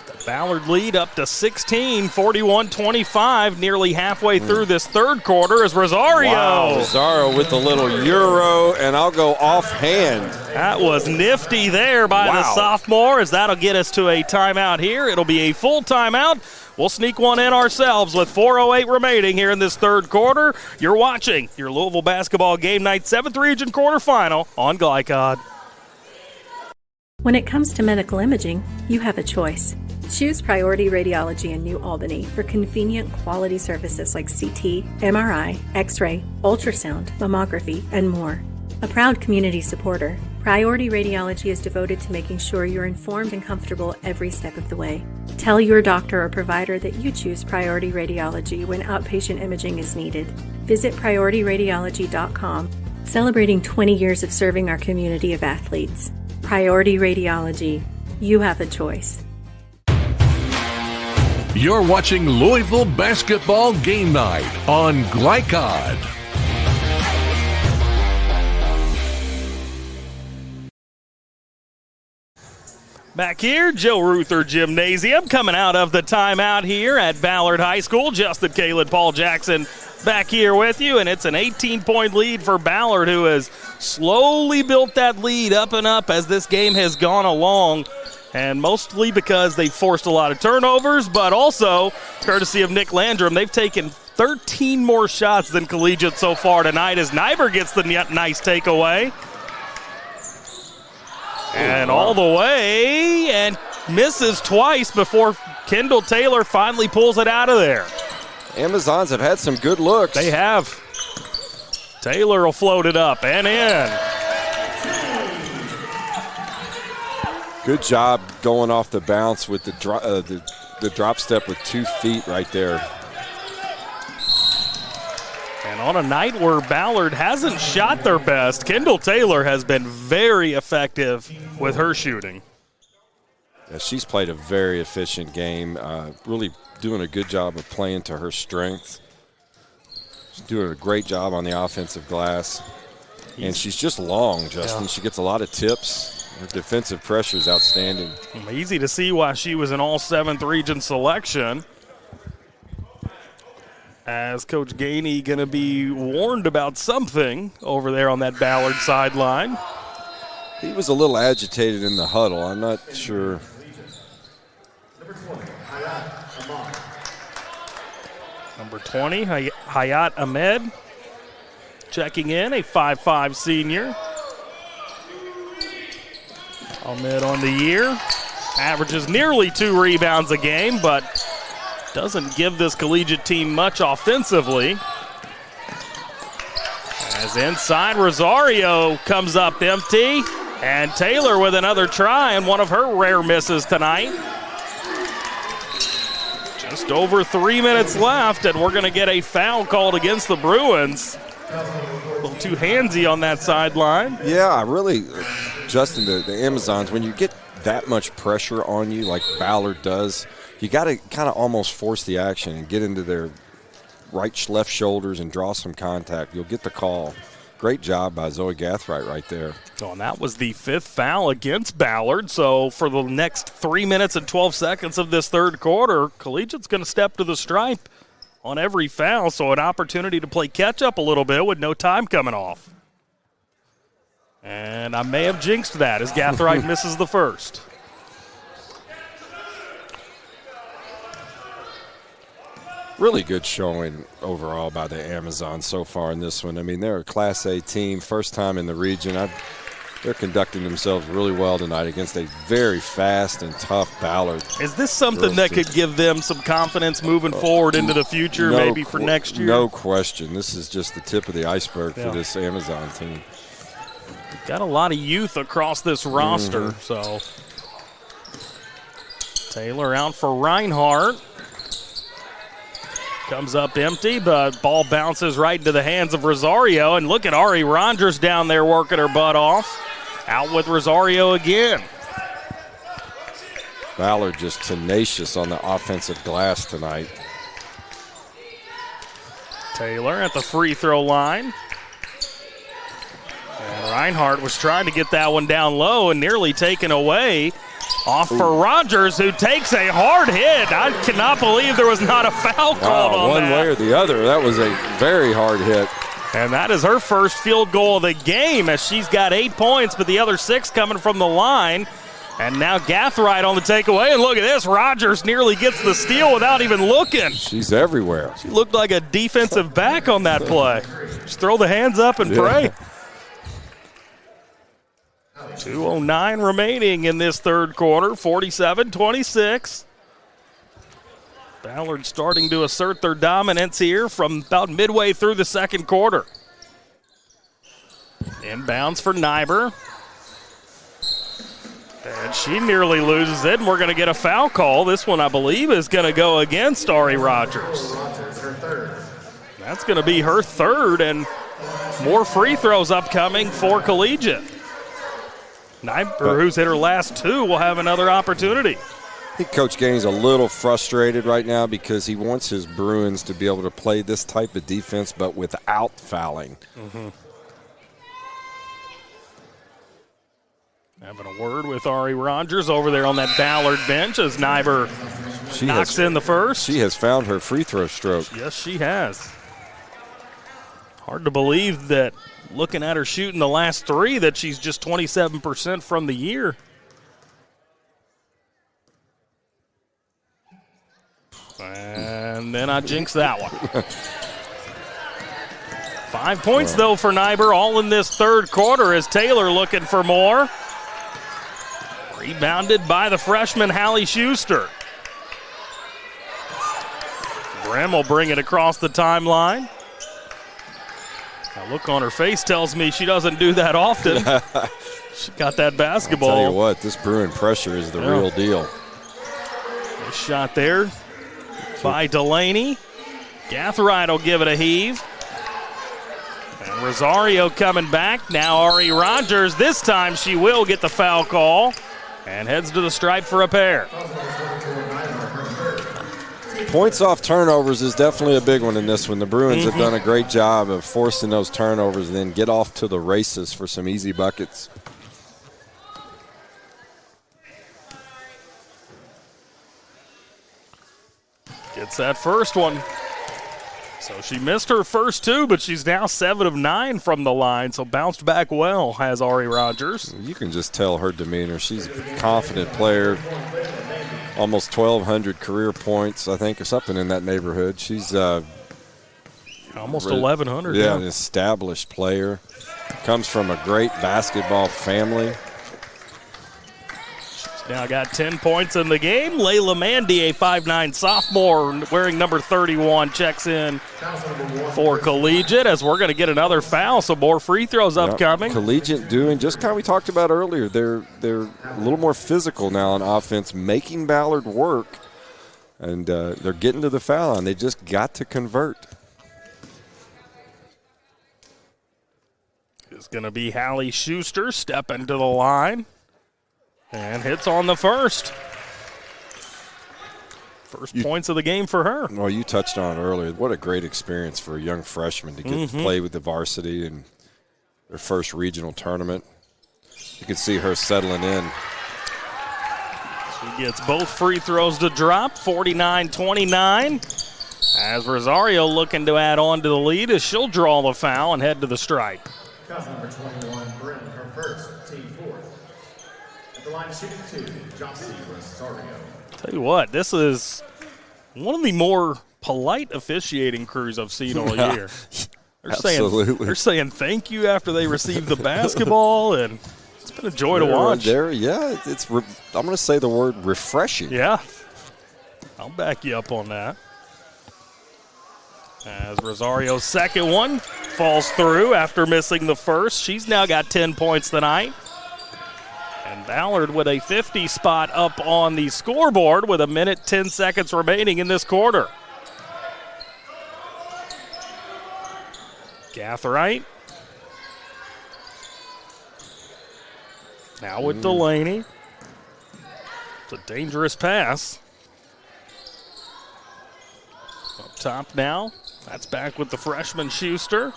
The Ballard lead up to 16, 41-25, nearly halfway through this third quarter as Rosario. Wow, Rosario with the little Euro, and I'll go offhand. That was nifty there by the sophomore, as that'll get us to a timeout here. It'll be a full timeout. We'll sneak one in ourselves with 4:08 remaining here in this third quarter. You're watching your Louisville basketball game night 7th Region quarterfinal on Glycod. When it comes to medical imaging, you have a choice. Choose Priority Radiology in New Albany for convenient quality services like CT, MRI, X-ray, ultrasound, mammography, and more. A proud community supporter, Priority Radiology is devoted to making sure you're informed and comfortable every step of the way. Tell your doctor or provider that you choose Priority Radiology when outpatient imaging is needed. Visit PriorityRadiology.com, celebrating 20 years of serving our community of athletes. Priority Radiology. You have a choice. You're watching Louisville Basketball Game Night on Glycod. Back here, Joe Ruther Gymnasium, coming out of the timeout here at Ballard High School. Justin Kalin, Paul Jackson back here with you, and it's an 18-point lead for Ballard, who has slowly built that lead up and up as this game has gone along, and mostly because they forced a lot of turnovers, but also, courtesy of Nick Landrum, they've taken 13 more shots than Collegiate so far tonight as Nyber gets the nice takeaway. And all the way, and misses twice before Kendall Taylor finally pulls it out of there. Amazons have had some good looks. They have. Taylor will float it up and in. Good job going off the bounce with the drop step with 2 feet right there. And on a night where Ballard hasn't shot their best, Kendall Taylor has been very effective with her shooting. Yeah, she's played a very efficient game, really doing a good job of playing to her strength. She's doing a great job on the offensive glass. And she's just long, Justin. Yeah. She gets a lot of tips. Her defensive pressure is outstanding. Easy to see why she was an all 7th region selection. As Coach Gainey going to be warned about something over there on that Ballard sideline. He was a little agitated in the huddle. I'm not sure. Number 20, Hayat Ahmed, checking in, a 5'5" senior. Ahmed on the year, averages nearly 2 rebounds a game, but doesn't give this Collegiate team much offensively. As inside, Rosario comes up empty, and Taylor with another try and one of her rare misses tonight. Just over 3 minutes left, and we're going to get a foul called against the Bruins. A little too handsy on that sideline. Yeah, really, Justin, the Amazons, when you get that much pressure on you like Ballard does, you got to kind of almost force the action and get into their left shoulders and draw some contact. You'll get the call. Great job by Zoe Gathright right there. Oh, and that was the 5th foul against Ballard. So for the next 3 minutes and 12 seconds of this third quarter, Collegiate's going to step to the stripe on every foul. So an opportunity to play catch up a little bit with no time coming off. And I may have jinxed that as Gathright misses the first. Really good showing overall by the Amazons so far in this one. I mean, they're a Class A team, first time in the region. They're conducting themselves really well tonight against a very fast and tough Ballard. Is this something that could give them some confidence moving forward into the future, maybe for next year? No question. This is just the tip of the iceberg for this Amazon team. Got a lot of youth across this roster, so. Taylor out for Reinhardt. Comes up empty, but ball bounces right into the hands of Rosario. And look at Ari Rogers down there working her butt off. Out with Rosario again. Ballard just tenacious on the offensive glass tonight. Taylor at the free throw line. And Reinhardt was trying to get that one down low and nearly taken away. Off for Rogers, who takes a hard hit. I cannot believe there was not a foul called on one that. way or the other. That was a very hard hit. And that is her first field goal of the game, as she's got 8 points, but the other 6 coming from the line. And now Gathright on the takeaway. And look at this. Rogers nearly gets the steal without even looking. She's everywhere. She looked like a defensive back on that play. Just throw the hands up and pray. 2:09 remaining in this third quarter, 47-26. Ballard starting to assert their dominance here from about midway through the second quarter. Inbounds for Nyber. And she nearly loses it, and we're going to get a foul call. This one, I believe, is going to go against Ari Rogers. That's going to be her third, and more free throws upcoming for Collegiate. Nyber, who's hit her last 2, will have another opportunity. I think Coach Gaines a little frustrated right now because he wants his Bruins to be able to play this type of defense but without fouling. Having a word with Ari Rogers over there on that Ballard bench as Nyber knocks in the first. She has found her free throw stroke. Yes, she has. Hard to believe that, looking at her shooting the last 3, that she's just 27% from the year. And then I jinxed that one. 5 points, though, for Nyber, all in this third quarter as Taylor looking for more. Rebounded by the freshman, Hallie Schuster. Grimm will bring it across the timeline. That look on her face tells me she doesn't do that often. She got that basketball. I'll tell you what, this Bruin pressure is the real deal. Nice shot there by Delaney. Gathright will give it a heave. And Rosario coming back. Now Ari Rogers. This time she will get the foul call and heads to the stripe for a pair. Points off turnovers is definitely a big one in this one. The Bruins have done a great job of forcing those turnovers and then get off to the races for some easy buckets. Gets that first one. So she missed her first 2, but she's now 7 of 9 from the line, so bounced back well, has Ari Rogers. You can just tell her demeanor. She's a confident player. Almost 1,200 career points, I think, or something in that neighborhood. She's almost 1,100. Yeah, an established player. Comes from a great basketball family. Now got 10 points in the game. Layla Mandy, a 5'9 sophomore wearing number 31, checks in for Collegiate as we're going to get another foul, so more free throws upcoming. Collegiate doing just kind of we talked about earlier. They're a little more physical now on offense, making Ballard work, and they're getting to the foul line. They just got to convert. It's going to be Hallie Schuster stepping to the line. And hits on the first. First points of the game for her. Well, you touched on it earlier. What a great experience for a young freshman to get to play with the varsity in their first regional tournament. You can see her settling in. She gets both free throws to drop, 49-29. As Rosario looking to add on to the lead as she'll draw the foul and head to the stripe. Foul number 21, Brim, her first, team fourth. The line shooting 2, Jossie Rosario. Tell you what, this is one of the more polite officiating crews I've seen all year. They're saying thank you after they receive the basketball, and it's been a joy to watch. I'm going to say the word refreshing. Yeah, I'll back you up on that. As Rosario's second one falls through after missing the first. She's now got 10 points tonight. And Ballard with a 50 spot up on the scoreboard with 1 minute, 10 seconds remaining in this quarter. Gathright. Now with Delaney. It's a dangerous pass. Up top now That's back with the freshman Schuster.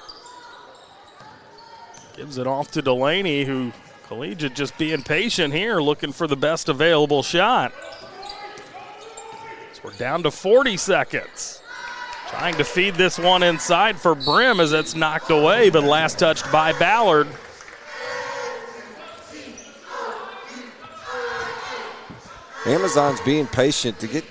Gives it off to Delaney, who Collegiate just being patient here, looking for the best available shot. So we're down to 40 seconds. Trying to feed this one inside for Brim as it's knocked away, but last touched by Ballard. Amazon's being patient to get.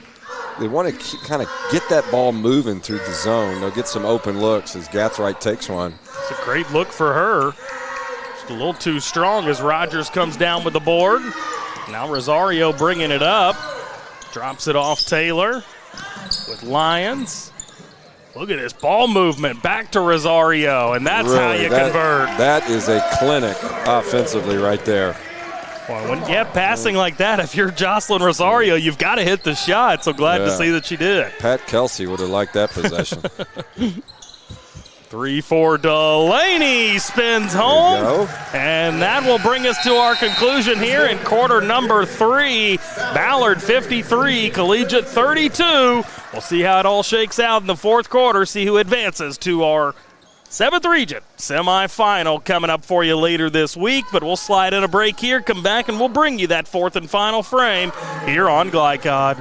They want to kind of get that ball moving through the zone. They'll get some open looks as Gathright takes one. It's a great look for her. Just a little too strong as Rogers comes down with the board. Now Rosario bringing it up. Drops it off Taylor with Lyons. Look at this ball movement back to Rosario, and that's really, how you convert. That is a clinic offensively right there. Well, when you have passing like that, if you're Jocelyn Rosario, you've got to hit the shot. So glad to see that she did. Pat Kelsey would have liked that possession. 3 for Delaney, spins home. And that will bring us to our conclusion here in quarter number 3. Ballard 53, Collegiate 32. We'll see how it all shakes out in the fourth quarter, see who advances to our 7th Region semifinal coming up for you later this week, but we'll slide in a break here, come back, and we'll bring you that fourth and final frame here on Glycod.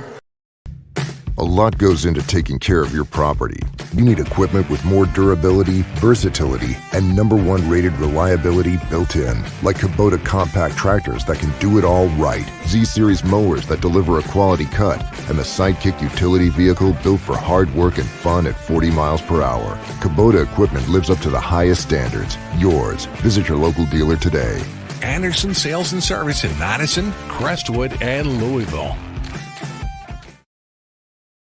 A lot goes into taking care of your property. You need equipment with more durability, versatility, and #1 rated reliability built in, like Kubota compact tractors that can do it all right, Z-Series mowers that deliver a quality cut, and the Sidekick utility vehicle built for hard work and fun at 40 miles per hour. Kubota equipment lives up to the highest standards. Yours. Visit your local dealer today. Anderson Sales and Service in Madison, Crestwood, and Louisville.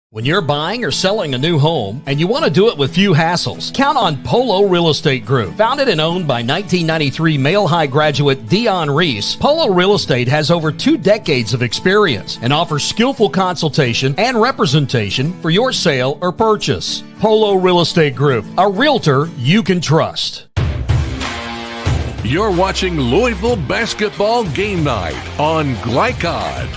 When you're buying or selling a new home and you want to do it with few hassles, count on Polo Real Estate Group. Founded and owned by 1993 Male High graduate Dion Reese, Polo Real Estate has over 2 decades of experience and offers skillful consultation and representation for your sale or purchase. Polo Real Estate Group, a realtor you can trust. You're watching Louisville Basketball Game Night on Glycod.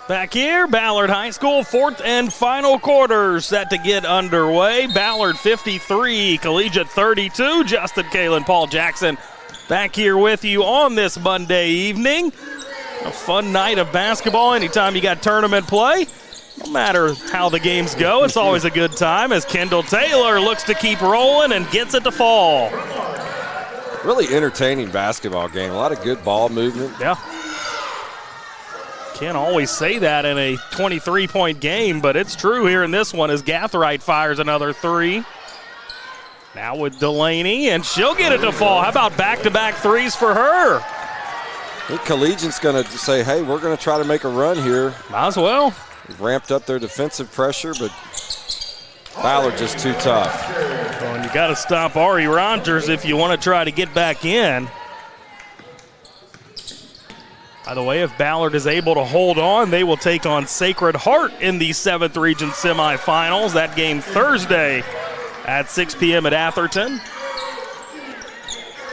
Back here, Ballard High School, fourth and final quarter set to get underway. Ballard 53, Collegiate 32. Justin Kalen, Paul Jackson back here with you on this Monday evening. A fun night of basketball anytime you got tournament play. No matter how the games go, it's always a good time as Kendall Taylor looks to keep rolling and gets it to fall. Really entertaining basketball game. A lot of good ball movement. Yeah. Can't always say that in a 23-point game, but it's true here in this one as Gathright fires another 3. Now with Delaney, and she'll get it to fall. How about back-to-back 3s for her? I think Collegiate's going to say, hey, we're going to try to make a run here. Might as well. They've ramped up their defensive pressure, but Ballard just too tough. Well, and you got to stop Ari Rogers if you want to try to get back in. By the way, if Ballard is able to hold on, they will take on Sacred Heart in the 7th Region semifinals. That game Thursday at 6 p.m. at Atherton.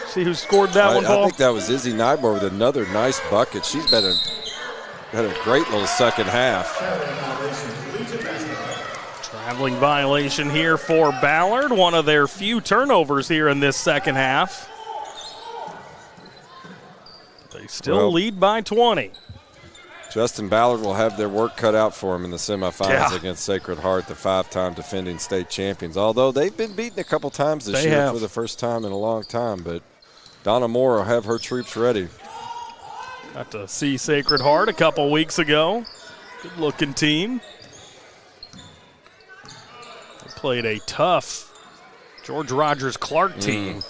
See who scored that one, Paul? I think that was Izzy Nybor with another nice bucket. She's had a great little second half. Traveling violation here for Ballard. One of their few turnovers here in this second half. They still lead by 20. Justin Ballard will have their work cut out for him in the semifinals against Sacred Heart, the 5-time defending state champions. Although they've been beaten a couple times this year for the first time in a long time. But Donna Moore will have her troops ready. Got to see Sacred Heart a couple weeks ago. Good-looking team. They played a tough George Rogers Clark team.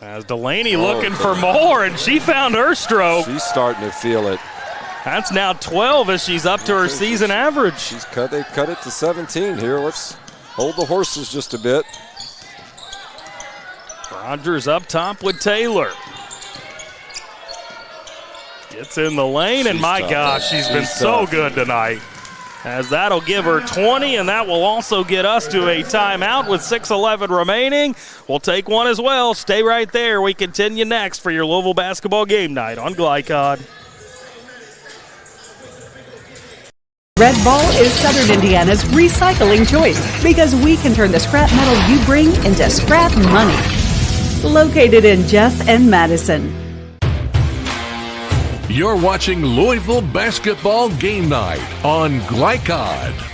As Delaney looking for more, and she found her stroke. She's starting to feel it. That's now 12 as she's up to her season average. They've cut it to 17 here. Let's hold the horses just a bit. Rogers up top with Taylor. Gets in the lane, and my gosh, she's been so good tonight. As that'll give her 20, and that will also get us to a timeout with 6:11 remaining. We'll take one as well. Stay right there. We continue next for your Louisville Basketball Game Night on Glycod. Red Ball is Southern Indiana's recycling choice because we can turn the scrap metal you bring into scrap money. Located in Jeff and Madison. You're watching Louisville Basketball Game Night on Glycod.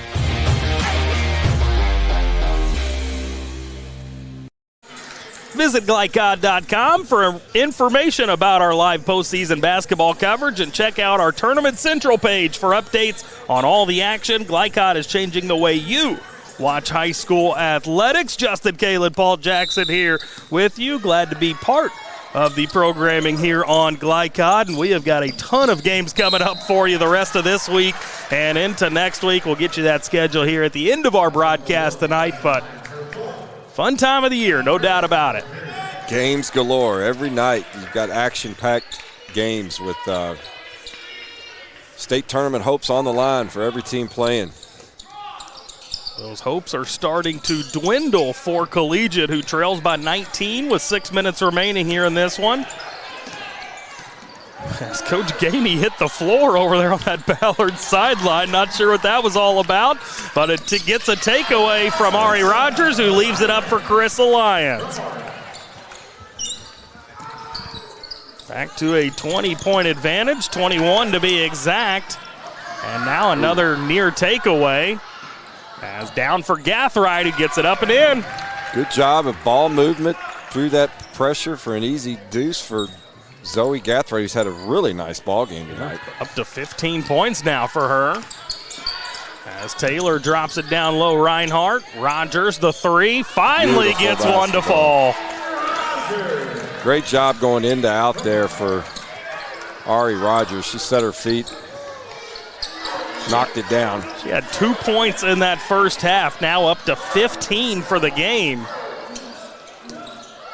Visit Glycod.com for information about our live postseason basketball coverage and check out our Tournament Central page for updates on all the action. Glycod is changing the way you watch high school athletics. Justin Caleb, Paul Jackson here with you. Glad to be part of the programming here on Glycod, and we have got a ton of games coming up for you the rest of this week and into next week. We'll get you that schedule here at the end of our broadcast tonight, but fun time of the year, no doubt about it. Games galore. Every night you've got action-packed games with state tournament hopes on the line for every team playing. Those hopes are starting to dwindle for Collegiate, who trails by 19 with 6 minutes remaining here in this one. As Coach Gainey hit the floor over there on that Ballard sideline. Not sure what that was all about, but it gets a takeaway from Ari Rogers, who leaves it up for Carissa Lyons. Back to a 20-point advantage, 21 to be exact. And now another near takeaway. As down for Gathright, who gets it up and in. Good job of ball movement through that pressure for an easy deuce for Zoe Gathright, who's had a really nice ball game tonight. Up to 15 points now for her. As Taylor drops it down low, Reinhardt. Rogers, the three, finally gets one to fall. Great job going in to out there for Ari Rogers. She set her feet, knocked it down. She had 2 points in that first half, now up to 15 for the game.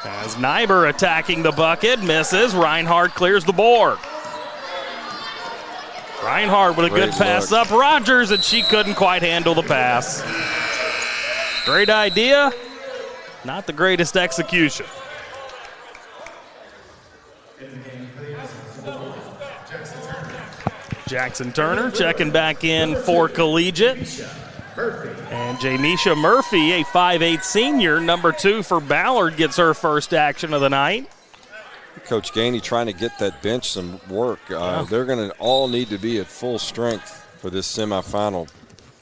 As Nyber attacking the bucket, misses. Reinhardt clears the board. Reinhardt with a good pass up Rogers, and she couldn't quite handle the pass. Great idea, not the greatest execution. Jackson Turner checking back in for Collegiate. And Jamisha Murphy, a 5'8 senior, number 2 for Ballard, gets her first action of the night. Coach Gainey trying to get that bench some work. They're going to all need to be at full strength for this semifinal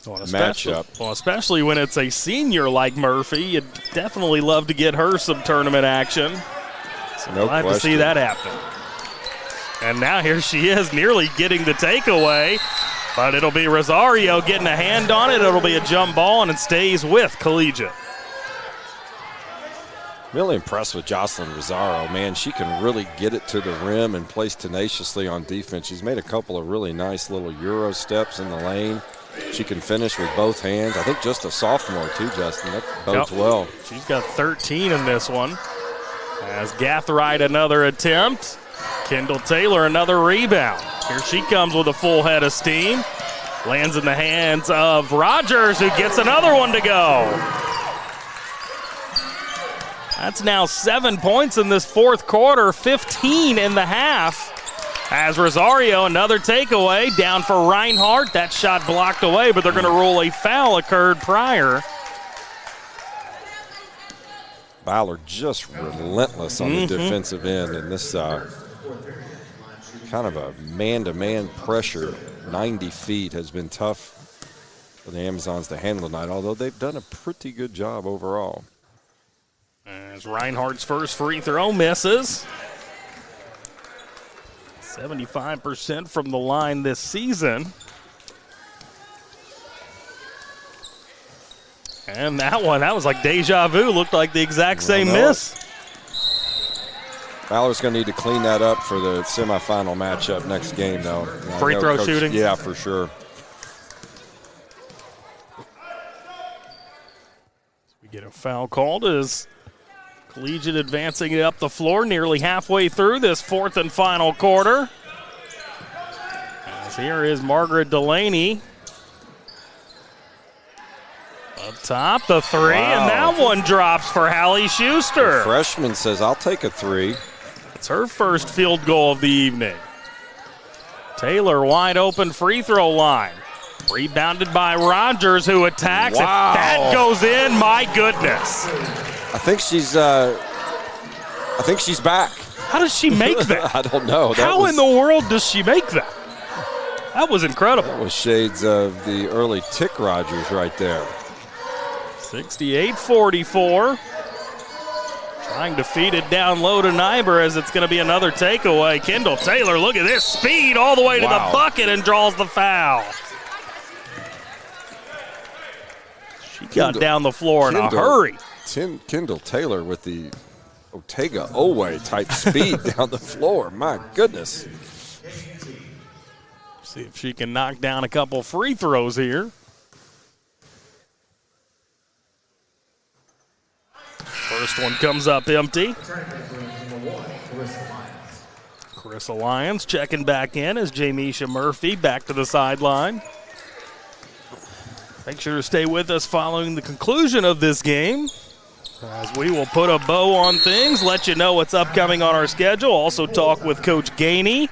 matchup. Well, especially when it's a senior like Murphy. You'd definitely love to get her some tournament action. So no glad question. to see that happen. And now here she is, nearly getting the takeaway. But it'll be Rosario getting a hand on it. It'll be a jump ball, and it stays with Collegiate. Really impressed with Jocelyn Rosario, man. She can really get it to the rim and place tenaciously on defense. She's made a couple of really nice little Euro steps in the lane. She can finish with both hands. I think just a sophomore too, Justin. That bodes well. She's got 13 in this one. As Gathright another attempt. Kendall Taylor another rebound. Here she comes with a full head of steam. Lands in the hands of Rogers, who gets another one to go. That's now 7 points in this fourth quarter, 15 in the half. As Rosario, another takeaway, down for Reinhardt. That shot blocked away, but they're going to rule a foul occurred prior. Ballard just relentless on the defensive end, and this kind of a man-to-man pressure, 90 feet, has been tough for the Amazons to handle tonight, although they've done a pretty good job overall. As Reinhardt's first free throw misses. 75% from the line this season. And that was like deja vu. Looked like the exact same miss. Ballard's going to need to clean that up for the semifinal matchup next game, though. Free throw shooting? Yeah, for sure. We get a foul called as Collegiate advancing it up the floor nearly halfway through this fourth and final quarter. As here is Margaret Delaney. Up top, the three, and that one drops for Hallie Schuster. The freshman says, I'll take a three. It's her first field goal of the evening. Taylor wide open free throw line. Rebounded by Rogers, who attacks. Wow. If that goes in, my goodness. I think she's back. How does she make that? I don't know. How in the world does she make that? That was incredible. That was shades of the early Tick Rogers right there. 68-44. Trying to feed it down low to Nyber as it's going to be another takeaway. Kendall Taylor, look at this speed all the way to the bucket and draws the foul. She got down the floor in a hurry. Kendall Taylor with the Ortega Owe type speed down the floor. My goodness. See if she can knock down a couple free throws here. First one comes up empty. Carissa Lyons checking back in as Jamisha Murphy back to the sideline. Make sure to stay with us following the conclusion of this game, as we will put a bow on things, let you know what's upcoming on our schedule. Also talk with Coach Gainey.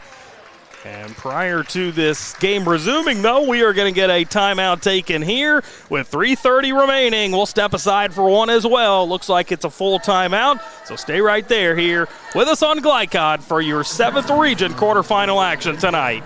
And prior to this game resuming, though, we are going to get a timeout taken here with 3:30 remaining. We'll step aside for one as well. Looks like it's a full timeout, so stay right there here with us on Glycod for your 7th Region quarterfinal action tonight.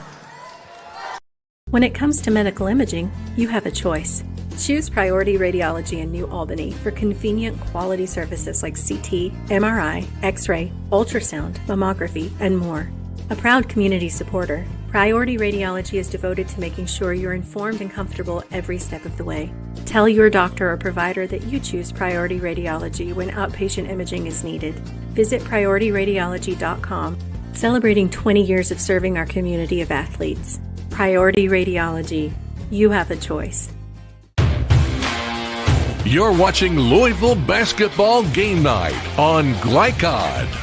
When it comes to medical imaging, you have a choice. Choose Priority Radiology in New Albany for convenient quality services like CT, MRI, X-ray, ultrasound, mammography, and more. A proud community supporter, Priority Radiology is devoted to making sure you're informed and comfortable every step of the way. Tell your doctor or provider that you choose Priority Radiology when outpatient imaging is needed. Visit PriorityRadiology.com, celebrating 20 years of serving our community of athletes. Priority Radiology. You have a choice. You're watching Louisville Basketball Game Night on Glycod.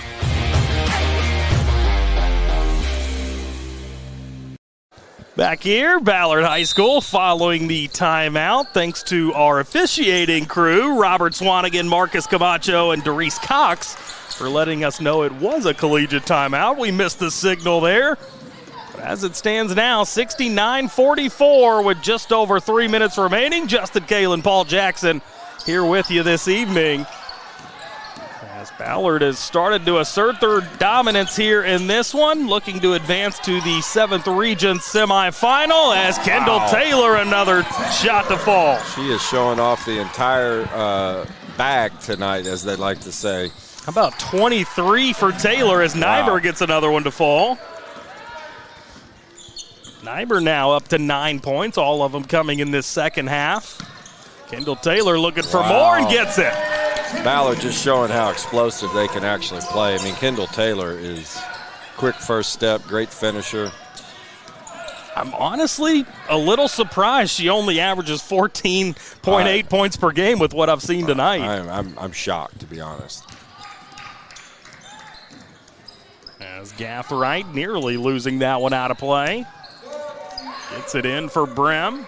Back here, Ballard High School following the timeout. Thanks to our officiating crew, Robert Swanigan, Marcus Camacho, and Doris Cox, for letting us know it was a collegiate timeout. We missed the signal there. But as it stands now, 69-44 with just over 3 minutes remaining. Justin Kalen, Paul Jackson here with you this evening. As Ballard has started to assert their dominance here in this one, looking to advance to the 7th Region semifinal as Kendall Taylor, another shot to fall. She is showing off the entire bag tonight, as they like to say. How about 23 for Taylor as Nyber gets another one to fall. Nyber now up to 9 points, all of them coming in this second half. Kendall Taylor looking for more and gets it. Ballard just showing how explosive they can actually play. I mean, Kendall Taylor is quick first step, great finisher. I'm honestly a little surprised she only averages 14.8 points per game with what I've seen tonight. I'm shocked, to be honest. As Gathright nearly losing that one out of play. Gets it in for Brem.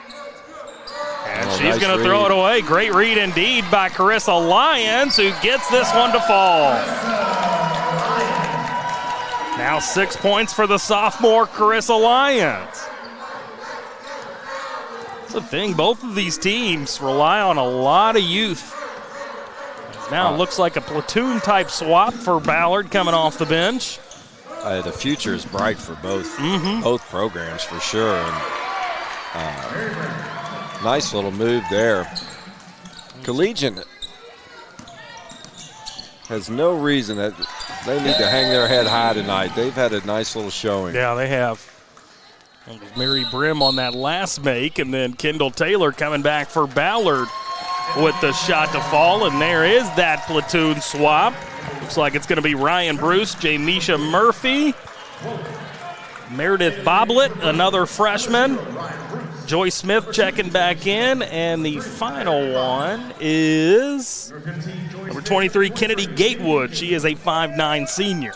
And she's going to throw it away. Great read indeed by Carissa Lyons, who gets this one to fall. Now 6 points for the sophomore Carissa Lyons. That's the thing. Both of these teams rely on a lot of youth. Now it looks like a platoon-type swap for Ballard coming off the bench. The future is bright for both programs for sure. And, nice little move there. Collegiate has no reason that they need to hang their head high tonight. They've had a nice little showing. Yeah, they have. And Mary Brim on that last make, and then Kendall Taylor coming back for Ballard with the shot to fall, and there is that platoon swap. Looks like it's going to be Ryan Bruce, Jamisha Murphy, Meredith Boblet, another freshman, Joy Smith checking back in, and the final one is number 23, Kennedy Gatewood. She is a 5'9" senior.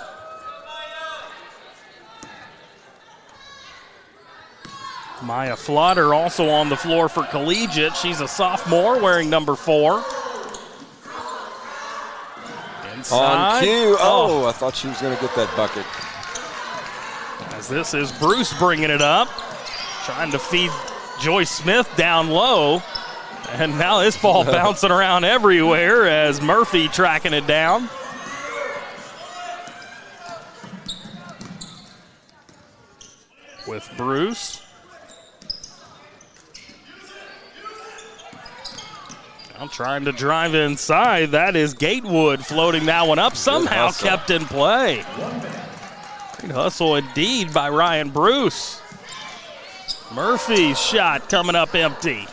Maya Flotter also on the floor for Collegiate. She's a sophomore wearing number 4. Inside. On cue. Oh, I thought she was going to get that bucket. As this is Bruce bringing it up, trying to feed Joyce Smith down low. And now this ball bouncing around everywhere as Murphy tracking it down. With Bruce. Now trying to drive inside. That is Gatewood floating that one up. Somehow kept in play. Great hustle indeed by Ryan Bruce. Murphy's shot coming up empty.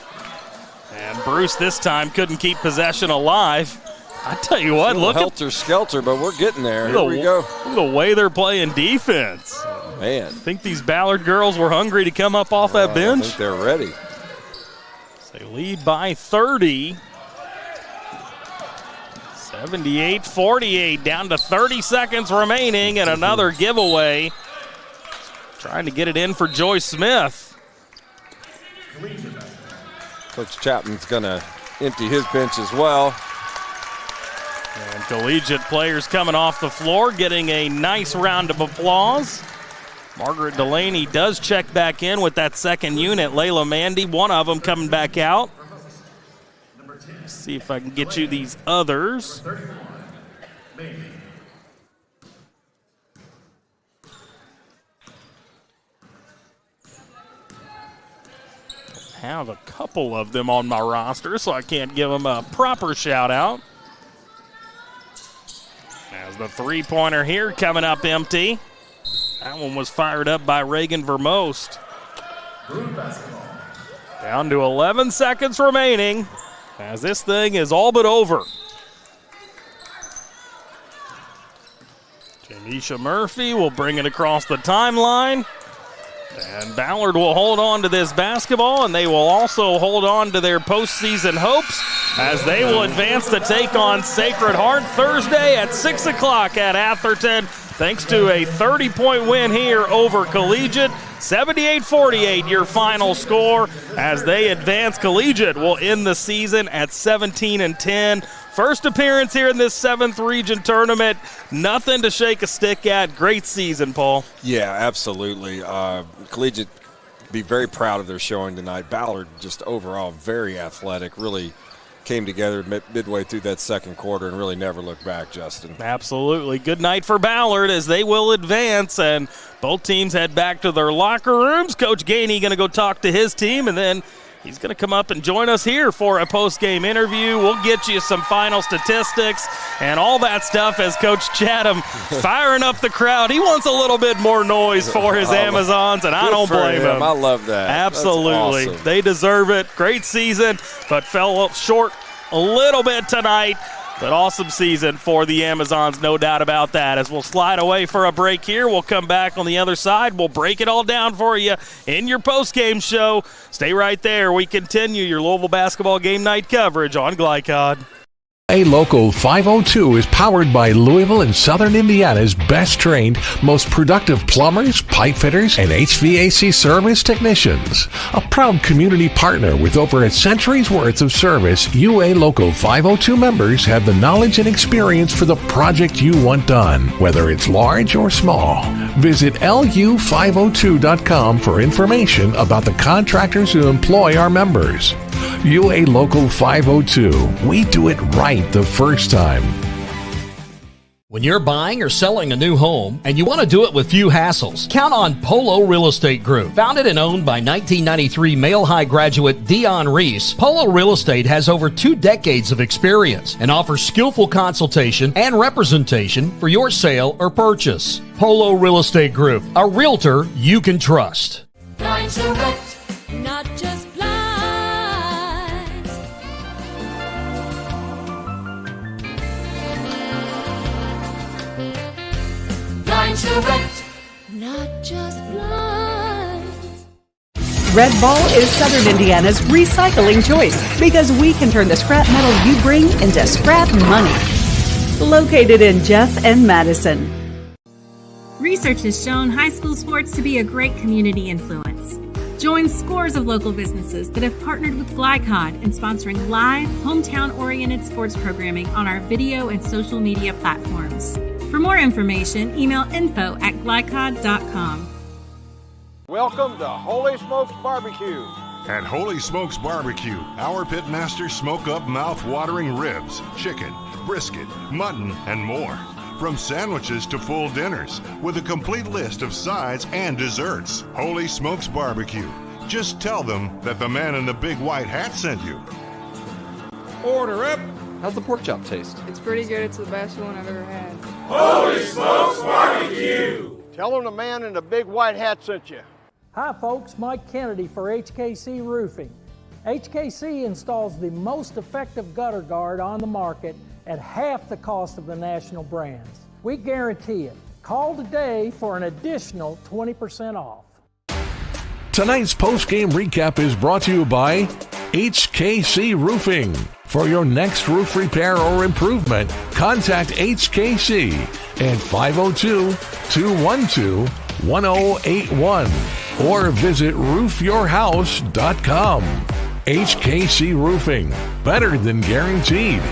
And Bruce this time couldn't keep possession alive. I tell you what, look at helter-skelter, but we're getting there. Here we go. Look at the way they're playing defense. Man. I think these Ballard girls were hungry to come up off that bench. I think they're ready. They lead by 30. 78-48, down to 30 seconds remaining, and another giveaway. Trying to get it in for Joyce Smith. Coach Chapman's going to empty his bench as well. And Collegiate players coming off the floor, getting a nice round of applause. Margaret Delaney does check back in with that second unit. Layla Mandy, one of them coming back out. Let's see if I can get you these others. Have a couple of them on my roster, so I can't give them a proper shout out. As the three-pointer here coming up empty. That one was fired up by Reagan Vermost. Down to 11 seconds remaining as this thing is all but over. Janisha Murphy will bring it across the timeline. And Ballard will hold on to this basketball, and they will also hold on to their postseason hopes as they will advance to take on Sacred Heart Thursday at 6 o'clock at Atherton, thanks to a 30-point win here over Collegiate. 78-48 your final score as they advance. Collegiate will end the season at 17-10. First appearance here in this 7th region tournament. Nothing to shake a stick at. Great season, Paul. Yeah, absolutely. Collegiate be very proud of their showing tonight. Ballard just overall very athletic, really came together midway through that second quarter and really never looked back, Justin. Absolutely. Good night for Ballard as they will advance, and both teams head back to their locker rooms. Coach Gainey going to go talk to his team, and then he's going to come up and join us here for a post-game interview. We'll get you some final statistics and all that stuff as Coach Chatham firing up the crowd. He wants a little bit more noise for his Amazons, and I don't blame him. I love that. Absolutely. Awesome. They deserve it. Great season, but fell up short a little bit tonight. But awesome season for the Amazons, no doubt about that. As we'll slide away for a break here, we'll come back on the other side. We'll break it all down for you in your post-game show. Stay right there. We continue your Louisville basketball game night coverage on Glycod. A Local 502 is powered by Louisville and Southern Indiana's best trained, most productive plumbers, pipe fitters, and HVAC service technicians. A proud community partner with over a century's worth of service, UA Local 502 members have the knowledge and experience for the project you want done, whether it's large or small. Visit lu502.com for information about the contractors who employ our members. UA Local 502. We do it right the first time. When you're buying or selling a new home and you want to do it with few hassles, count on Polo Real Estate Group. Founded and owned by 1993 Male High graduate Dion Reese, Polo Real Estate has over 2 decades of experience and offers skillful consultation and representation for your sale or purchase. Polo Real Estate Group, a realtor you can trust. Not just not just blinds. Red Ball is Southern Indiana's recycling choice because we can turn the scrap metal you bring into scrap money. Located in Jeff and Madison. Research has shown high school sports to be a great community influence. Join scores of local businesses that have partnered with Glycod in sponsoring live, hometown-oriented sports programming on our video and social media platforms. For more information, email info@glycod.com. Welcome to Holy Smokes Barbecue. At Holy Smokes Barbecue, our pitmasters smoke up mouth-watering ribs, chicken, brisket, mutton, and more. From sandwiches to full dinners, with a complete list of sides and desserts. Holy Smokes Barbecue. Just tell them that the man in the big white hat sent you. Order up! How's the pork chop taste? It's pretty good. It's the best one I've ever had. Holy Smokes Barbecue! Tell them the man in the big white hat sent you. Hi folks, Mike Kennedy for HKC Roofing. HKC installs the most effective gutter guard on the market at half the cost of the national brands. We guarantee it. Call today for an additional 20% off. Tonight's post-game recap is brought to you by HKC Roofing. For your next roof repair or improvement, contact HKC at 502-212-1081 or visit roofyourhouse.com. HKC Roofing, better than guaranteed.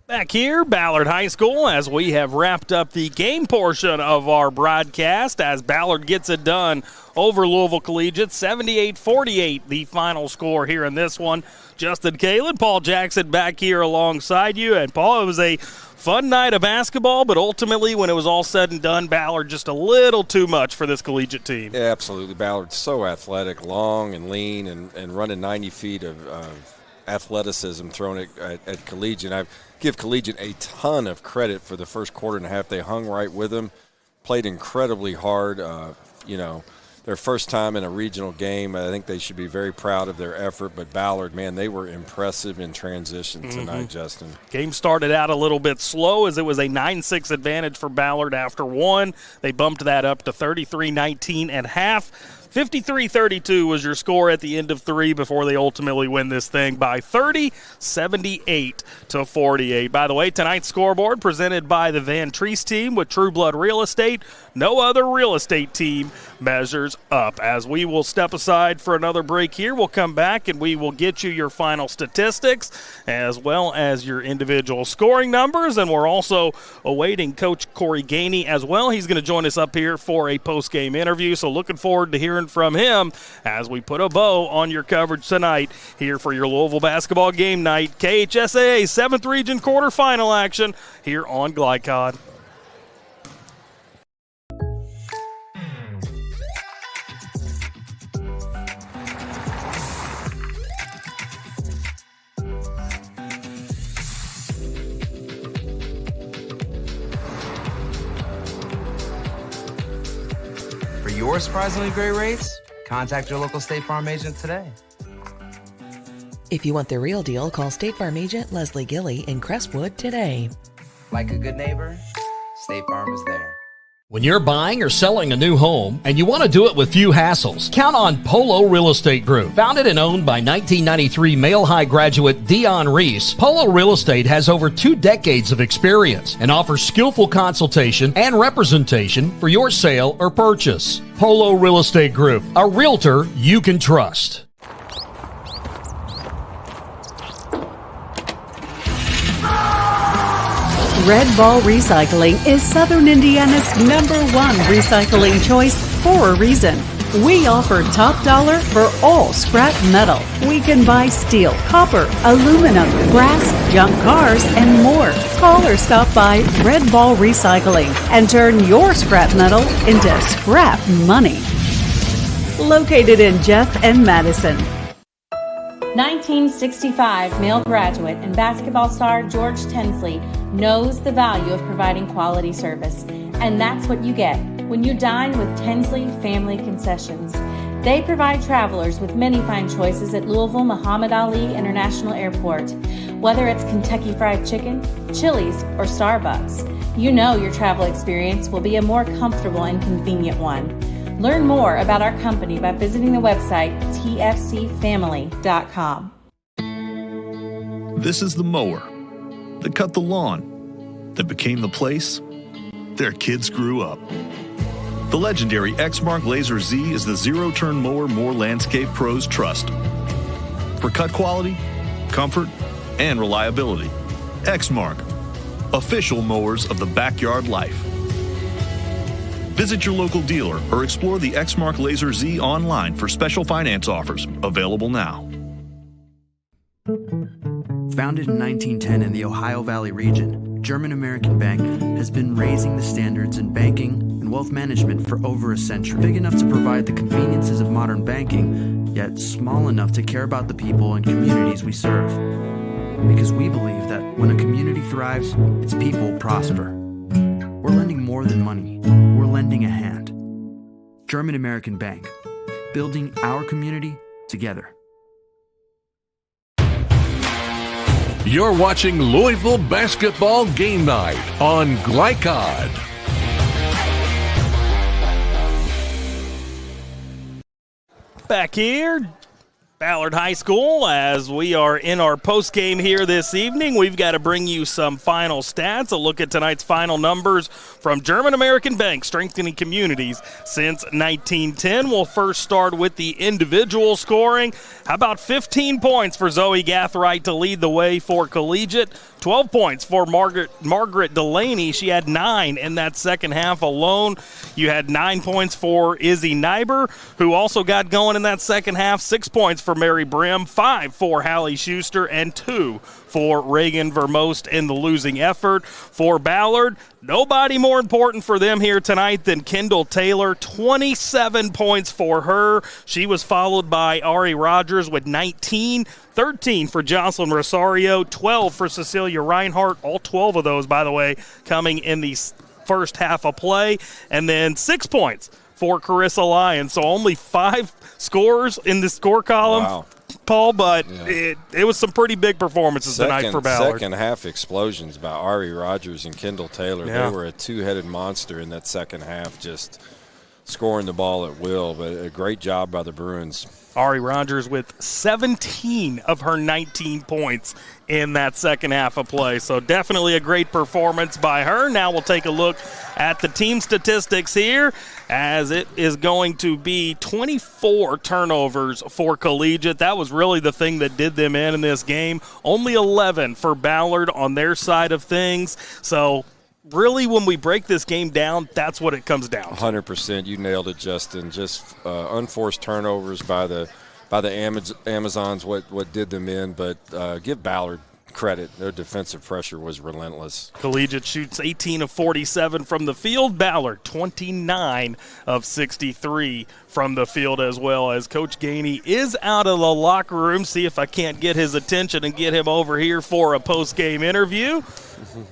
Back here, Ballard High School, as we have wrapped up the game portion of our broadcast as Ballard gets it done over Louisville Collegiate. 78-48 the final score here in this one. Justin Kalin, Paul Jackson back here alongside you. And Paul, it was a fun night of basketball, but ultimately when it was all said and done, Ballard just a little too much for this Collegiate team. Yeah, absolutely. Ballard's so athletic, long and lean, and running 90 feet of athleticism thrown at Collegiate. I give Collegiate a ton of credit for the first quarter and a half. They hung right with them, played incredibly hard. Their first time in a regional game. I think they should be very proud of their effort. But Ballard, man, they were impressive in transition tonight, Justin. Game started out a little bit slow as it was a 9-6 advantage for Ballard after one. They bumped that up to 33-19 at half. 53-32 was your score at the end of three before they ultimately win this thing by 30, 78-48. By the way, tonight's scoreboard presented by the Van Treese team with True Blood Real Estate. No other real estate team measures up. As we will step aside for another break here, we'll come back and we will get you your final statistics as well as your individual scoring numbers. And we're also awaiting Coach Corey Gainey as well. He's going to join us up here for a post-game interview. So looking forward to hearing from him as we put a bow on your coverage tonight here for your Louisville basketball game night. KHSAA 7th Region quarterfinal action here on Glycod. For your surprisingly great rates, contact your local State Farm agent today. If you want the real deal, call State Farm agent Leslie Gilly in Crestwood today. Like a good neighbor, State Farm is there. When you're buying or selling a new home and you want to do it with few hassles, count on Polo Real Estate Group. Founded and owned by 1993 Male High graduate Dion Reese, Polo Real Estate has over 2 decades of experience and offers skillful consultation and representation for your sale or purchase. Polo Real Estate Group, a realtor you can trust. Red Ball Recycling is Southern Indiana's #1 recycling choice for a reason. We offer top dollar for all scrap metal. We can buy steel, copper, aluminum, brass, junk cars, and more. Call or stop by Red Ball Recycling and turn your scrap metal into scrap money. Located in Jeff and Madison. 1965 male graduate and basketball star George Tensley knows the value of providing quality service, and that's what you get when you dine with Tensley Family Concessions. They provide travelers with many fine choices at Louisville Muhammad Ali International Airport. Whether it's Kentucky Fried Chicken, Chili's, or Starbucks, you know your travel experience will be a more comfortable and convenient one. Learn more about our company by visiting the website tfcfamily.com. This is the mower that cut the lawn, that became the place their kids grew up. The legendary Exmark Laser Z is the zero-turn mower more landscape pros trust. For cut quality, comfort, and reliability. Exmark, official mowers of the backyard life. Visit your local dealer or explore the Exmark Laser Z online for special finance offers, available now. Founded in 1910 in the Ohio Valley region, German American Bank has been raising the standards in banking and wealth management for over a century. Big enough to provide the conveniences of modern banking, yet small enough to care about the people and communities we serve. Because we believe that when a community thrives, its people prosper. We're lending more than money. We're lending a hand. German American Bank, building our community together. You're watching Louisville Basketball Game Night on Glycod. Back here, Ballard High School, as we are in our post-game here this evening. We've got to bring you some final stats, a look at tonight's final numbers from German American Bank, strengthening communities since 1910. We'll first start with the individual scoring. How about 15 points for Zoe Gathright to lead the way for Collegiate? 12 points for Margaret Delaney. She had 9 in that second half alone. You had 9 points for Izzy Nyber, who also got going in that second half. 6 points for Mary Brim, 5 for Hallie Schuster, and 2 for Reagan Vermost in the losing effort. For Ballard, nobody more important for them here tonight than Kendall Taylor. 27 points for her. She was followed by Ari Rogers with 19. 13 for Jocelyn Rosario, 12 for Cecilia Reinhart, all 12 of those, by the way, coming in the first half of play, and then 6 points for Carissa Lyons. So only 5 scores in the score column, wow, Paul, but yeah, it was some pretty big performances tonight for Ballard. Second half explosions by Ari Rogers and Kendall Taylor. Yeah. They were a two-headed monster in that second half, just scoring the ball at will, but a great job by the Bruins. Ari Rogers with 17 of her 19 points in that second half of play. So definitely a great performance by her. Now we'll take a look at the team statistics here, as it is going to be 24 turnovers for Collegiate. That was really the thing that did them in this game. Only 11 for Ballard on their side of things. So really, when we break this game down, that's what it comes down to. 100%. You nailed it, Justin. Just unforced turnovers by the Amazons, what did them in. But give Ballard credit. Their defensive pressure was relentless. Collegiate shoots 18 of 47 from the field. Ballard 29 of 63 from the field, as well, as Coach Gainey is out of the locker room. See if I can't get his attention and get him over here for a post-game interview.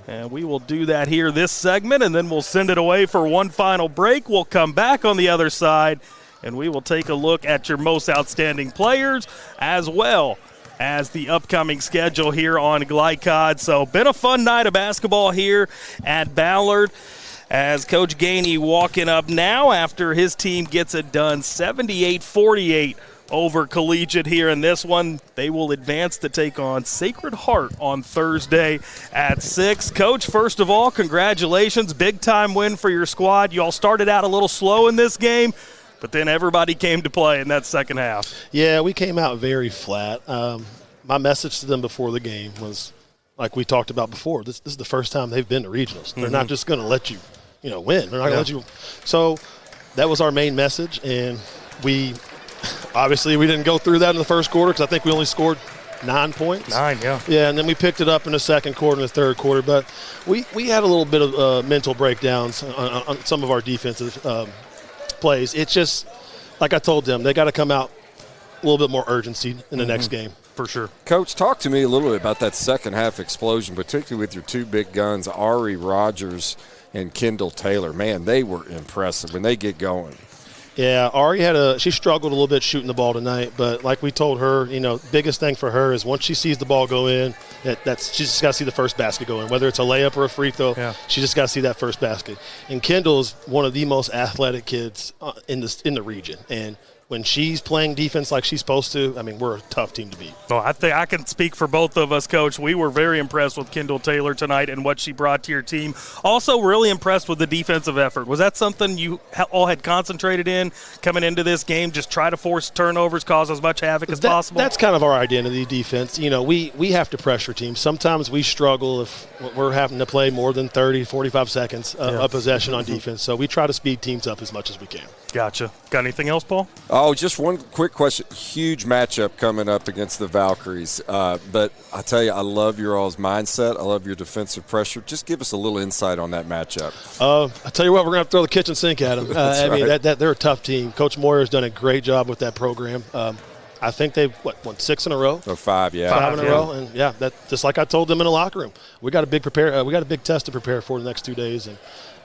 And we will do that here this segment, and then we'll send it away for one final break. We'll come back on the other side, and we will take a look at your most outstanding players, as well as the upcoming schedule here on Glycod. So been a fun night of basketball here at Ballard, as Coach Gainey walking up now after his team gets it done 78-48 over Collegiate here in this one. They will advance to take on Sacred Heart on Thursday at 6. Coach, first of all, congratulations. Big-time win for your squad. You all started out a little slow in this game, but then everybody came to play in that second half. Yeah, we came out very flat. My message to them before the game was, like we talked about before, this is the first time they've been to regionals. They're not just going to let you, win. They're not going to let you. So that was our main message, and we obviously didn't go through that in the first quarter, because I think we only scored 9 points. 9, yeah. Yeah, and then we picked it up in the second quarter and the third quarter. But we had a little bit of mental breakdowns on some of our defensive plays. It's just, like I told them, they got to come out a little bit more urgency in the next game. For sure. Coach, talk to me a little bit about that second half explosion, particularly with your two big guns, Ari Rogers and Kendall Taylor. Man, they were impressive when they get going. Yeah, Ari she struggled a little bit shooting the ball tonight, but like we told her, biggest thing for her is once she sees the ball go in, she's just got to see the first basket go in, whether it's a layup or a free throw. Yeah. She just got to see that first basket. And Kendall's one of the most athletic kids in the region, and when she's playing defense like she's supposed to, I mean, we're a tough team to beat. Well, I think I can speak for both of us, Coach. We were very impressed with Kendall Taylor tonight and what she brought to your team. Also, really impressed with the defensive effort. Was that something you all had concentrated in coming into this game? Just try to force turnovers, cause as much havoc as possible? That's kind of our identity, defense. You know, we have to pressure teams. Sometimes we struggle if we're having to play more than 30, 45 seconds of possession on defense. So we try to speed teams up as much as we can. Gotcha. Got anything else, Paul? Oh, just one quick question. Huge matchup coming up against the Valkyries. But I tell you, I love your all's mindset. I love your defensive pressure. Just give us a little insight on that matchup. I tell you what, we're going to have to throw the kitchen sink at them. I mean, they're a tough team. Coach Moyer's done a great job with that program. I think they've won 6 in a row. Or 5, yeah. 5 in a row, and that just like I told them in the locker room, we got a big test to prepare for the next 2 days, and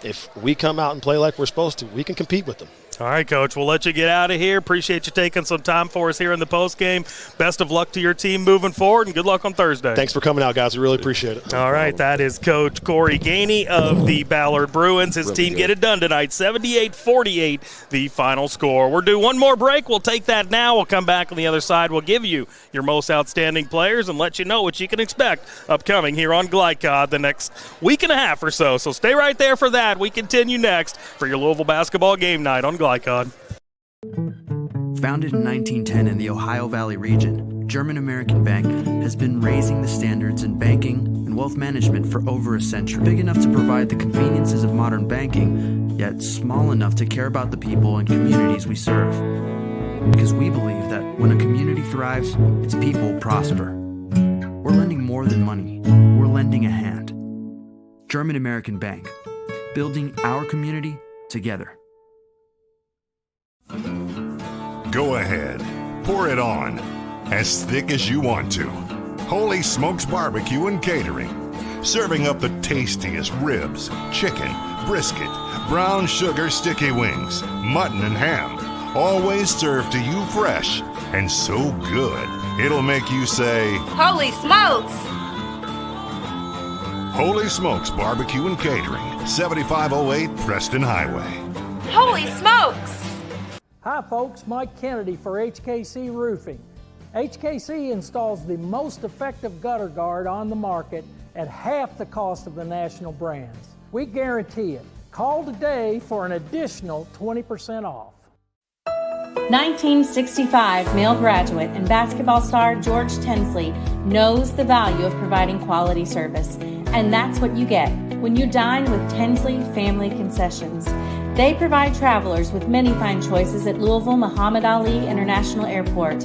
if we come out and play like we're supposed to, we can compete with them. All right, Coach, we'll let you get out of here. Appreciate you taking some time for us here in the postgame. Best of luck to your team moving forward, and good luck on Thursday. Thanks for coming out, guys. We really appreciate it. All right, that is Coach Corey Gainey of the Ballard Bruins. His team get it done tonight, 78-48, the final score. We're due one more break. We'll take that now. We'll come back on the other side. We'll give you your most outstanding players and let you know what you can expect upcoming here on Glycod the next week and a half or so. So stay right there for that. We continue next for your Louisville basketball game night on Glycod. Founded in 1910 in the Ohio Valley region, German-American Bank has been raising the standards in banking and wealth management for over a century. Big enough to provide the conveniences of modern banking, yet small enough to care about the people and communities we serve. Because we believe that when a community thrives, its people prosper. We're lending more than money. We're lending a hand. German-American Bank, building our community together. Go ahead, pour it on, as thick as you want to. Holy Smokes Barbecue and Catering, serving up the tastiest ribs, chicken, brisket, brown sugar sticky wings, mutton and ham, always served to you fresh and so good, it'll make you say, Holy smokes! Holy Smokes Barbecue and Catering, 7508 Preston Highway. Holy smokes! Hi folks, Mike Kennedy for HKC Roofing. HKC installs the most effective gutter guard on the market at half the cost of the national brands. We guarantee it. Call today for an additional 20% off. 1965 male graduate and basketball star George Tensley knows the value of providing quality service, and that's what you get when you dine with Tensley Family Concessions. They provide travelers with many fine choices at Louisville Muhammad Ali International Airport.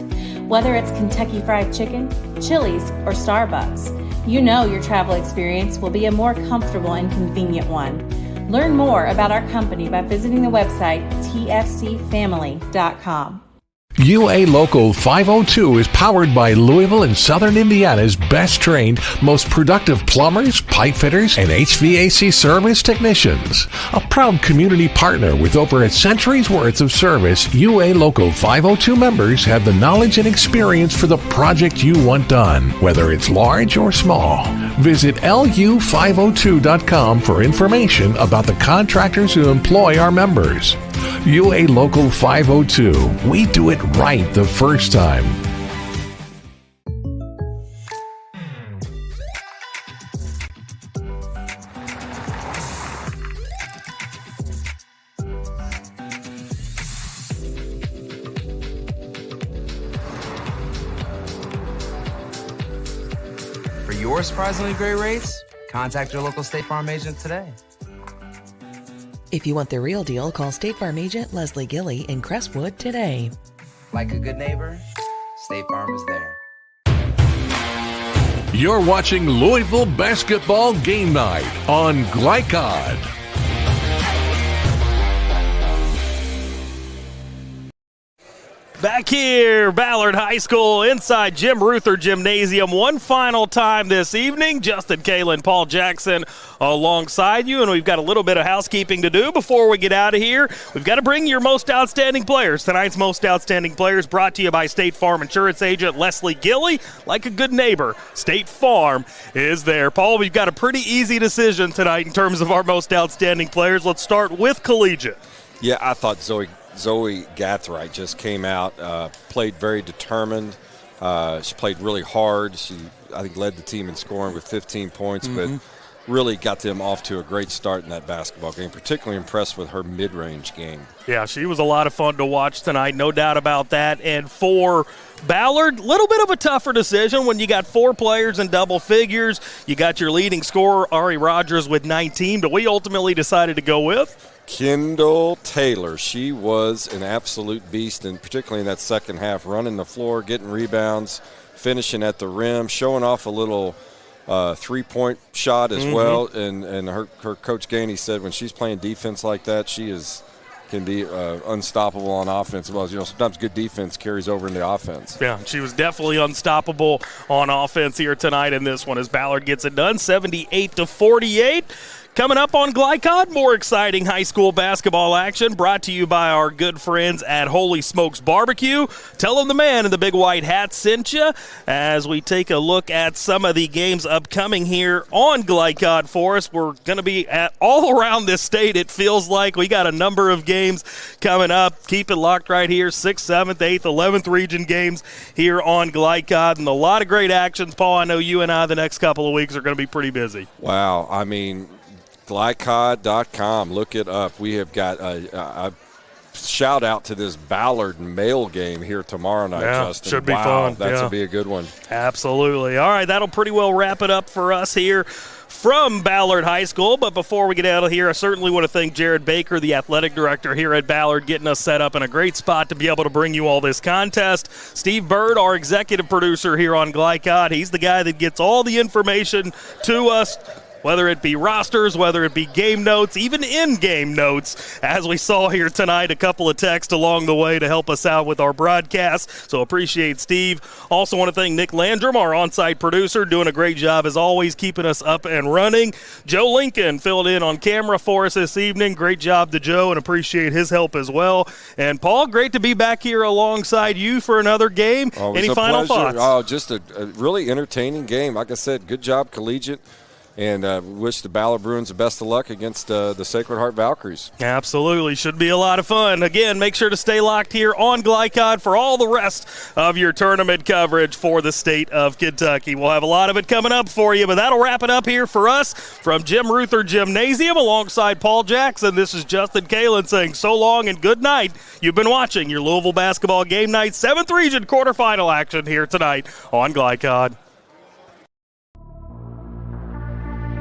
Whether it's Kentucky Fried Chicken, Chili's, or Starbucks, you know your travel experience will be a more comfortable and convenient one. Learn more about our company by visiting the website tfcfamily.com. UA Local 502 is powered by Louisville and Southern Indiana's best trained, most productive plumbers, pipe fitters, and HVAC service technicians. A proud community partner with over a century's worth of service, UA Local 502 members have the knowledge and experience for the project you want done, whether it's large or small. Visit lu502.com for information about the contractors who employ our members. UA Local 502. We do it right the first time. For your surprisingly great rates, contact your local State Farm agent today. If you want the real deal, call State Farm agent Leslie Gilly in Crestwood today. Like a good neighbor, State Farm is there. You're watching Louisville Basketball Game Night on Glycod. Back here, Ballard High School inside Jim Ruther Gymnasium. One final time this evening. Justin Kalen, Paul Jackson alongside you, and we've got a little bit of housekeeping to do before we get out of here. We've got to bring your most outstanding players. Tonight's most outstanding players brought to you by State Farm Insurance agent Leslie Gilly. Like a good neighbor, State Farm is there. Paul, we've got a pretty easy decision tonight in terms of our most outstanding players. Let's start with Collegiate. Yeah, I thought Zoe Zoe Gathright just came out, played very determined. She played really hard. She, I think, led the team in scoring with 15 points, but really got them off to a great start in that basketball game. Particularly impressed with her mid-range game. Yeah, she was a lot of fun to watch tonight, no doubt about that. And for Ballard, a little bit of a tougher decision when you got 4 players in double figures. You got your leading scorer, Ari Rogers, with 19, but we ultimately decided to go with Kendall Taylor. She was an absolute beast, and particularly in that second half, running the floor, getting rebounds, finishing at the rim, showing off a little three-point shot as well. And her coach Gainey said when she's playing defense like that, she can be unstoppable on offense. Well, sometimes good defense carries over into offense. Yeah, she was definitely unstoppable on offense here tonight in this one as Ballard gets it done, 78-48. Coming up on Glycod, more exciting high school basketball action brought to you by our good friends at Holy Smokes Barbecue. Tell them the man in the big white hat sent you as we take a look at some of the games upcoming here on Glycod for us. We're going to be at all around this state, it feels like. We got a number of games coming up. Keep it locked right here, 6th, 7th, 8th, 11th region games here on Glycod. And a lot of great actions. Paul, I know you and I the next couple of weeks are going to be pretty busy. Wow, I mean, Glycod.com. Look it up. We have got a shout out to this Ballard male game here tomorrow night, Justin. Should be fun. That'll be a good one. Absolutely. All right, that'll pretty well wrap it up for us here from Ballard High School. But before we get out of here, I certainly want to thank Jared Baker, the athletic director here at Ballard, getting us set up in a great spot to be able to bring you all this contest. Steve Bird, our executive producer here on Glycod, he's the guy that gets all the information to us, whether it be rosters, whether it be game notes, even in-game notes, as we saw here tonight, a couple of texts along the way to help us out with our broadcast. So appreciate Steve. Also want to thank Nick Landrum, our on-site producer, doing a great job as always, keeping us up and running. Joe Lincoln filled in on camera for us this evening. Great job to Joe, and appreciate his help as well. And Paul, great to be back here alongside you for another game. Always Any final thoughts? Oh, just a really entertaining game. Like I said, good job, Collegiate. And wish the Ballard Bruins the best of luck against the Sacred Heart Valkyries. Absolutely. Should be a lot of fun. Again, make sure to stay locked here on Glycod for all the rest of your tournament coverage for the state of Kentucky. We'll have a lot of it coming up for you, but that'll wrap it up here for us from Jim Ruther Gymnasium alongside Paul Jackson. This is Justin Kalen saying so long and good night. You've been watching your Louisville Basketball Game Night 7th Region quarterfinal action here tonight on Glycod.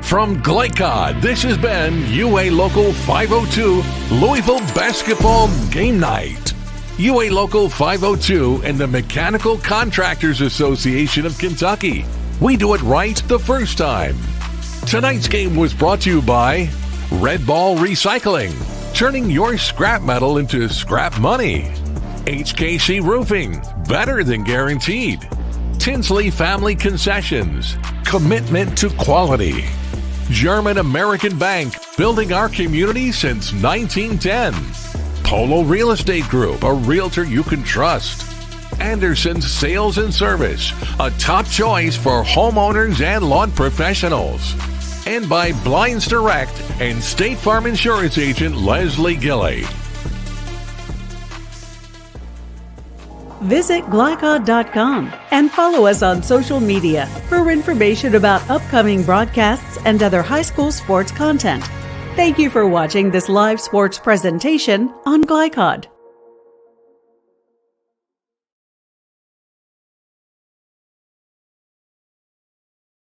From Glycod, this has been UA Local 502 Louisville Basketball Game Night. UA Local 502 and the Mechanical Contractors Association of Kentucky. We do it right the first time. Tonight's game was brought to you by Red Ball Recycling, turning your scrap metal into scrap money. HKC Roofing, better than guaranteed. Tinsley Family Concessions, commitment to quality. German American Bank, building our community since 1910. Polo Real Estate Group, a realtor you can trust. Anderson's Sales and Service, a top choice for homeowners and lawn professionals. And by Blinds Direct and State Farm Insurance Agent Leslie Gilley. Visit Glycod.com and follow us on social media for information about upcoming broadcasts and other high school sports content. Thank you for watching this live sports presentation on Glycod.